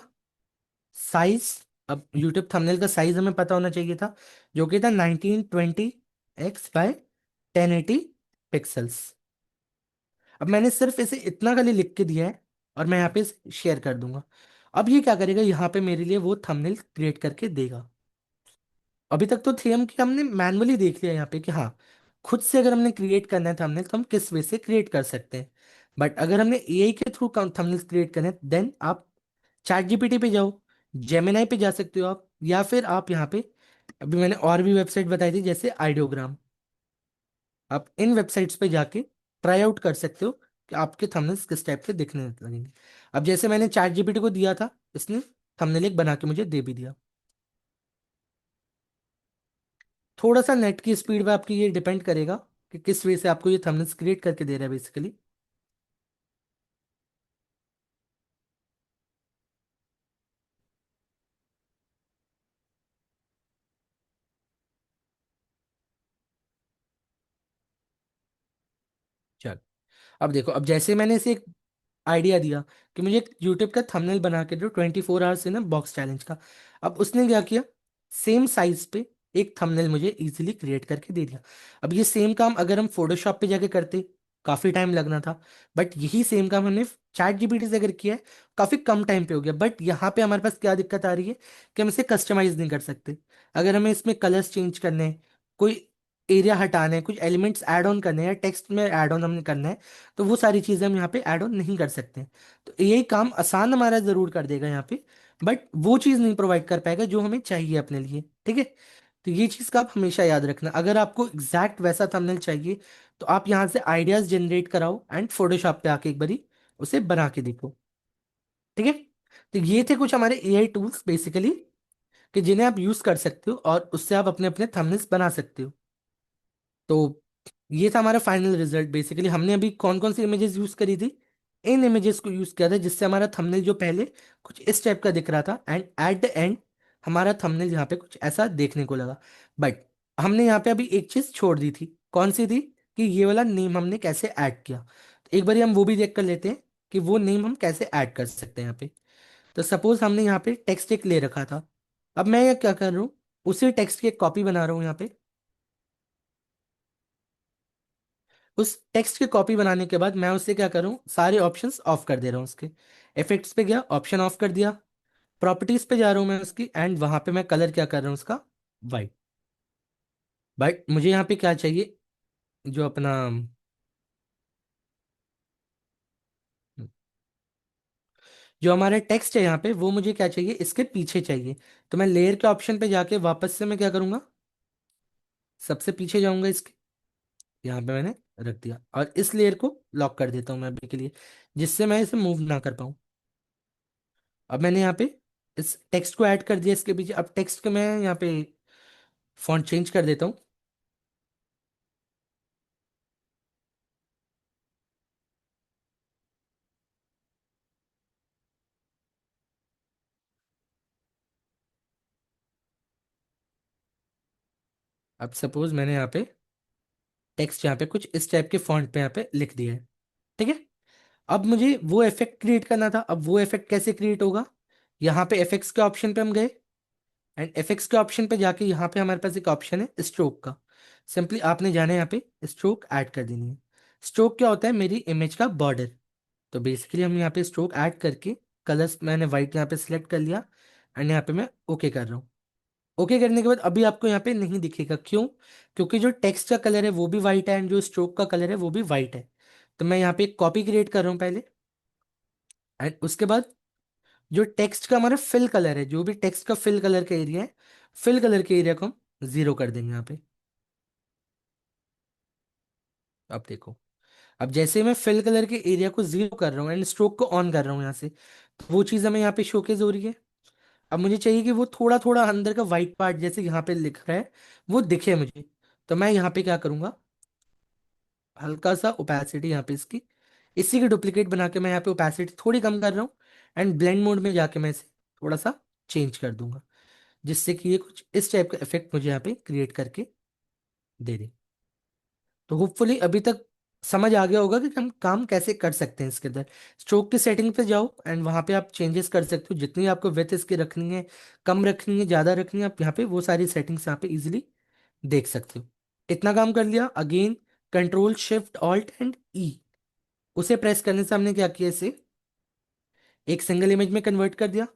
A: साइज। अब यूट्यूब थंबनेल का साइज हमें पता होना चाहिए था, जो कि था 1920x/1080 पिक्सल्स। अब मैंने सिर्फ इसे इतना खाली लिख के दिया है, और मैं यहाँ पे शेयर कर दूंगा। अब ये क्या करेगा? यहाँ पे मेरे लिए वो थंबनेल क्रिएट करके देगा। अभी तक तो थे हम कि हमने मैनुअली देख लिया यहाँ पे कि हाँ, खुद से अगर हमने क्रिएट करना है थंबनेल तो हम किस वे से क्रिएट कर सकते हैं। बट अगर हमने एआई के थ्रू थंबनेल क्रिएट करना है, देन आप चैट जीपीटी पे जाओ, जेमिनाई पे जा सकते हो आप, या फिर आप यहाँ पे अभी मैंने और भी वेबसाइट बताई थी जैसे आइडियोग्राम। आप इन वेबसाइट्स पे जाके ट्राई आउट कर सकते हो कि आपके थंबनेल्स किस टाइप के दिखने लगेंगे। अब जैसे मैंने चैट जीपीटी को दिया था, इसने थंबनेल एक बना के मुझे दे भी दिया। थोड़ा सा नेट की स्पीड पे आपकी ये डिपेंड करेगा कि किस वे से आपको ये थंबनेल्स क्रिएट करके दे रहा है बेसिकली। चल, अब देखो, अब जैसे मैंने इसे एक आइडिया दिया कि मुझे एक यूट्यूब का थंबनेल बना के दो 24 आवर्स इन बॉक्स चैलेंज का। अब उसने क्या किया? सेम साइज पे एक थंबनेल मुझे इजीली क्रिएट करके दे दिया। अब ये सेम काम अगर हम फोटोशॉप पे जाके करते, काफी टाइम लगना था। बट यही सेम काम हमने चैट जीपीटी से अगर किया है, काफी कम टाइम पे हो गया। बट यहाँ पे हमारे पास क्या दिक्कत आ रही है कि हम इसे कस्टमाइज नहीं कर सकते। अगर हमें इसमें कलर्स चेंज करने हैं, कोई एरिया हटाने हैं, कुछ एलिमेंट्स ऐड ऑन करने हैं, या टेक्स्ट में ऐड ऑन हमने करना है, तो वो सारी चीजें हम यहाँ पे ऐड ऑन नहीं कर सकते। तो यही काम आसान हमारा जरूर कर देगा यहाँ पे, बट वो चीज नहीं प्रोवाइड कर पाएगा जो हमें चाहिए अपने लिए। ठीक है, तो ये चीज का आप हमेशा याद रखना। अगर आपको एग्जैक्ट वैसा थंबनेल चाहिए, तो आप यहाँ से आइडियाज जनरेट कराओ एंड फोटोशॉप पे आके एक बारी उसे बना के देखो। ठीक है, तो ये थे कुछ हमारे एआई टूल्स बेसिकली, कि जिन्हें आप यूज कर सकते हो और उससे आप अपने अपने थंबनेल्स बना सकते हो। तो ये था हमारा फाइनल रिजल्ट। बेसिकली हमने अभी कौन कौन सी इमेजेस यूज करी थी? इन इमेजेस को यूज किया था, जिससे हमारा थंबनेल जो पहले कुछ इस टाइप का दिख रहा था, एंड एट द एंड हमारा थंबनेल यहाँ पे कुछ ऐसा देखने को लगा। बट हमने यहाँ पे अभी एक चीज छोड़ दी थी, कौन सी थी? कि ये वाला नेम हमने कैसे ऐड किया। तो एक बार हम वो भी देख कर लेते हैं कि वो नेम हम कैसे ऐड कर सकते हैं यहाँ पे। तो सपोज हमने यहाँ पे टेक्स्ट एक ले रखा था। अब मैं ये क्या कर रहा हूँ, उसी टेक्स्ट की एक कॉपी बना रहा हूँ यहाँ पे। उस टेक्स्ट की कॉपी बनाने के बाद मैं उससे क्या करूँ, सारे ऑप्शंस ऑफ कर दे रहा हूँ उसके। इफेक्ट्स पे गया, ऑप्शन ऑफ कर दिया। प्रॉपर्टीज पे जा रहा हूँ मैं उसकी, एंड वहां पे मैं कलर क्या कर रहा हूँ उसका, वाइट। बट मुझे यहाँ पे क्या चाहिए? जो अपना जो हमारा टेक्स्ट है यहाँ पे, वो मुझे क्या चाहिए? इसके पीछे चाहिए। तो मैं लेयर के ऑप्शन पे जाके वापस से मैं क्या करूंगा, सबसे पीछे जाऊंगा इसके। यहाँ पे मैंने रख दिया, और इस लेयर को लॉक कर देता हूँ मैं अभी के लिए, जिससे मैं इसे मूव ना कर पाऊँ। अब मैंने यहाँ पे इस टेक्स्ट को ऐड कर दिया इसके पीछे। अब टेक्स्ट को मैं यहाँ पे फॉन्ट चेंज कर देता हूँ। अब सपोज मैंने यहाँ पे टेक्स्ट यहाँ पे कुछ इस टाइप के फॉन्ट पे यहाँ पे लिख दिया है। ठीक है। अब मुझे वो इफेक्ट क्रिएट करना था। अब वो इफेक्ट कैसे क्रिएट होगा? यहाँ पे एफएक्स के ऑप्शन पे हम गए, एंड एफएक्स के ऑप्शन पे जाके यहाँ पे हमारे पास एक ऑप्शन है स्ट्रोक का। सिंपली आपने जाना है यहाँ पे स्ट्रोक ऐड कर देनी है। स्ट्रोक क्या होता है? मेरी इमेज का बॉर्डर। तो बेसिकली हम यहाँ पे स्ट्रोक ऐड करके कलर्स मैंने वाइट यहाँ पे सिलेक्ट कर लिया, एंड यहाँ पे मैं ओके कर रहा हूँ। ओके करने के बाद अभी आपको यहाँ पे नहीं दिखेगा, क्यों? क्योंकि जो टेक्स्ट का कलर है वो भी वाइट है, एंड जो स्ट्रोक का कलर है वो भी वाइट है। तो मैं यहाँ पे एक कॉपी क्रिएट कर रहा हूँ पहले, एंड उसके बाद जो टेक्स्ट का हमारा फिल कलर है, जो भी टेक्स्ट का फिल कलर का एरिया है, फिल कलर के एरिया को हम 0 कर देंगे यहाँ पे। अब देखो, अब जैसे मैं फिल कलर के एरिया को 0 कर रहा हूँ एंड स्ट्रोक को ऑन कर रहा हूँ यहाँ से, तो वो चीज़ हमें यहाँ पे शोकेस हो रही है। अब मुझे चाहिए कि वो थोड़ा थोड़ा अंदर का व्हाइट पार्ट जैसे यहाँ पे लिख रहा है वो दिखे मुझे। तो मैं यहाँ पे क्या करूँगा, हल्का सा ओपेसिटी यहाँ पे इसकी, इसी की डुप्लीकेट बना के मैं यहाँ पे ओपेसिटी थोड़ी कम कर रहा हूँ, एंड ब्लेंड मोड में जाके मैं इसे थोड़ा सा चेंज कर दूंगा, जिससे कि ये कुछ इस टाइप का इफेक्ट मुझे यहाँ पे क्रिएट करके दे दे। तो होपफुली अभी तक समझ आ गया होगा कि हम काम कैसे कर सकते हैं इसके अंदर। स्ट्रोक की सेटिंग पे जाओ, एंड वहां पे आप चेंजेस कर सकते हो, जितनी आपको विड्थ इसकी रखनी है, कम रखनी है, ज्यादा रखनी है, आप यहाँ पे वो सारी सेटिंग्स यहाँ पे इजीली देख सकते हो। इतना काम कर लिया। Again control shift alt and E, उसे प्रेस करने से हमने क्या किया, इसे एक सिंगल इमेज में कन्वर्ट कर दिया।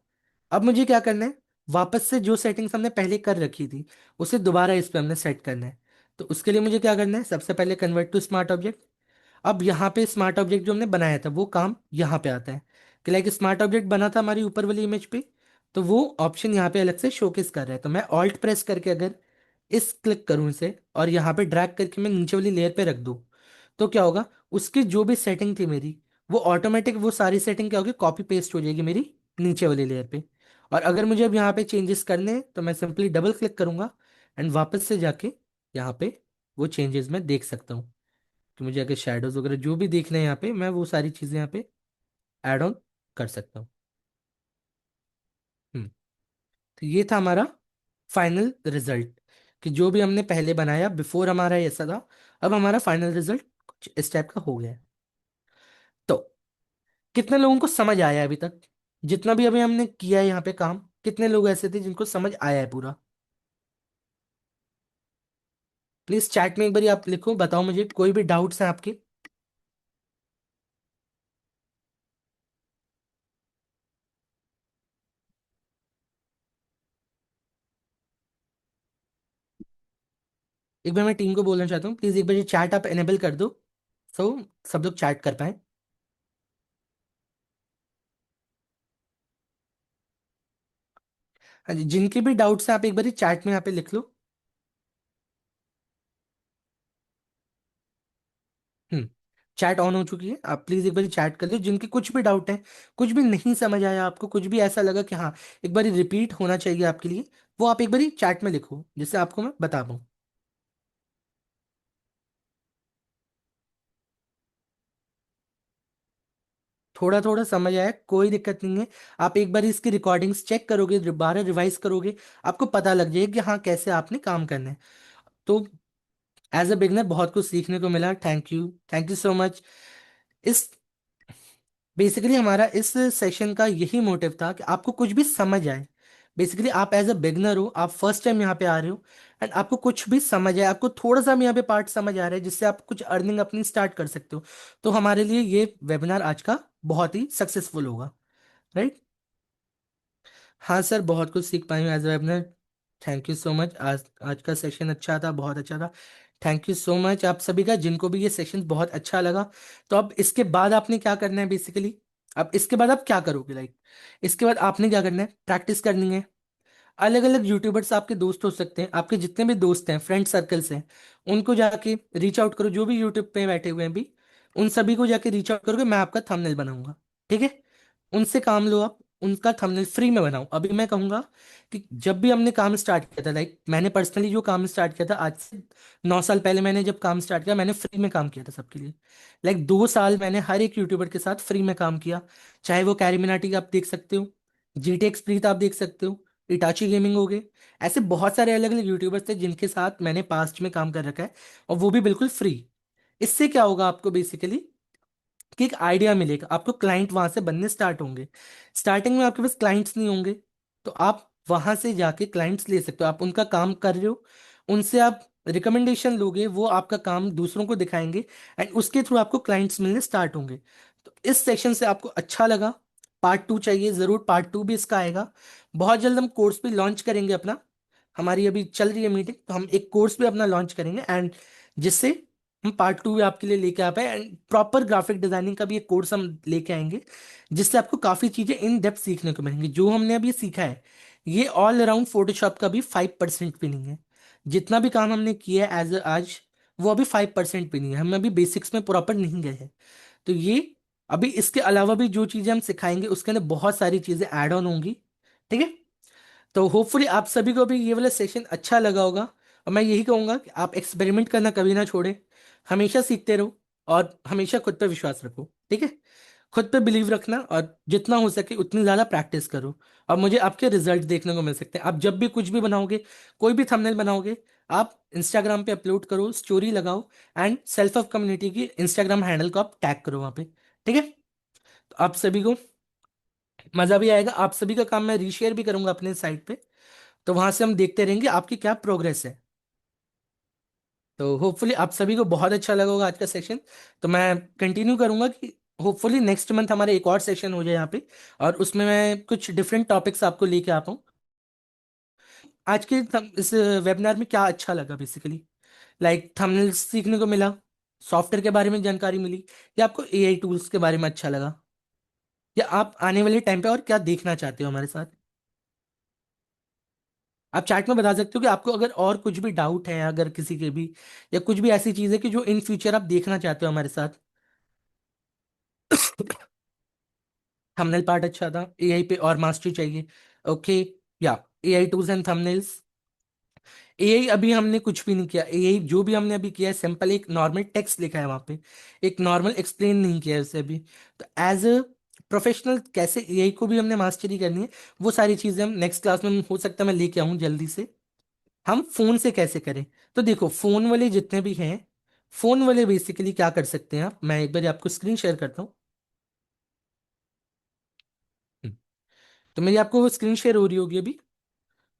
A: अब मुझे क्या करना है, वापस से जो सेटिंग्स हमने पहले कर रखी थी उसे दोबारा इस पे हमने सेट करना है। तो उसके लिए मुझे क्या करना है, सबसे पहले कन्वर्ट टू स्मार्ट ऑब्जेक्ट। अब यहाँ पे स्मार्ट ऑब्जेक्ट जो हमने बनाया था वो काम यहाँ पे आता है, कि लाइक स्मार्ट ऑब्जेक्ट बना था हमारी ऊपर वाली इमेज पे, तो वो ऑप्शन यहाँ पे अलग से शोकेस कर रहा है। तो मैं ऑल्ट प्रेस करके अगर इस क्लिक करूँ इसे और यहाँ पे ड्रैग करके मैं नीचे वाली लेयर पे रख दूँ, तो क्या होगा, उसकी जो भी सेटिंग थी मेरी, वो ऑटोमेटिक वो सारी सेटिंग क्या होगी, कॉपी पेस्ट हो जाएगी मेरी नीचे वाली लेयर पे। और अगर मुझे अब यहाँ पे चेंजेस करने हैं तो मैं सिंपली डबल क्लिक करूंगा, एंड वापस से जाके यहाँ पे वो चेंजेस मैं देख सकता हूँ। कि मुझे अगर शेडोज वगैरह जो भी देखना है यहाँ पे, मैं वो सारी चीजें यहाँ पे ऐड ऑन कर सकता हूँ। हम्म। तो ये था हमारा फाइनल रिजल्ट, कि जो भी हमने पहले बनाया बिफोर हमारा ऐसा था, अब हमारा फाइनल रिजल्ट कुछ इस टाइप का हो गया है। तो कितने लोगों को समझ आया है अभी तक? जितना भी अभी हमने किया है यहाँ पे काम, कितने लोग ऐसे थे जिनको समझ आया है पूरा? प्लीज चैट में एक बार आप लिखो, बताओ मुझे कोई भी डाउट्स हैं आपके। एक बार मैं टीम को बोलना चाहता हूँ, प्लीज एक बार ये चैट आप एनेबल कर दो, सो सब लोग चैट कर पाए। हाँ जी, जिनके भी डाउट्स हैं आप एक बार चैट में यहाँ पे लिख लो। हम्म। चैट ऑन हो चुकी है, आप प्लीज एक बार चैट कर लो, जिनके कुछ भी डाउट है, कुछ भी नहीं समझ आया आपको, कुछ भी ऐसा लगा कि हाँ एक बार रिपीट होना चाहिए आपके लिए, वो आप एक बार चैट में लिखो जिससे आपको मैं बता पाऊँ। थोड़ा थोड़ा समझ आया, कोई दिक्कत नहीं है। आप एक बार इसकी रिकॉर्डिंग्स चेक करोगे, दोबारा रिवाइज करोगे, आपको पता लग जाएगा कि हाँ कैसे आपने काम करना है। तो एज अ बिगनर बहुत कुछ सीखने को मिला। Thank you so much. इस बेसिकली हमारा इस सेशन का यही मोटिव था कि आपको कुछ भी समझ आए। बेसिकली आप एज अ बिगनर हो, आप फर्स्ट टाइम यहाँ पे आ रहे हो, एंड आपको कुछ भी समझ आए, आपको थोड़ा सा भी यहाँ पे पार्ट समझ आ रहा है जिससे आप कुछ अर्निंग अपनी स्टार्ट कर सकते हो, तो हमारे लिए ये वेबिनार आज का बहुत ही सक्सेसफुल होगा। राइट। हाँ सर, बहुत कुछ सीख पाए as webinar. Thank you so much. आज आज का सेशन अच्छा था, बहुत अच्छा था। थैंक यू सो मच आप सभी का, जिनको भी ये सेशन बहुत अच्छा लगा। तो अब इसके बाद आपने क्या करना है बेसिकली, अब इसके बाद आप क्या करोगे, लाइक इसके बाद आपने क्या करना है, प्रैक्टिस करनी है। अलग अलग यूट्यूबर्स आपके दोस्त हो सकते हैं, आपके जितने भी दोस्त हैं, फ्रेंड सर्कल्स हैं, उनको जाके रीच आउट करो, जो भी यूट्यूब पे बैठे हुए हैं भी, उन सभी को जाके रीच आउट करोगे, मैं आपका थंबनेल बनाऊंगा। ठीक है। उनसे काम लो आप, उनका थंबनेल फ्री में बनाओ। अभी मैं कहूंगा कि जब भी हमने काम स्टार्ट किया था, लाइक मैंने पर्सनली जो काम स्टार्ट किया था आज से 9 साल पहले, मैंने जब काम स्टार्ट किया मैंने फ्री में काम किया था सबके लिए। लाइक 2 साल मैंने हर एक यूट्यूबर के साथ फ्री में काम किया, चाहे वो कैरी मिनाटी आप देख सकते हो, जीटेक्स प्रीत आप देख सकते हो, इटाची गेमिंग हो गए। ऐसे बहुत सारे अलग अलग यूट्यूबर्स थे जिनके साथ मैंने पास्ट में काम कर रखा है, और वो भी बिल्कुल फ्री। इससे क्या होगा आपको बेसिकली कि एक आइडिया मिलेगा आपको, क्लाइंट वहां से बनने स्टार्ट होंगे। स्टार्टिंग में आपके पास क्लाइंट्स नहीं होंगे, तो आप वहां से जाके क्लाइंट्स ले सकते हो। आप उनका काम कर रहे हो, उनसे आप रिकमेंडेशन लोगे, वो आपका काम दूसरों को दिखाएंगे, एंड उसके थ्रू आपको क्लाइंट्स मिलने स्टार्ट होंगे। तो इस सेक्शन से आपको अच्छा लगा। पार्ट टू चाहिए, जरूर पार्ट टू भी इसका आएगा। बहुत जल्द हम कोर्स भी लॉन्च करेंगे अपना। हमारी अभी चल रही है मीटिंग, तो हम एक कोर्स भी अपना लॉन्च करेंगे, एंड जिससे हम पार्ट टू भी आपके लिए लेके आ पाए, एंड प्रॉपर ग्राफिक डिजाइनिंग का भी एक कोर्स हम लेके आएंगे, जिससे आपको काफी चीजें इन डेप्थ सीखने को मिलेंगी। जो हमने अभी सीखा है ये ऑल अराउंड फोटोशॉप का भी 5% भी नहीं है। जितना भी काम हमने किया है एज आज, वो अभी 5% भी नहीं है। हम अभी बेसिक्स में प्रॉपर नहीं गए हैं। तो ये अभी इसके अलावा भी जो चीजें हम सिखाएंगे उसके अंदर बहुत सारी चीजें ऐड ऑन होंगी। ठीक है। तो होपफुली आप सभी को भी ये वाला सेशन अच्छा लगा होगा, और मैं यही कहूंगा कि आप एक्सपेरिमेंट करना कभी ना छोड़ें। हमेशा सीखते रहो, और हमेशा खुद पर विश्वास रखो। ठीक है। खुद पे बिलीव रखना, और जितना हो सके उतनी ज़्यादा प्रैक्टिस करो। और मुझे आपके रिजल्ट देखने को मिल सकते हैं। आप जब भी कुछ भी बनाओगे, कोई भी थंबनेल बनाओगे, आप इंस्टाग्राम पे अपलोड करो, स्टोरी लगाओ, एंड सेल्फ ऑफ कम्युनिटी की इंस्टाग्राम हैंडल को आप टैग करो वहाँ पे। ठीक है। तो आप सभी को मज़ा भी आएगा। आप सभी का काम मैं रीशेयर भी करूंगा अपने साइट पे, तो वहां से हम देखते रहेंगे आपकी क्या प्रोग्रेस है। तो होपफुली आप सभी को बहुत अच्छा लगा होगा आज का सेशन। तो मैं कंटिन्यू करूंगा कि होपफुली नेक्स्ट मंथ हमारे एक और सेशन हो जाए यहाँ पे, और उसमें मैं कुछ डिफरेंट टॉपिक्स आपको लेके आता हूँ। आज के इस वेबिनार में क्या अच्छा लगा बेसिकली, लाइक थंबनेल्स सीखने को मिला, सॉफ्टवेयर के बारे में जानकारी मिली, या आपको एआई टूल्स के बारे में अच्छा लगा, या आप आने वाले टाइम पे और क्या देखना चाहते हो हमारे साथ। आप चैट में बता सकते हो कि आपको अगर और कुछ भी डाउट है, अगर किसी के भी, या कुछ भी ऐसी चीज है कि जो इन फ्यूचर आप देखना चाहते हो हमारे साथ। थंबनेल पार्ट अच्छा था, एआई पे और मास्टरी चाहिए। ओके। या AI tools and thumbnails. AI अभी हमने कुछ भी नहीं किया। एआई जो भी हमने अभी किया है, सिंपल एक नॉर्मल टेक्स्ट लिखा है वहां पे, एक नॉर्मल एक्सप्लेन नहीं किया है उसे अभी। तो एज अ प्रोफेशनल कैसे एआई को भी हमने मास्टरी करनी है, वो सारी चीजें हम नेक्स्ट क्लास में हो सकता है मैं लेके आऊँ जल्दी से। हम फोन से कैसे करें, तो देखो फोन वाले जितने भी हैं, फोन वाले बेसिकली क्या कर सकते हैं आप, मैं एक बार आपको स्क्रीन शेयर करता हूँ। हम्म, तो मेरी आपको स्क्रीन शेयर हो रही होगी अभी।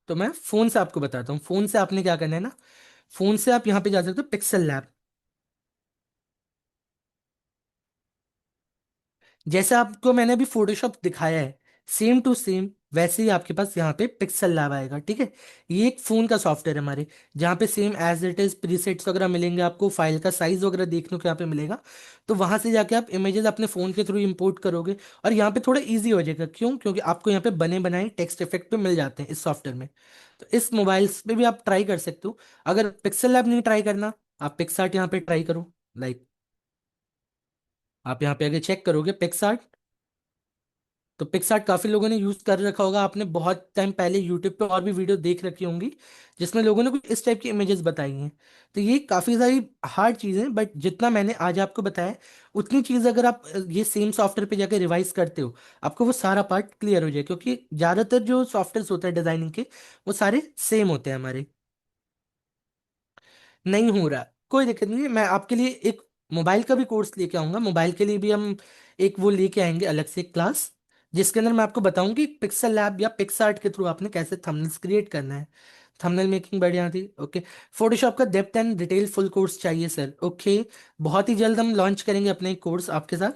A: तो मैं फोन से आपको बताता हूँ, फोन से आपने क्या करना है ना। फोन से आप यहाँ पे जा सकते हो पिक्सल लैब। जैसे आपको मैंने अभी फोटोशॉप दिखाया है, सेम टू सेम वैसे ही आपके पास यहाँ पे पिक्सल लैब आएगा। ठीक है। ये एक फोन का सॉफ्टवेयर है हमारे, जहाँ पे same as it is presets वगैरह मिलेंगे आपको, फाइल का साइज वगैरह देखने को यहाँ पे मिलेगा। तो वहां से जाके आप इमेजेस अपने फोन के थ्रू इंपोर्ट करोगे, और यहाँ पे थोड़ा इजी हो जाएगा। क्यों? क्योंकि आपको यहाँ पे बने बनाए टेक्स्ट इफेक्ट पे मिल जाते हैं इस सॉफ्टवेयर में। तो इस मोबाइल्स पे भी आप ट्राई कर सकते हो। अगर पिक्सल लैब नहीं ट्राई करना, आप पिक्सार्ट यहाँ पे ट्राई करो। लाइक आप यहाँ पे अगर चेक करोगे पिक्सार्ट, तो पिक्सार्ट काफी लोगों ने यूज कर रखा होगा। आपने बहुत टाइम पहले यूट्यूब पे और भी वीडियो देख रखी होंगी, जिसमें लोगों ने कुछ इस टाइप की इमेजेस बताई हैं। तो ये काफी सारी हार्ड चीजें हैं, बट जितना मैंने आज आपको बताया, उतनी चीज अगर आप ये सेम सॉफ्टवेयर पे जाकर रिवाइज करते हो, आपको वो सारा पार्ट क्लियर हो जाए। क्योंकि ज्यादातर जो सॉफ्टवेयर होते हैं डिजाइनिंग के, वो सारे सेम होते हैं हमारे। नहीं हो रहा, कोई दिक्कत नहीं है। मैं आपके लिए एक मोबाइल का भी कोर्स लेके आऊंगा। मोबाइल के लिए भी हम एक वो लेके आएंगे अलग से क्लास, जिसके अंदर मैं आपको बताऊंगी कि पिक्सल लैब या पिक्सार्ट के थ्रू आपने कैसे थंबनेल्स क्रिएट करना है। थंबनेल मेकिंग बढ़िया थी। ओके। फोटोशॉप का depth and detail full course चाहिए सर। ओके। बहुत ही जल्द हम लॉन्च करेंगे अपने एक कोर्स आपके साथ,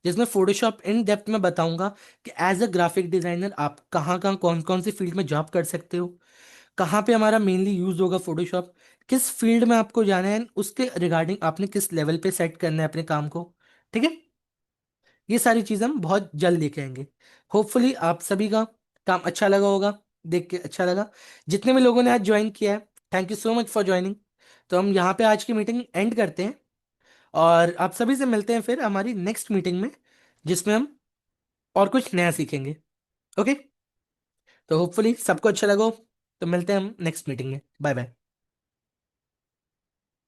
A: जिसमें फोटोशॉप इन डेप्थ में बताऊंगा कि एज अ ग्राफिक डिजाइनर आप कहाँ कहाँ कौन कौन सी फील्ड में जॉब कर सकते हो, कहाँ पे हमारा मेनली यूज होगा फोटोशॉप, किस फील्ड में आपको जाना है, उसके रिगार्डिंग आपने किस लेवल पे सेट करना है अपने काम को। ठीक है। ये सारी चीजें हम बहुत जल्द लेके आएंगे। होपफुली आप सभी का काम अच्छा लगा होगा, देख के अच्छा लगा। जितने भी लोगों ने आज ज्वाइन किया है, thank you so much for joining. तो हम यहाँ पे आज की मीटिंग एंड करते हैं, और आप सभी से मिलते हैं फिर हमारी नेक्स्ट मीटिंग में, जिसमें हम और कुछ नया सीखेंगे। ओके। तो होपफुली सबको अच्छा लगा हो। तो मिलते हैं हम नेक्स्ट मीटिंग में। Bye bye.